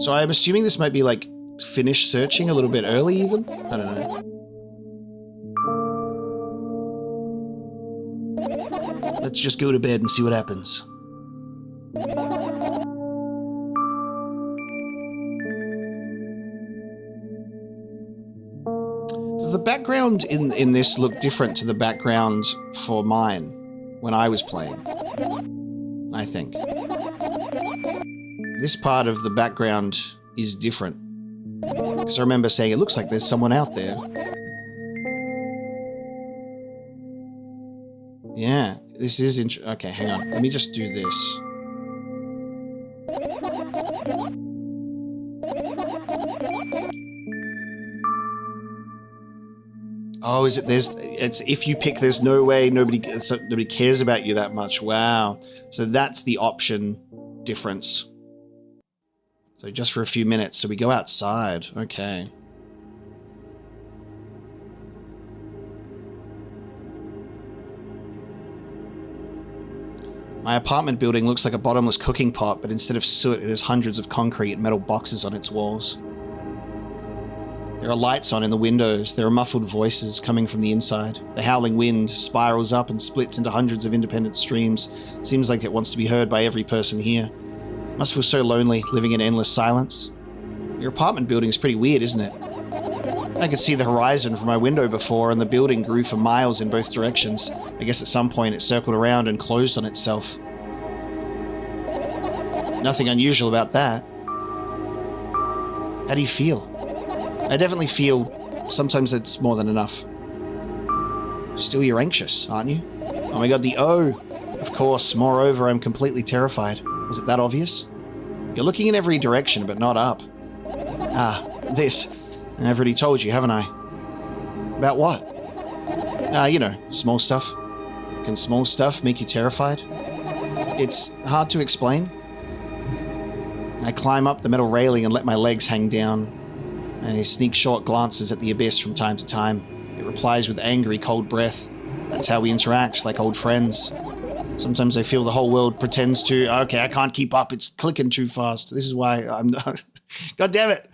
So I'm assuming this might be like finish searching a little bit early even? I don't know. Let's just go to bed and see what happens. Does the background in this look different to the background for mine when I was playing? I think. This part of the background is different. Because I remember saying, it looks like there's someone out there. Yeah, this is interesting. Okay, hang on. Let me just do this. Oh, is it? It's if you pick, there's no way nobody cares about you that much. Wow. So that's the option difference. So just for a few minutes. So we go outside. Okay. My apartment building looks like a bottomless cooking pot, but instead of soot, it has hundreds of concrete and metal boxes on its walls. There are lights on in the windows. There are muffled voices coming from the inside. The howling wind spirals up and splits into hundreds of independent streams. Seems like it wants to be heard by every person here. Must feel so lonely, living in endless silence. Your apartment building is pretty weird, isn't it? I could see the horizon from my window before, and the building grew for miles in both directions. I guess at some point it circled around and closed on itself. Nothing unusual about that. How do you feel? I definitely feel sometimes it's more than enough. Still, you're anxious, aren't you? Oh my god, the O! Of course, moreover, I'm completely terrified. Was it that obvious? You're looking in every direction, but not up. This. I've already told you, haven't I? About what? You know, small stuff. Can small stuff make you terrified? It's hard to explain. I climb up the metal railing and let my legs hang down. I sneak short glances at the abyss from time to time. It replies with angry, cold breath. That's how we interact, like old friends. Sometimes I feel the whole world pretends to, okay, I can't keep up, it's clicking too fast. This is why I'm not, God damn it,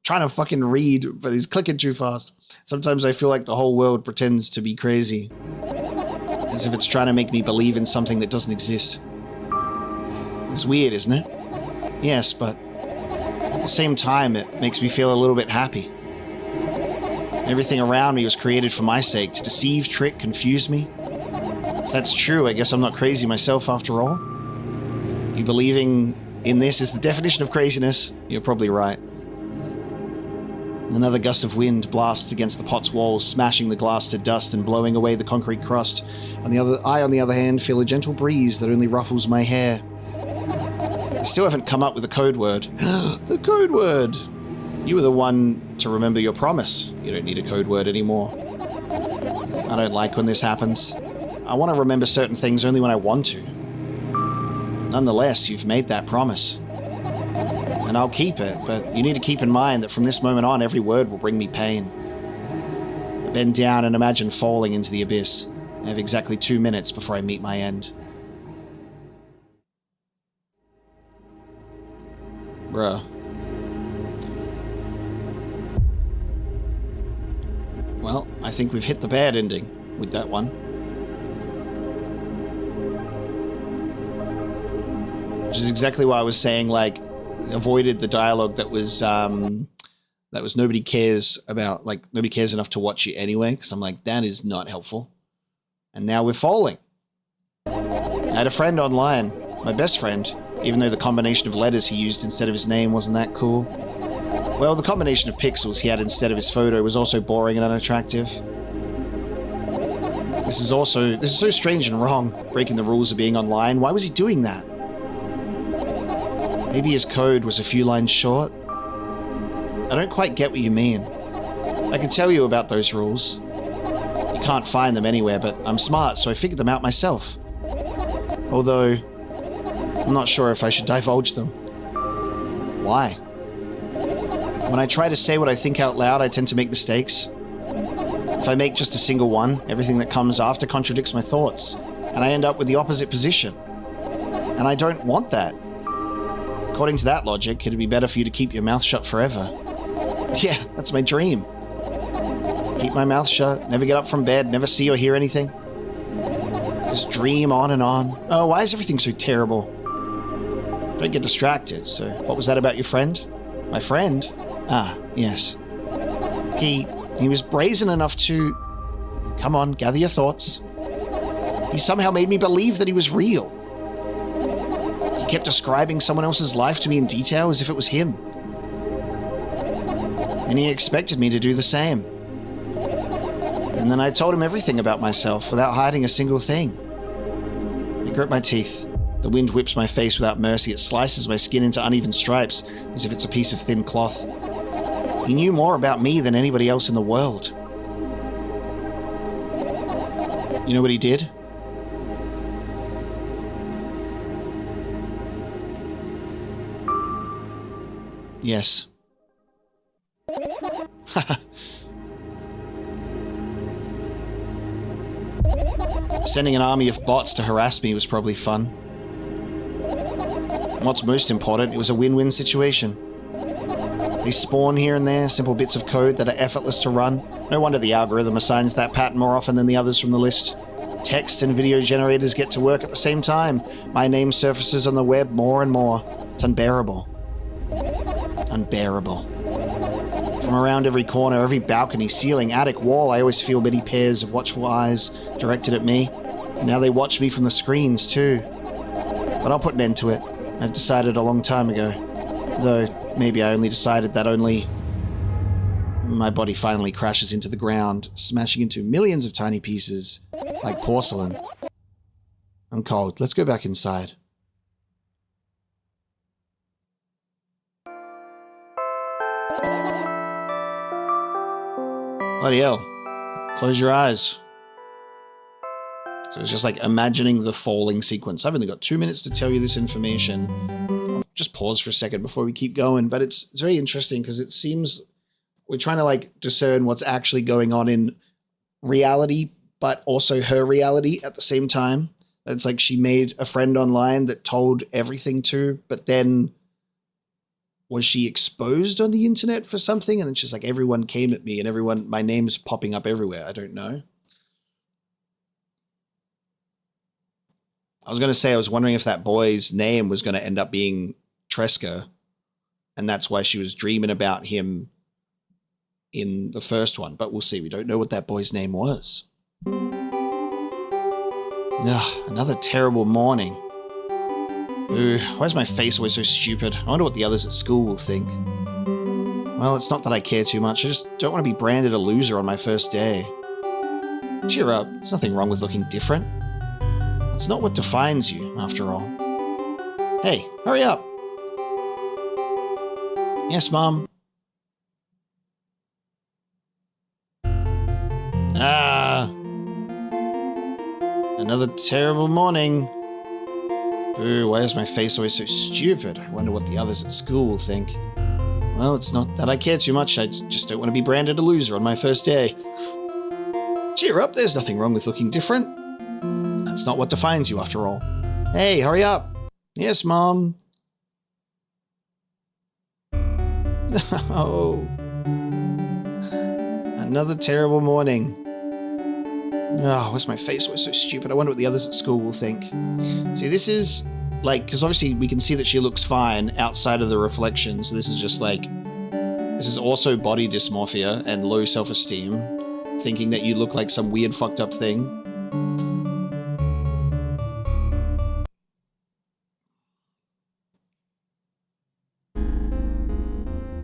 trying to fucking read, but it's clicking too fast. Sometimes I feel like the whole world pretends to be crazy. As if it's trying to make me believe in something that doesn't exist. It's weird, isn't it? Yes, but at the same time, it makes me feel a little bit happy. Everything around me was created for my sake, to deceive, trick, confuse me. If that's true, I guess I'm not crazy myself after all. You believing in this is the definition of craziness? You're probably right. Another gust of wind blasts against the pot's walls, smashing the glass to dust and blowing away the concrete crust. On the other hand, feel a gentle breeze that only ruffles my hair. I still haven't come up with a code word. The code word! You were the one to remember your promise. You don't need a code word anymore. I don't like when this happens. I want to remember certain things only when I want to. Nonetheless, you've made that promise. And I'll keep it, but you need to keep in mind that from this moment on, every word will bring me pain. I bend down and imagine falling into the abyss. I have exactly 2 minutes before I meet my end. Bruh. Well, I think we've hit the bad ending with that one. Which is exactly why I was saying, like, avoided the dialogue that was nobody cares about, like, nobody cares enough to watch you anyway, because I'm like, that is not helpful. And now we're falling. I had a friend online, my best friend, even though the combination of letters he used instead of his name wasn't that cool. Well, the combination of pixels he had instead of his photo was also boring and unattractive. This is so strange and wrong, breaking the rules of being online. Why was he doing that? Maybe his code was a few lines short? I don't quite get what you mean. I can tell you about those rules. You can't find them anywhere, but I'm smart, so I figured them out myself. Although, I'm not sure if I should divulge them. Why? When I try to say what I think out loud, I tend to make mistakes. If I make just a single one, everything that comes after contradicts my thoughts, and I end up with the opposite position. And I don't want that. According to that logic, it'd be better for you to keep your mouth shut forever. Yeah, that's my dream. Keep my mouth shut, never get up from bed, never see or hear anything. Just dream on and on. Oh, why is everything so terrible? Don't get distracted. So, what was that about your friend? My friend? Ah, yes. He was brazen enough to... Come on, gather your thoughts. He somehow made me believe that he was real. He kept describing someone else's life to me in detail as if it was him. And he expected me to do the same. And then I told him everything about myself without hiding a single thing. I grit my teeth. The wind whips my face without mercy. It slices my skin into uneven stripes as if it's a piece of thin cloth. He knew more about me than anybody else in the world. You know what he did? Yes. Sending an army of bots to harass me was probably fun. What's most important, it was a win-win situation. They spawn here and there, simple bits of code that are effortless to run. No wonder the algorithm assigns that pattern more often than the others from the list. Text and video generators get to work at the same time. My name surfaces on the web more and more. It's unbearable. Unbearable. From around every corner, every balcony, ceiling, attic, wall, I always feel many pairs of watchful eyes directed at me. And now they watch me from the screens too. But I'll put an end to it. I've decided a long time ago. Though, maybe I only decided that only... My body finally crashes into the ground, smashing into millions of tiny pieces, like porcelain. I'm cold. Let's go back inside. Bloody hell. Close your eyes. So it's just like imagining the falling sequence. I've only got 2 minutes to tell you this information. I'll just pause for a second before we keep going. But it's very interesting because it seems we're trying to like discern what's actually going on in reality, but also her reality at the same time. It's like she made a friend online that told everything to, but then was she exposed on the internet for something? And then she's like, everyone came at me and my name's popping up everywhere. I don't know. I was going to say, I was wondering if that boy's name was going to end up being Tresca, and that's why she was dreaming about him in the first one. But we'll see. We don't know what that boy's name was. Ugh, another terrible morning. Ooh, why is my face always so stupid? I wonder what the others at school will think. Well, it's not that I care too much. I just don't want to be branded a loser on my first day. Cheer up. There's nothing wrong with looking different. It's not what defines you, after all. Hey, hurry up. Yes, Mom. Another terrible morning. Ooh, why is my face always so stupid? I wonder what the others at school will think. Well, it's not that I care too much. I just don't want to be branded a loser on my first day. Cheer up, there's nothing wrong with looking different. That's not what defines you, after all. Hey, hurry up. Yes, Mom. Oh. Another terrible morning. Oh, why's my face always so stupid? I wonder what the others at school will think. See, this is like, because obviously we can see that she looks fine outside of the reflection. So this is just like, this is also body dysmorphia and low self-esteem, thinking that you look like some weird fucked up thing.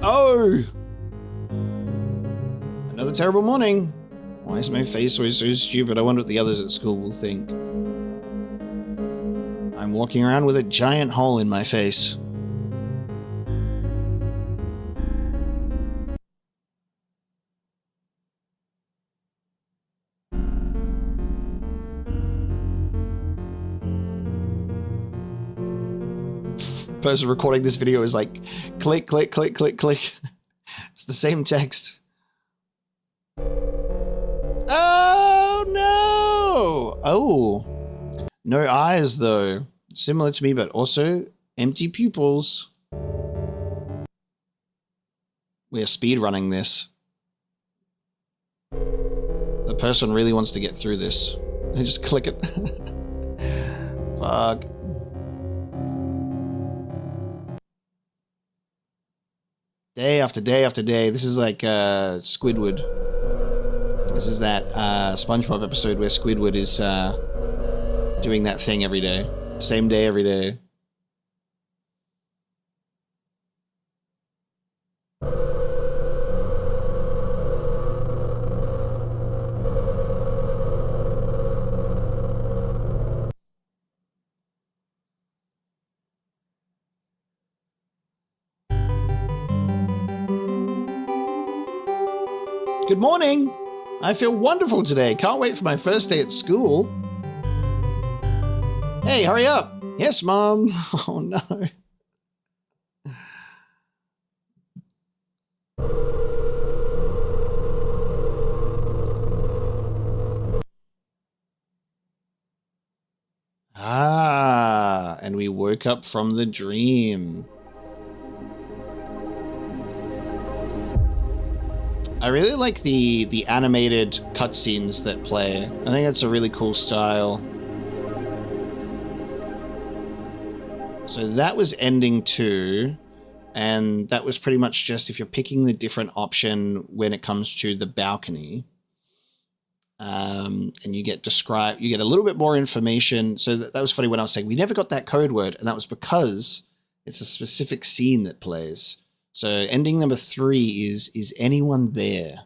Oh! Another terrible morning. Why is my face always so stupid? I wonder what the others at school will think. I'm walking around with a giant hole in my face. Person recording this video is like, click, click, click, click, click. It's the same text. Oh, no! Oh. No eyes, though. Similar to me, but also empty pupils. We are speedrunning this. The person really wants to get through this. They just click it. Fuck. Day after day after day. This is like Squidward. This is that SpongeBob episode where Squidward is doing that thing every day. Same day every day. Good morning! I feel wonderful today. Can't wait for my first day at school. Hey, hurry up. Yes, Mom. Oh, no. Ah, and we woke up from the dream. I really like the animated cutscenes that play. I think that's a really cool style. So that was ending 2, and that was pretty much just if you're picking the different option when it comes to the balcony. And you get described, you get a little bit more information. So that was funny when I was saying we never got that code word, and that was because it's a specific scene that plays. So ending number 3 is anyone there?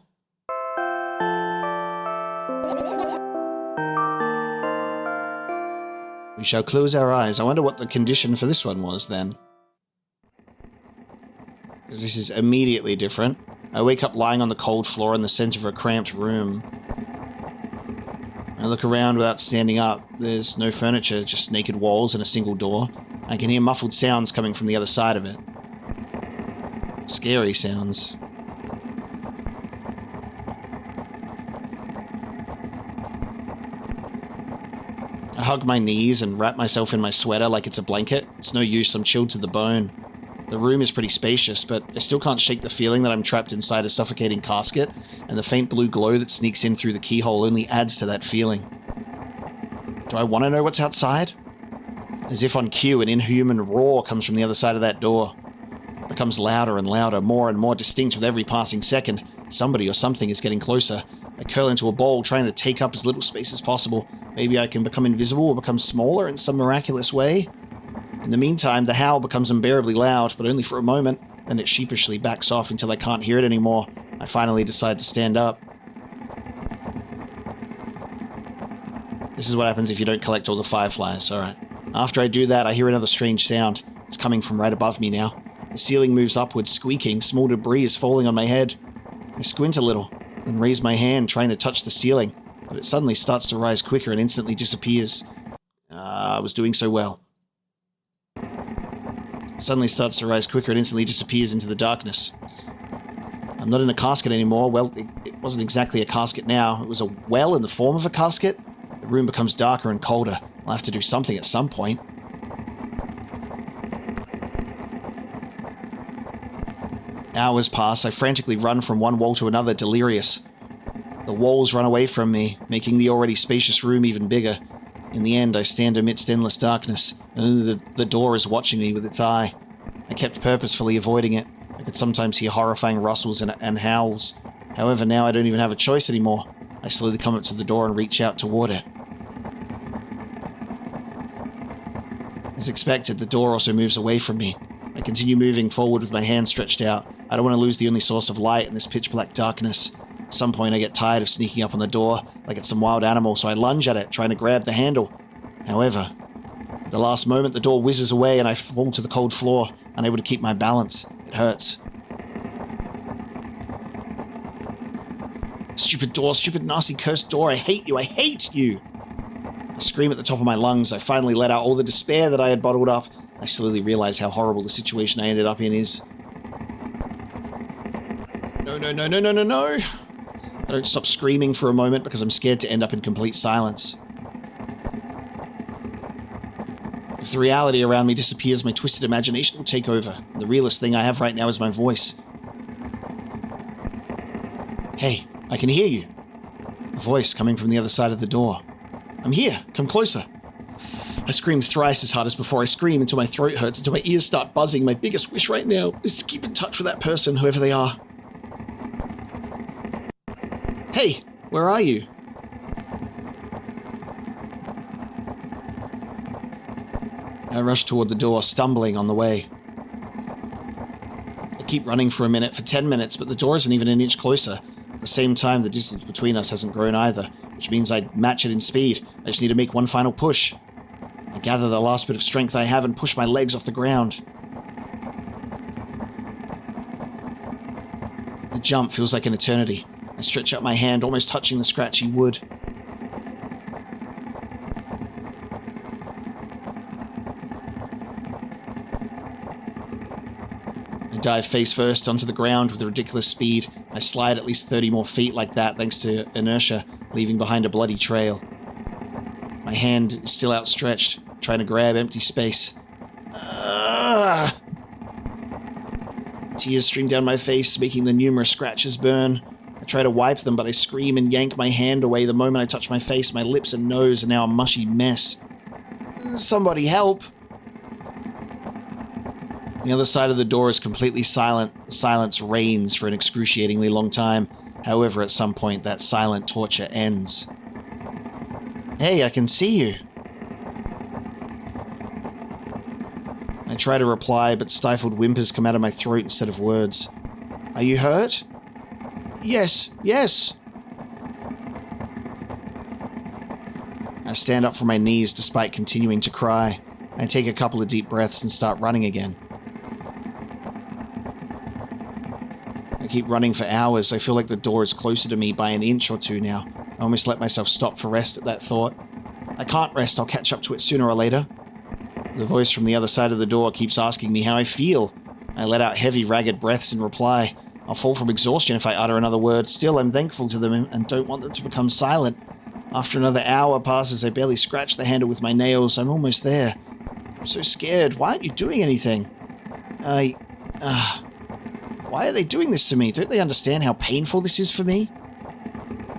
We shall close our eyes. I wonder what the condition for this one was then. Because this is immediately different. I wake up lying on the cold floor in the center of a cramped room. I look around without standing up. There's no furniture, just naked walls and a single door. I can hear muffled sounds coming from the other side of it. Scary sounds. I hug my knees and wrap myself in my sweater like it's a blanket. It's no use, I'm chilled to the bone. The room is pretty spacious, but I still can't shake the feeling that I'm trapped inside a suffocating casket, and the faint blue glow that sneaks in through the keyhole only adds to that feeling. Do I want to know what's outside? As if on cue, an inhuman roar comes from the other side of that door. It becomes louder and louder, more and more distinct with every passing second. Somebody or something is getting closer. I curl into a ball, trying to take up as little space as possible. Maybe I can become invisible or become smaller in some miraculous way. In the meantime, the howl becomes unbearably loud, but only for a moment. Then it sheepishly backs off until I can't hear it anymore. I finally decide to stand up. This is what happens if you don't collect all the fireflies, alright. After I do that, I hear another strange sound. It's coming from right above me now. The ceiling moves upwards, squeaking. Small debris is falling on my head. I squint a little, then raise my hand, trying to touch the ceiling, but it suddenly starts to rise quicker and instantly disappears. I was doing so well. It suddenly starts to rise quicker and instantly disappears into the darkness. I'm not in a casket anymore. Well, it wasn't exactly a casket now. It was a well in the form of a casket. The room becomes darker and colder. I'll have to do something at some point. Hours pass. I frantically run from one wall to another, delirious. The walls run away from me, making the already spacious room even bigger. In the end, I stand amidst endless darkness, and the door is watching me with its eye. I kept purposefully avoiding it. I could sometimes hear horrifying rustles and howls. However, now I don't even have a choice anymore. I slowly come up to the door and reach out toward it. As expected, the door also moves away from me. I continue moving forward with my hand stretched out. I don't want to lose the only source of light in this pitch-black darkness. At some point, I get tired of sneaking up on the door like it's some wild animal, so I lunge at it, trying to grab the handle. However, at the last moment, the door whizzes away and I fall to the cold floor, unable to keep my balance. It hurts. Stupid door, stupid nasty cursed door, I hate you, I hate you! I scream at the top of my lungs. I finally let out all the despair that I had bottled up. I slowly realize how horrible the situation I ended up in is. No, no, no, no, no, no, no! I don't stop screaming for a moment because I'm scared to end up in complete silence. If the reality around me disappears, my twisted imagination will take over. The realest thing I have right now is my voice. Hey, I can hear you. A voice coming from the other side of the door. I'm here, come closer. I scream thrice as hard as before. I scream until my throat hurts, until my ears start buzzing. My biggest wish right now is to keep in touch with that person, whoever they are. Hey, where are you? I rush toward the door, stumbling on the way. I keep running for a minute, for 10 minutes, but the door isn't even an inch closer. At the same time, the distance between us hasn't grown either, which means I'd match it in speed. I just need to make one final push. I gather the last bit of strength I have and push my legs off the ground. The jump feels like an eternity. I stretch out my hand, almost touching the scratchy wood. I dive face first onto the ground with ridiculous speed. I slide at least 30 more feet like that thanks to inertia, leaving behind a bloody trail. My hand is still outstretched, trying to grab empty space. Tears stream down my face, making the numerous scratches burn. I try to wipe them, but I scream and yank my hand away the moment I touch my face. My lips and nose are now a mushy mess. Somebody help! The other side of the door is completely silent. The silence reigns for an excruciatingly long time. However, at some point, that silent torture ends. Hey, I can see you. I try to reply, but stifled whimpers come out of my throat instead of words. Are you hurt? Yes, yes. I stand up from my knees despite continuing to cry. I take a couple of deep breaths and start running again. I keep running for hours. I feel like the door is closer to me by an inch or two now. I almost let myself stop for rest at that thought. I can't rest, I'll catch up to it sooner or later. The voice from the other side of the door keeps asking me how I feel. I let out heavy, ragged breaths in reply. I'll fall from exhaustion if I utter another word. Still, I'm thankful to them and don't want them to become silent. After another hour passes, I barely scratch the handle with my nails. I'm almost there. I'm so scared. Why aren't you doing anything? Why are they doing this to me? Don't they understand how painful this is for me?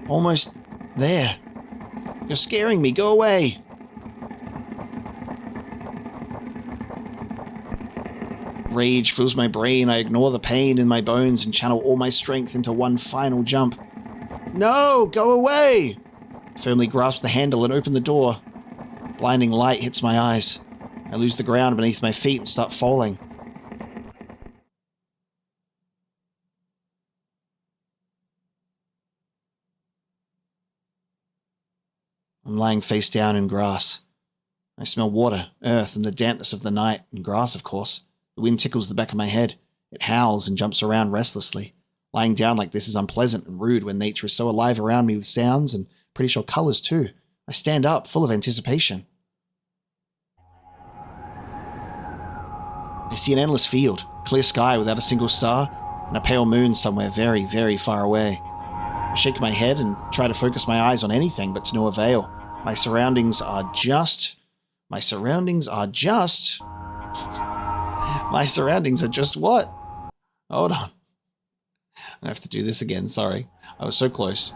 Almost there. You're scaring me. Go away. Rage fills my brain. I ignore the pain in my bones and channel all my strength into one final jump. No, go away! I firmly grasp the handle and open the door. Blinding light hits my eyes. I lose the ground beneath my feet and start falling. I'm lying face down in grass. I smell water, earth, and the dampness of the night, and grass, of course. The wind tickles the back of my head. It howls and jumps around restlessly. Lying down like this is unpleasant and rude when nature is so alive around me with sounds and pretty sure colors too. I stand up, full of anticipation. I see an endless field, clear sky without a single star, and a pale moon somewhere very, very far away. I shake my head and try to focus my eyes on anything, but to no avail. My surroundings are just what? Hold on. I have to do this again, sorry. I was so close.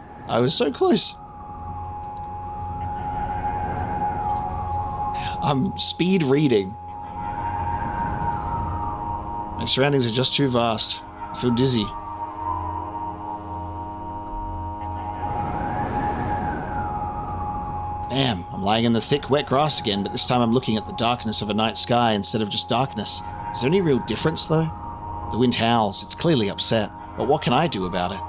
I'm speed reading. My surroundings are just too vast. I feel dizzy. Bam! I'm lying in the thick, wet grass again, but this time I'm looking at the darkness of a night sky instead of just darkness. Is there any real difference, though? The wind howls. It's clearly upset. But what can I do about it?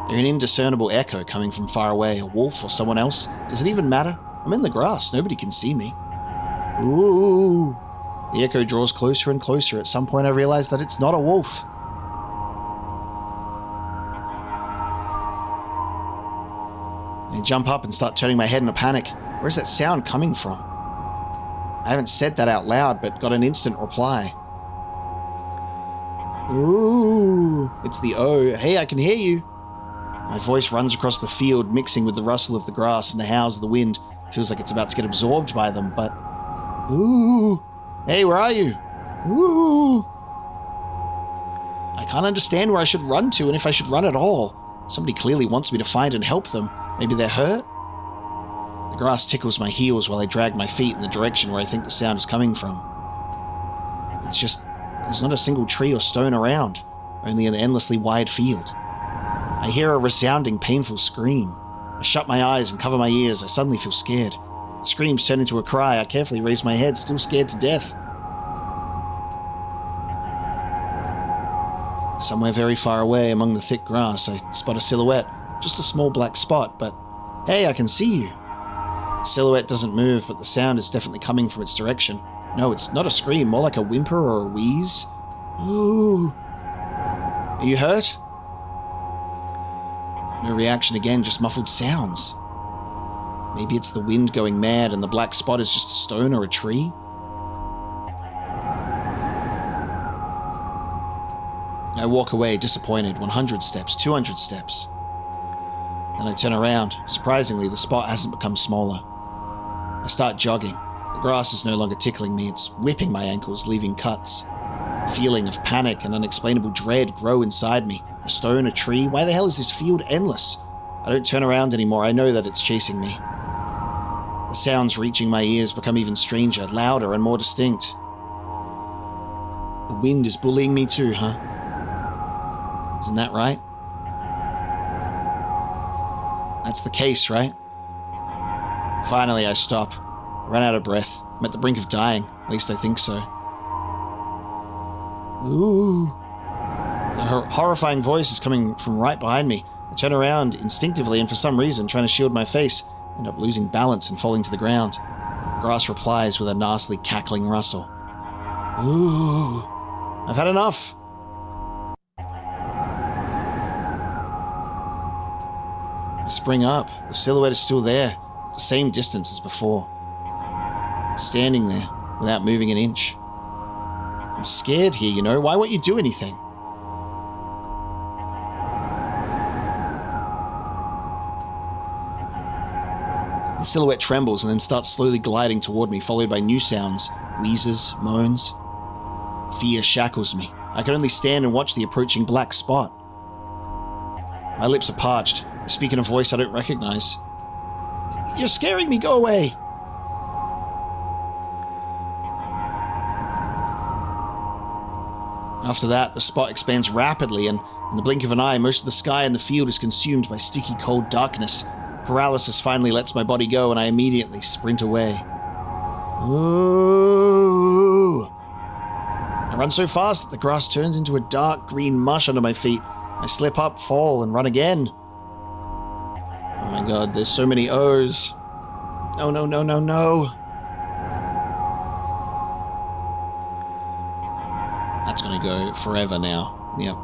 There's an indiscernible echo coming from far away, a wolf or someone else. Does it even matter? I'm in the grass. Nobody can see me. Ooh! The echo draws closer and closer. At some point I realize that it's not a wolf. I jump up and start turning my head in a panic. Where's that sound coming from? I haven't said that out loud, but got an instant reply. Ooh, it's the O. Hey, I can hear you. My voice runs across the field, mixing with the rustle of the grass and the howls of the wind. Feels like it's about to get absorbed by them, but... Ooh. Hey, where are you? Ooh. I can't understand where I should run to and if I should run at all. Somebody clearly wants me to find and help them. Maybe they're hurt? The grass tickles my heels while I drag my feet in the direction where I think the sound is coming from. It's just... there's not a single tree or stone around, only an endlessly wide field. I hear a resounding, painful scream. I shut my eyes and cover my ears. I suddenly feel scared. The screams turn into a cry. I carefully raise my head, still scared to death. Somewhere very far away among the thick grass, I spot a silhouette. Just a small black spot, but hey, I can see you. The silhouette doesn't move, but the sound is definitely coming from its direction. No, it's not a scream, more like a whimper or a wheeze. Ooh. Are you hurt? No reaction again, just muffled sounds. Maybe it's the wind going mad and the black spot is just a stone or a tree? I walk away, disappointed. 100 steps, 200 steps. Then I turn around. Surprisingly, the spot hasn't become smaller. I start jogging. The grass is no longer tickling me, it's whipping my ankles, leaving cuts. A feeling of panic and unexplainable dread grow inside me. A stone, a tree, why the hell is this field endless? I don't turn around anymore, I know that it's chasing me. The sounds reaching my ears become even stranger, louder and more distinct. The wind is bullying me too, huh? Isn't that right? That's the case, right? Finally, I stop. Run out of breath. I'm at the brink of dying. At least I think so. Ooh. A horrifying voice is coming from right behind me. I turn around instinctively and for some reason, trying to shield my face, end up losing balance and falling to the ground. The grass replies with a nastily cackling rustle. Ooh. I've had enough. spring up. The silhouette is still there, the same distance as before. Standing there, without moving an inch. I'm scared here, you know. Why won't you do anything? The silhouette trembles and then starts slowly gliding toward me, followed by new sounds, wheezes, moans. Fear shackles me. I can only stand and watch the approaching black spot. My lips are parched. I speak in a voice I don't recognize. You're scaring me, go away! After that, the spot expands rapidly, and in the blink of an eye, most of the sky in the field is consumed by sticky, cold darkness. Paralysis finally lets my body go, and I immediately sprint away. Ooh! I run so fast that the grass turns into a dark green mush under my feet. I slip up, fall, and run again. Oh my god, there's so many O's. No, no, no, no, no. That's gonna go forever now. Yep.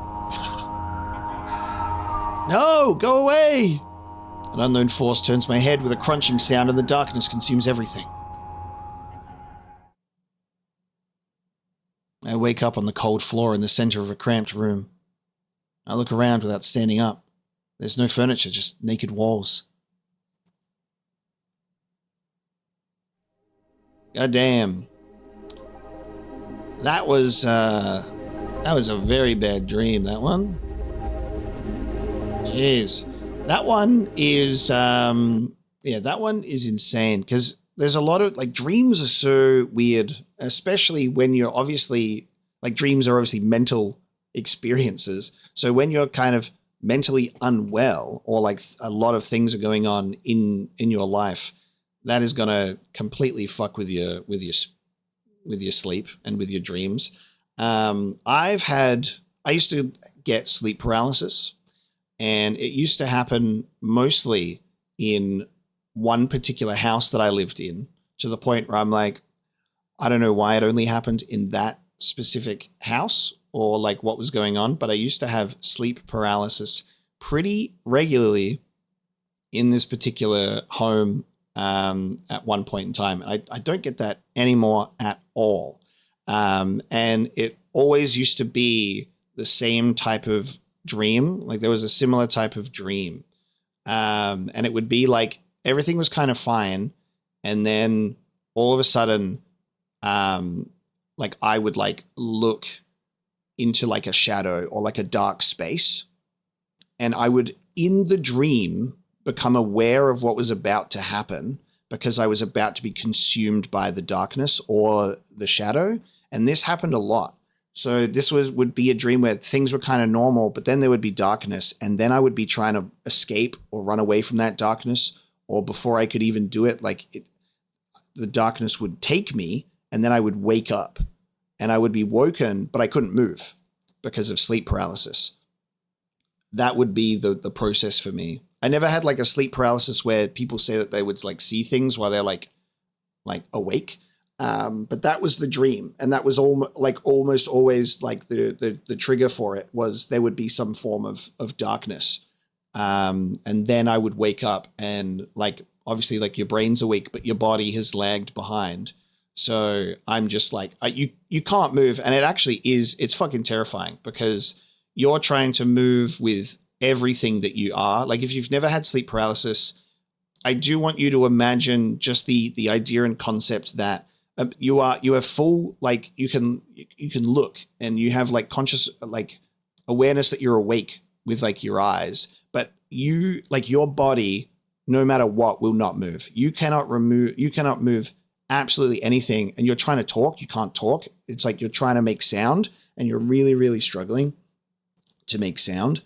No, go away! An unknown force turns my head with a crunching sound and the darkness consumes everything. I wake up on the cold floor in the center of a cramped room. I look around without standing up. There's no furniture, just naked walls. God damn. That was a very bad dream, that one. Jeez. That one is, that one is insane because there's a lot of, like, dreams are so weird, especially when you're obviously, like, dreams are obviously mental experiences. So when you're kind of mentally unwell or, like, a lot of things are going on in your life, that is going to completely fuck with your sleep and with your dreams. I used to get sleep paralysis. And it used to happen mostly in one particular house that I lived in, to the point where I'm like, I don't know why it only happened in that specific house or like what was going on, but I used to have sleep paralysis pretty regularly in this particular home at one point in time. I don't get that anymore at all. And it always used to be the same type of dream. Like there was a similar type of dream. And it would be like everything was kind of fine. And then all of a sudden, like I would like look into like a shadow or like a dark space. And I would, in the dream, become aware of what was about to happen because I was about to be consumed by the darkness or the shadow. And this happened a lot. So this would be a dream where things were kind of normal, but then there would be darkness. And then I would be trying to escape or run away from that darkness. Or before I could even do it, the darkness would take me and then I would wake up and I would be woken, but I couldn't move because of sleep paralysis. That would be the process for me. I never had like a sleep paralysis where people say that they would like see things while they're like awake. But that was the dream. And that was almost always like the trigger for it was there would be some form of darkness. And then I would wake up and like, obviously like your brain's awake, but your body has lagged behind. So I'm just like, you can't move. And it actually it's fucking terrifying because you're trying to move with everything that you are. Like if you've never had sleep paralysis, I do want you to imagine just the idea and concept that you are full, like you can look and you have like conscious, like awareness that you're awake with like your eyes, but you like your body, no matter what, will not move. You cannot move absolutely anything. And you're trying to talk, you can't talk. It's like you're trying to make sound and you're really, really struggling to make sound.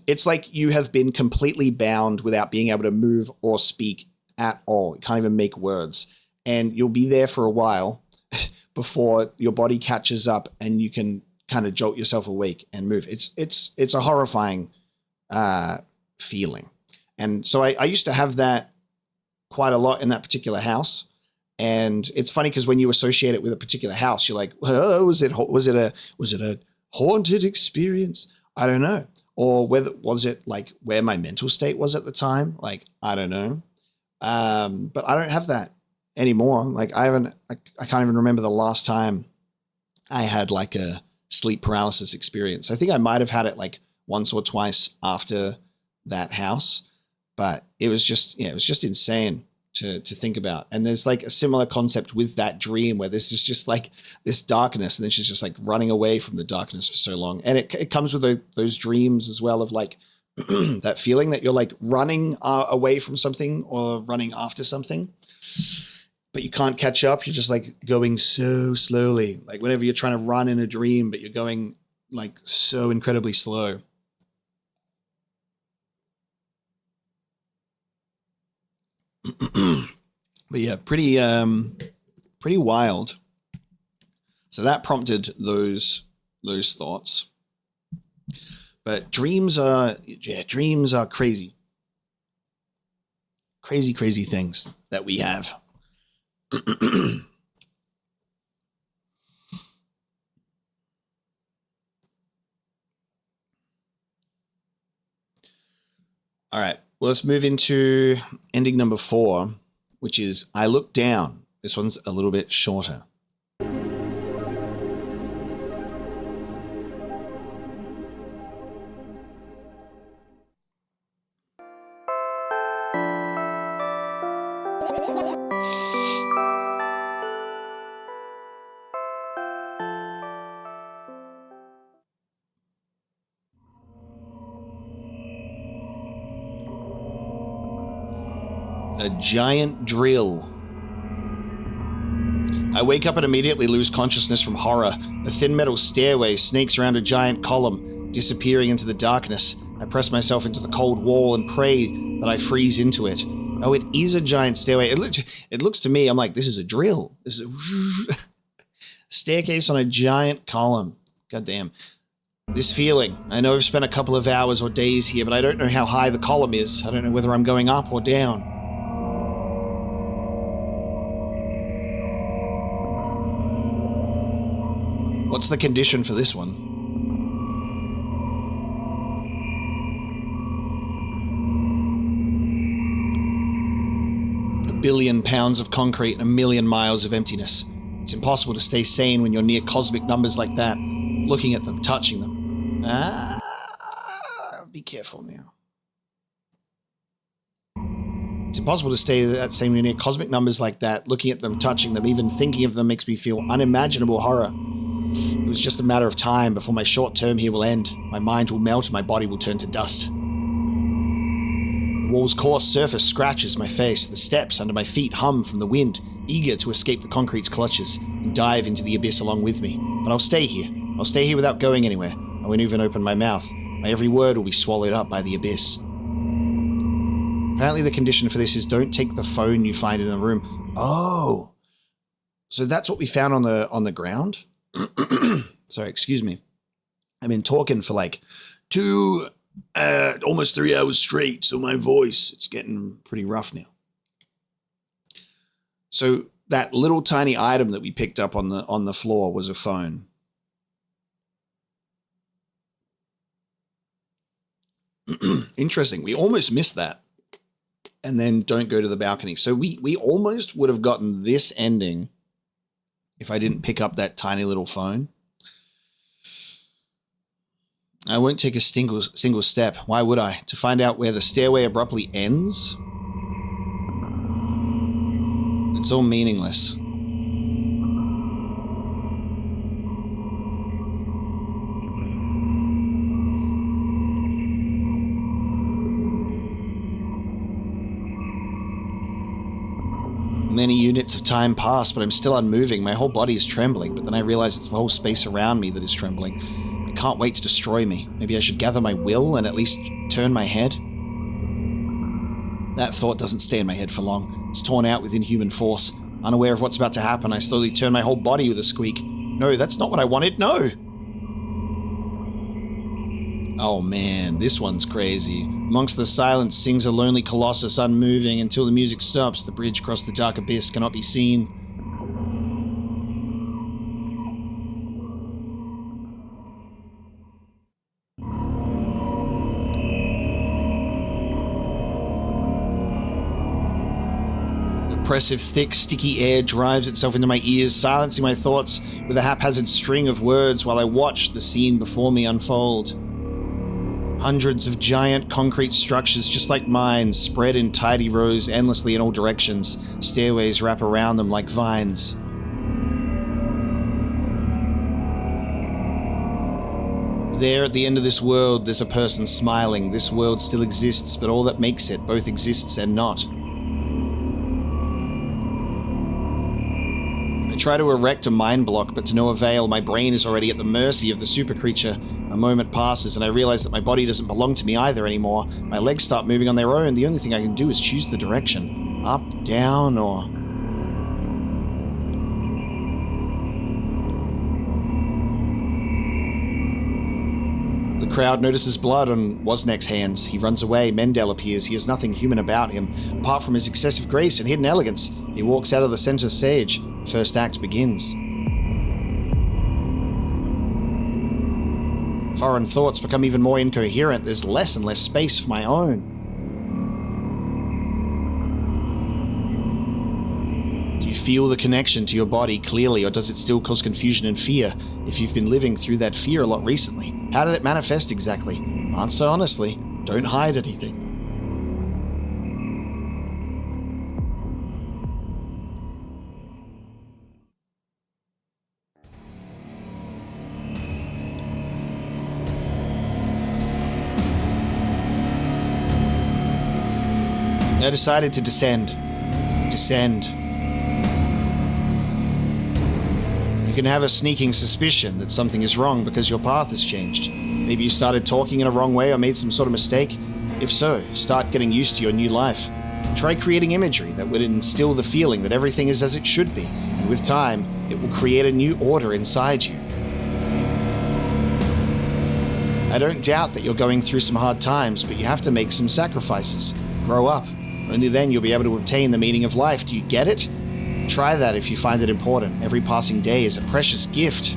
It's like you have been completely bound without being able to move or speak at all. You can't even make words. And you'll be there for a while before your body catches up and you can kind of jolt yourself awake and move. It's a horrifying feeling. And so I used to have that quite a lot in that particular house. And it's funny because when you associate it with a particular house, you're like, oh, was it a haunted experience? I don't know. or whether was it like where my mental state was at the time? Like, I don't know. But I don't have that anymore. Like I can't even remember the last time I had like a sleep paralysis experience. I think I might have had it like once or twice after that house, but it was just insane to think about. And there's like a similar concept with that dream where there's just like this darkness, and then she's just like running away from the darkness for so long. And it comes with those dreams as well of like that feeling that you're like running away from something or running after something, but you can't catch up. You're just like going so slowly, like whenever you're trying to run in a dream, but you're going like so incredibly slow. But yeah, pretty wild. So that prompted those thoughts. But dreams are crazy. Crazy things that we have. All right. Well, let's move into ending number 4, which is I look down. This one's a little bit shorter. A giant drill. I wake up and immediately lose consciousness from horror. A thin metal stairway snakes around a giant column, disappearing into the darkness. I press myself into the cold wall and pray that I freeze into it. Oh, it is a giant stairway. It looks to me, I'm like, this is a drill. This is a staircase on a giant column. God damn. This feeling. I know I've spent a couple of hours or days here, but I don't know how high the column is. I don't know whether I'm going up or down. What's the condition for this one? A billion pounds of concrete and a million miles of emptiness. It's impossible to stay sane when you're near cosmic numbers like that. Looking at them, touching them. Be careful now. It's impossible to stay that same near cosmic numbers like that. Looking at them, touching them, even thinking of them makes me feel unimaginable horror. It was just a matter of time before my short term here will end. My mind will melt and my body will turn to dust. The wall's coarse surface scratches my face. The steps under my feet hum from the wind, eager to escape the concrete's clutches and dive into the abyss along with me. But I'll stay here. I'll stay here without going anywhere. I won't even open my mouth. My every word will be swallowed up by the abyss. Apparently the condition for this is don't take the phone you find in the room. Oh. So that's what we found on the ground? Sorry, excuse me. I've been talking for like almost 3 hours straight, so my voice, it's getting pretty rough now. So that little tiny item that we picked up on the floor was a phone. Interesting. We almost missed that. And then don't go to the balcony. So we almost would have gotten this ending if I didn't pick up that tiny little phone. I won't take a single step. Why would I? To find out where the stairway abruptly ends? It's all meaningless. Many units of time pass, but I'm still unmoving. My whole body is trembling, but then I realize it's the whole space around me that is trembling. It can't wait to destroy me. Maybe I should gather my will and at least turn my head? That thought doesn't stay in my head for long. It's torn out with inhuman force. Unaware of what's about to happen, I slowly turn my whole body with a squeak. No, that's not what I wanted. No! Oh man, this one's crazy. Amongst the silence sings a lonely colossus, unmoving until the music stops. The bridge across the dark abyss cannot be seen. Oppressive, thick, sticky air drives itself into my ears, silencing my thoughts with a haphazard string of words while I watch the scene before me unfold. Hundreds of giant concrete structures just like mine, spread in tidy rows endlessly in all directions. Stairways wrap around them like vines. There at the end of this world, there's a person smiling. This world still exists, but all that makes it both exists and not. I try to erect a mind block, but to no avail. My brain is already at the mercy of the super creature. A moment passes, and I realize that my body doesn't belong to me either anymore. My legs start moving on their own. The only thing I can do is choose the direction. Up, down, or... The crowd notices blood on Woznek's hands. He runs away. Mendel appears. He has nothing human about him, apart from his excessive grace and hidden elegance. He walks out of the center stage. First act begins. Foreign thoughts become even more incoherent. There's less and less space for my own. Do you feel the connection to your body clearly, or does it still cause confusion and fear? If you've been living through that fear a lot recently, how did it manifest exactly? Answer honestly. Don't hide anything. I decided to descend. Descend. You can have a sneaking suspicion that something is wrong because your path has changed. Maybe you started talking in a wrong way or made some sort of mistake. If so, start getting used to your new life. Try creating imagery that would instill the feeling that everything is as it should be, and with time, it will create a new order inside you. I don't doubt that you're going through some hard times, but you have to make some sacrifices. Grow up. Only then you'll be able to obtain the meaning of life. Do you get it? Try that if you find it important. Every passing day is a precious gift.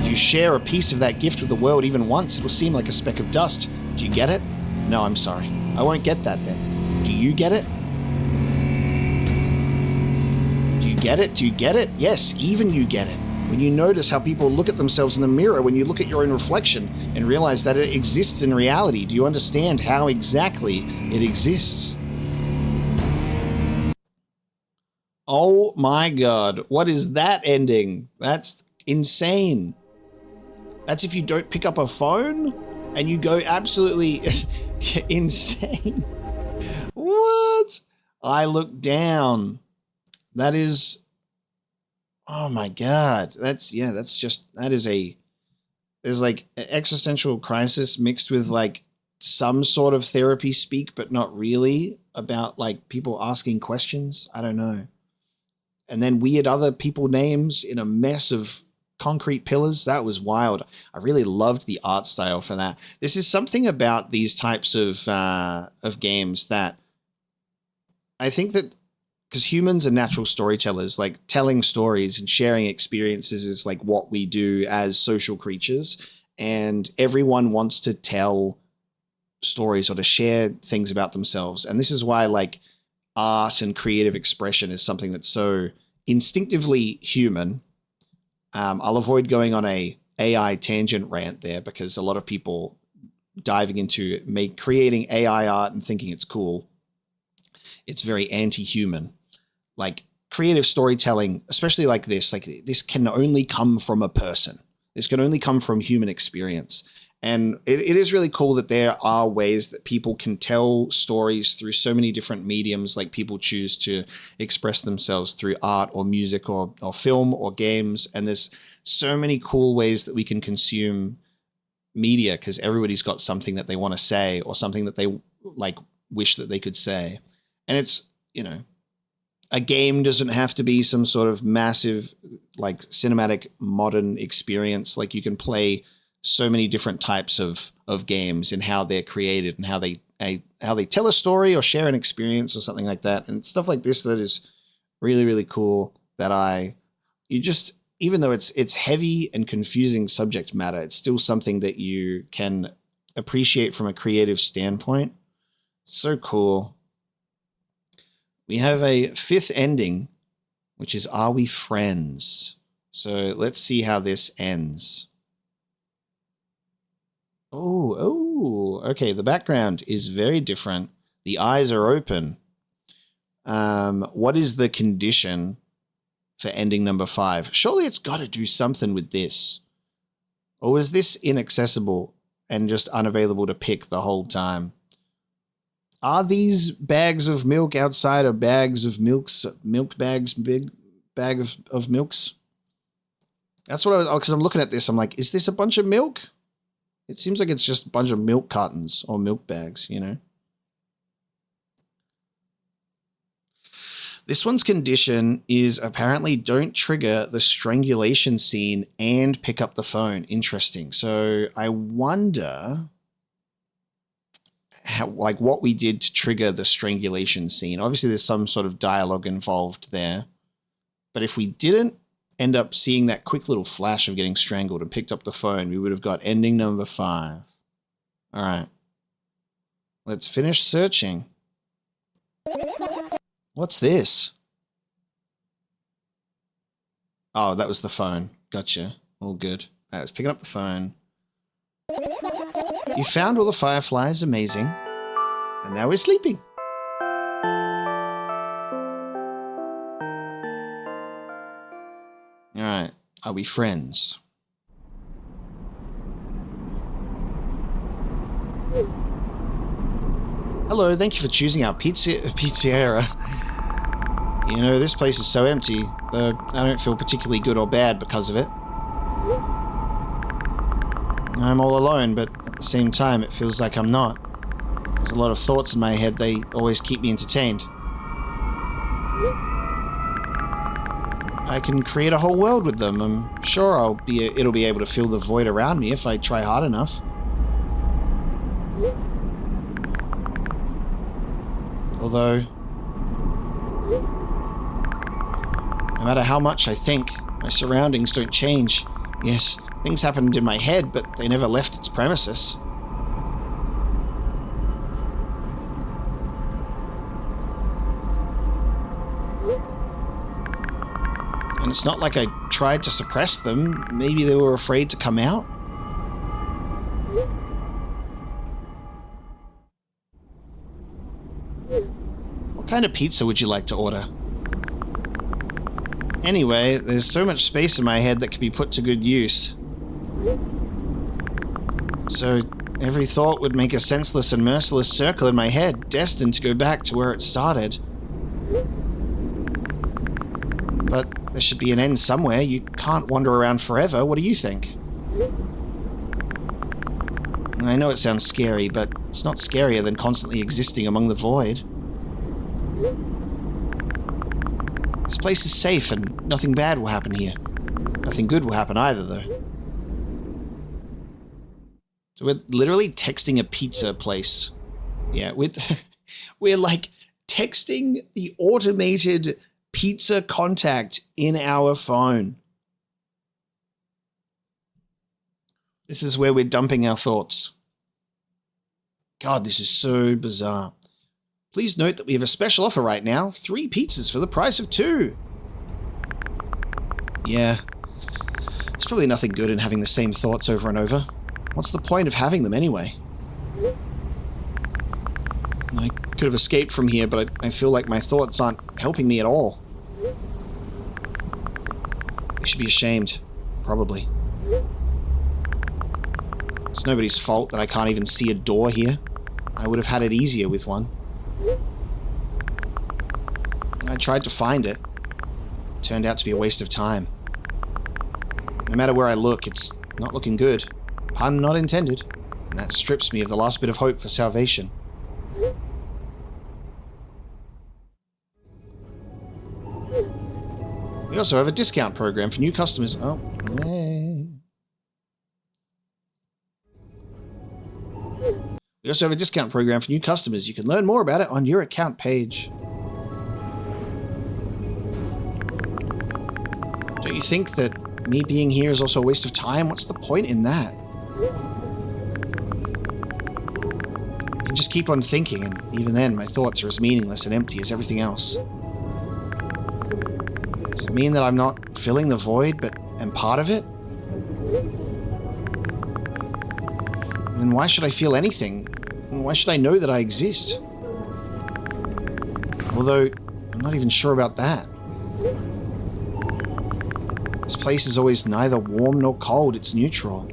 If you share a piece of that gift with the world even once, it will seem like a speck of dust. Do you get it? No, I'm sorry. I won't get that then. Do you get it? Do you get it? Do you get it? Yes, even you get it. When you notice how people look at themselves in the mirror, when you look at your own reflection and realize that it exists in reality, do you understand how exactly it exists? Oh my god, what is that ending? That's insane. That's if you don't pick up a phone and you go absolutely insane. What? I look down. That is... Oh my god. There's like an existential crisis mixed with like some sort of therapy speak, but not really, about like people asking questions. I don't know. And then weird other people names in a mess of concrete pillars. That was wild. I really loved the art style for that. This is something about these types of games that I think that, because humans are natural storytellers, like telling stories and sharing experiences is like what we do as social creatures. And everyone wants to tell stories or to share things about themselves. And this is why like art and creative expression is something that's so instinctively human. I'll avoid going on a AI tangent rant there, because a lot of people diving into creating AI art and thinking it's cool. It's very anti-human. Like creative storytelling, especially like this can only come from a person. This can only come from human experience. And it is really cool that there are ways that people can tell stories through so many different mediums. Like people choose to express themselves through art or music or film or games. And there's so many cool ways that we can consume media, because everybody's got something that they want to say or something that they like wish that they could say. And it's, a game doesn't have to be some sort of massive, like cinematic modern experience. Like you can play so many different types of games and how they're created and how they tell a story or share an experience or something like that. And stuff like this that is really, really cool, that even though it's heavy and confusing subject matter, it's still something that you can appreciate from a creative standpoint. So cool. We have a 5th ending, which is Are We Friends? So let's see how this ends. Oh, okay. The background is very different. The eyes are open. What is the condition for ending number 5? Surely it's got to do something with this. Or is this inaccessible and just unavailable to pick the whole time? Are these bags of milk outside or bags of milks, milk bags, big bag of milks? That's what because I'm looking at this. I'm like, is this a bunch of milk? It seems like it's just a bunch of milk cartons or milk bags, you know? This one's condition is apparently don't trigger the strangulation scene and pick up the phone. Interesting. So I wonder how, like, what we did to trigger the strangulation scene. Obviously, there's some sort of dialogue involved there. But if we didn't end up seeing that quick little flash of getting strangled and picked up the phone, we would have got ending number 5. All right. Let's finish searching. What's this? Oh, that was the phone. Gotcha. All good. I was picking up the phone. You found all the fireflies. Amazing. And now we're sleeping. All right. Are we friends? Hello, thank you for choosing our pizzeria. You know, this place is so empty, though I don't feel particularly good or bad because of it. I'm all alone, but at the same time, it feels like I'm not. There's a lot of thoughts in my head. They always keep me entertained. I can create a whole world with them. I'm sure it'll be able to fill the void around me if I try hard enough. Although, no matter how much I think, my surroundings don't change. Yes, things happened in my head, but they never left its premises. And it's not like I tried to suppress them. Maybe they were afraid to come out. What kind of pizza would you like to order? Anyway, there's so much space in my head that can be put to good use. So every thought would make a senseless and merciless circle in my head, destined to go back to where it started. But there should be an end somewhere. You can't wander around forever. What do you think? I know it sounds scary, but it's not scarier than constantly existing among the void. This place is safe and nothing bad will happen here. Nothing good will happen either, though. So we're literally texting a pizza place. Yeah, we're like texting the automated pizza contact in our phone. This is where we're dumping our thoughts. God, this is so bizarre. Please note that we have a special offer right now. 3 pizzas for the price of 2. Yeah. There's probably nothing good in having the same thoughts over and over. What's the point of having them anyway? I could have escaped from here, but I feel like my thoughts aren't helping me at all. I should be ashamed. Probably. It's nobody's fault that I can't even see a door here. I would have had it easier with one. I tried to find it. It turned out to be a waste of time. No matter where I look, it's not looking good. Pun not intended. And that strips me of the last bit of hope for salvation. We also have a discount program for new customers. Oh, yay. We also have a discount program for new customers. You can learn more about it on your account page. Don't you think that me being here is also a waste of time? What's the point in that? I can can just keep on thinking, and even then, my thoughts are as meaningless and empty as everything else. Does it mean that I'm not filling the void, but am part of it? Then why should I feel anything? Why should I know that I exist? Although, I'm not even sure about that. This place is always neither warm nor cold, it's neutral.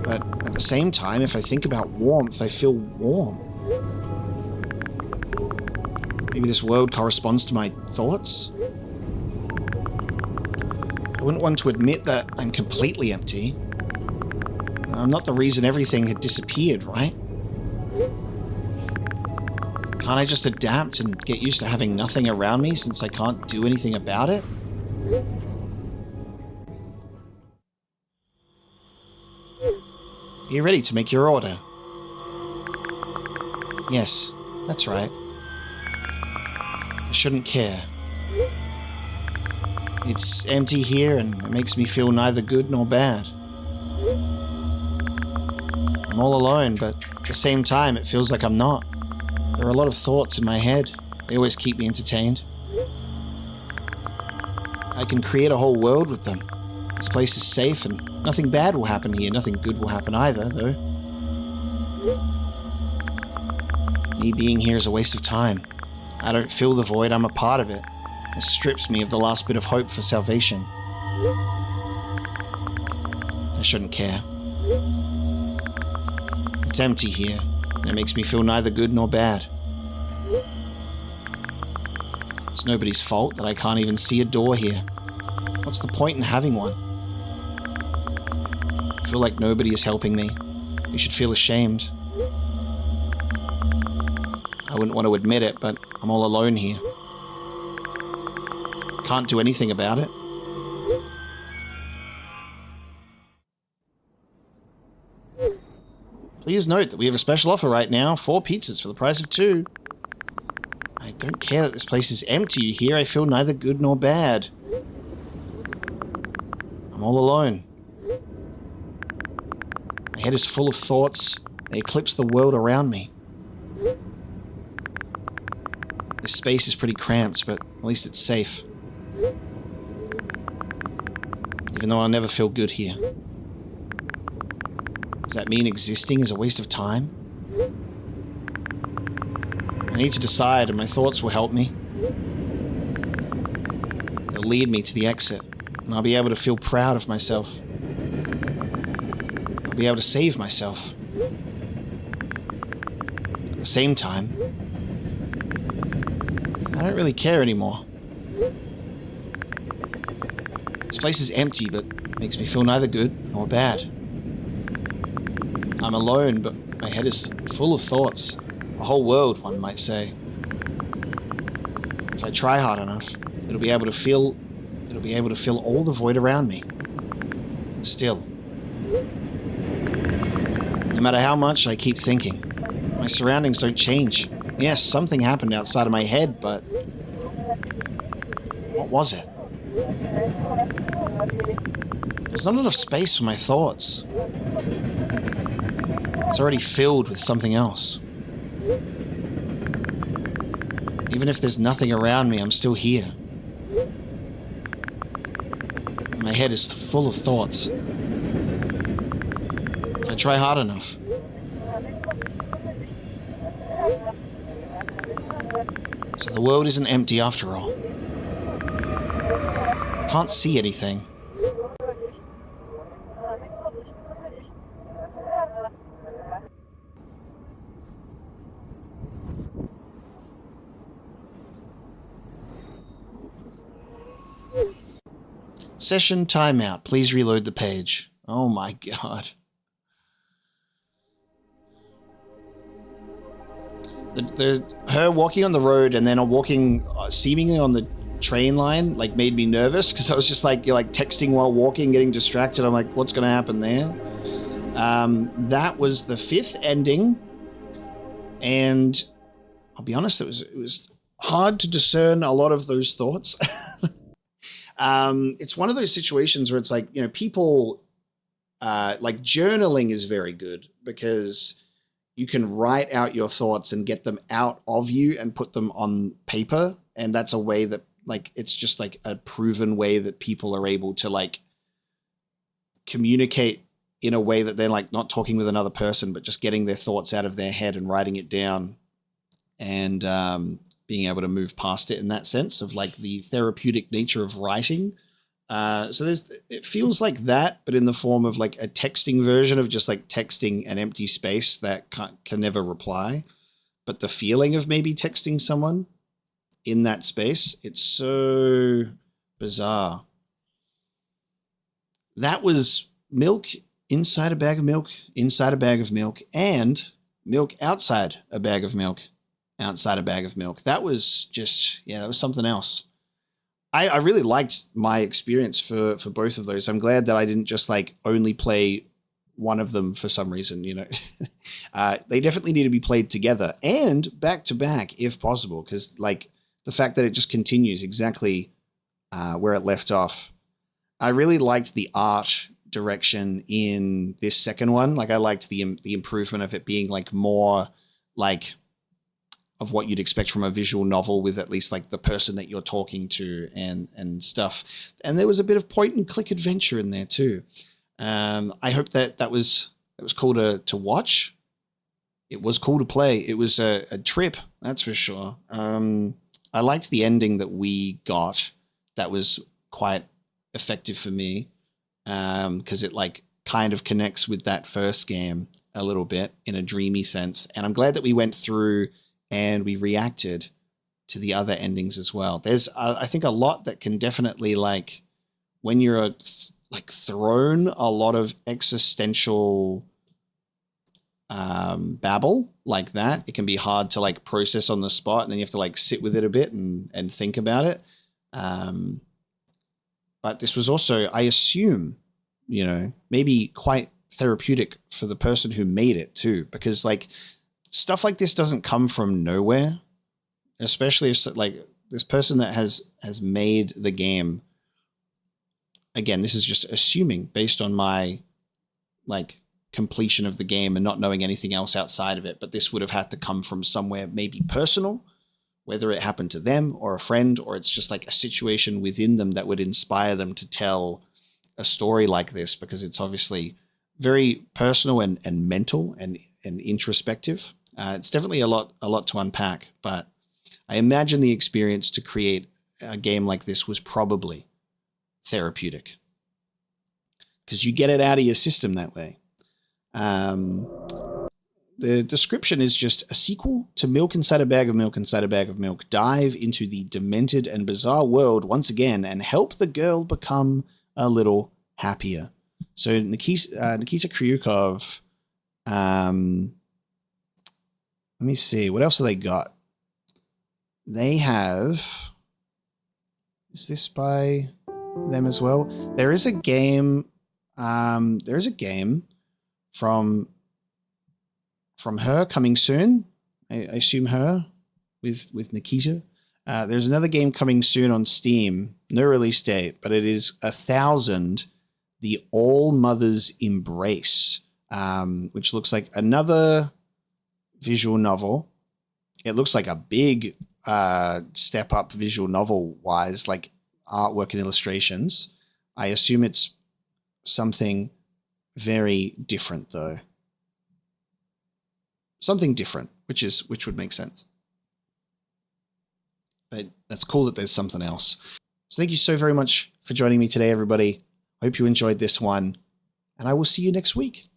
But at the same time, if I think about warmth, I feel warm. Maybe this world corresponds to my thoughts? I wouldn't want to admit that I'm completely empty. I'm not the reason everything had disappeared, right? Can't I just adapt and get used to having nothing around me since I can't do anything about it? Are you ready to make your order? Yes, that's right. I shouldn't care. It's empty here and it makes me feel neither good nor bad. I'm all alone, but at the same time it feels like I'm not. There are a lot of thoughts in my head. They always keep me entertained. I can create a whole world with them. This place is safe and nothing bad will happen here. Nothing good will happen either, though. Me being here is a waste of time. I don't fill the void, I'm a part of it. It strips me of the last bit of hope for salvation. I shouldn't care. It's empty here, and it makes me feel neither good nor bad. It's nobody's fault that I can't even see a door here. What's the point in having one? I feel like nobody is helping me. You should feel ashamed. I wouldn't want to admit it, but I'm all alone here. Can't do anything about it. Please note that we have a special offer right now. 4 pizzas for the price of 2. I don't care that this place is empty here. I feel neither good nor bad. I'm all alone. My head is full of thoughts. They eclipse the world around me. This space is pretty cramped, but at least it's safe. Even though I'll never feel good here. Does that mean existing is a waste of time? I need to decide, and my thoughts will help me. They'll lead me to the exit, and I'll be able to feel proud of myself. I'll be able to save myself. At the same time, I don't really care anymore. This place is empty, but makes me feel neither good nor bad. I'm alone, but my head is full of thoughts. A whole world, one might say. If I try hard enough, it'll be able to fill all the void around me. Still. No matter how much I keep thinking, my surroundings don't change. Yes, something happened outside of my head, but what was it? There's not enough space for my thoughts. It's already filled with something else. Even if there's nothing around me, I'm still here. My head is full of thoughts. If I try hard enough. So the world isn't empty after all. I can't see anything. Session timeout. Please reload the page. Oh my god. Her walking on the road and then walking seemingly on the train line like made me nervous because I was just like, you're like texting while walking, getting distracted. I'm like, what's going to happen there? That was the 5th ending, and I'll be honest, it was hard to discern a lot of those thoughts. It's one of those situations where it's like, you know, people, like journaling is very good because you can write out your thoughts and get them out of you and put them on paper. And that's a way that, like, it's just like a proven way that people are able to like communicate in a way that they're like not talking with another person, but just getting their thoughts out of their head and writing it down, and being able to move past it in that sense of like the therapeutic nature of writing. So it feels like that, but in the form of like a texting version of just like texting an empty space that can never reply. But the feeling of maybe texting someone in that space, it's so bizarre. That was milk inside a bag of milk, inside a bag of milk, and milk outside a bag of milk, outside a bag of milk. That was just, yeah, that was something else. I really liked my experience for both of those. I'm glad that I didn't just like only play one of them for some reason, you know. They definitely need to be played together and back to back if possible, because like the fact that it just continues exactly where it left off. I really liked the art direction in this second one. Like I liked the improvement of it being like more like of what you'd expect from a visual novel, with at least like the person that you're talking to and stuff. And there was a bit of point and click adventure in there too. I hope that was cool to watch. It was cool to play. It was a trip, that's for sure. I liked the ending that we got. That was quite effective for me, because it like kind of connects with that first game a little bit in a dreamy sense. And I'm glad that we went through and we reacted to the other endings as well. There's, I think, a lot that can definitely, like, when you're like thrown a lot of existential babble like that, it can be hard to like process on the spot, and then you have to like sit with it a bit and think about it. But this was also, I assume, you know, maybe quite therapeutic for the person who made it too, because like stuff like this doesn't come from nowhere, especially if like this person that has made the game. Again, this is just assuming based on my like completion of the game and not knowing anything else outside of it. But this would have had to come from somewhere maybe personal, whether it happened to them or a friend, or it's just like a situation within them that would inspire them to tell a story like this, because it's obviously very personal and mental and introspective. It's definitely a lot to unpack, but I imagine the experience to create a game like this was probably therapeutic, because you get it out of your system that way. The description is just a sequel to Milk Inside a Bag of Milk Inside a Bag of Milk. Dive into the demented and bizarre world once again and help the girl become a little happier. So Nikita Kryukov, let me see, what else have they got? They have, is this by them as well? There is a game, from her coming soon. I assume her with Nikita. There's another game coming soon on Steam. No release date, but it is 1000, The All Mother's Embrace, which looks like another visual novel. It looks like a big step up visual novel wise, like artwork and illustrations. I assume it's something very different though. Something different, which would make sense. But that's cool that there's something else. So thank you so very much for joining me today, everybody. Hope you enjoyed this one, and I will see you next week.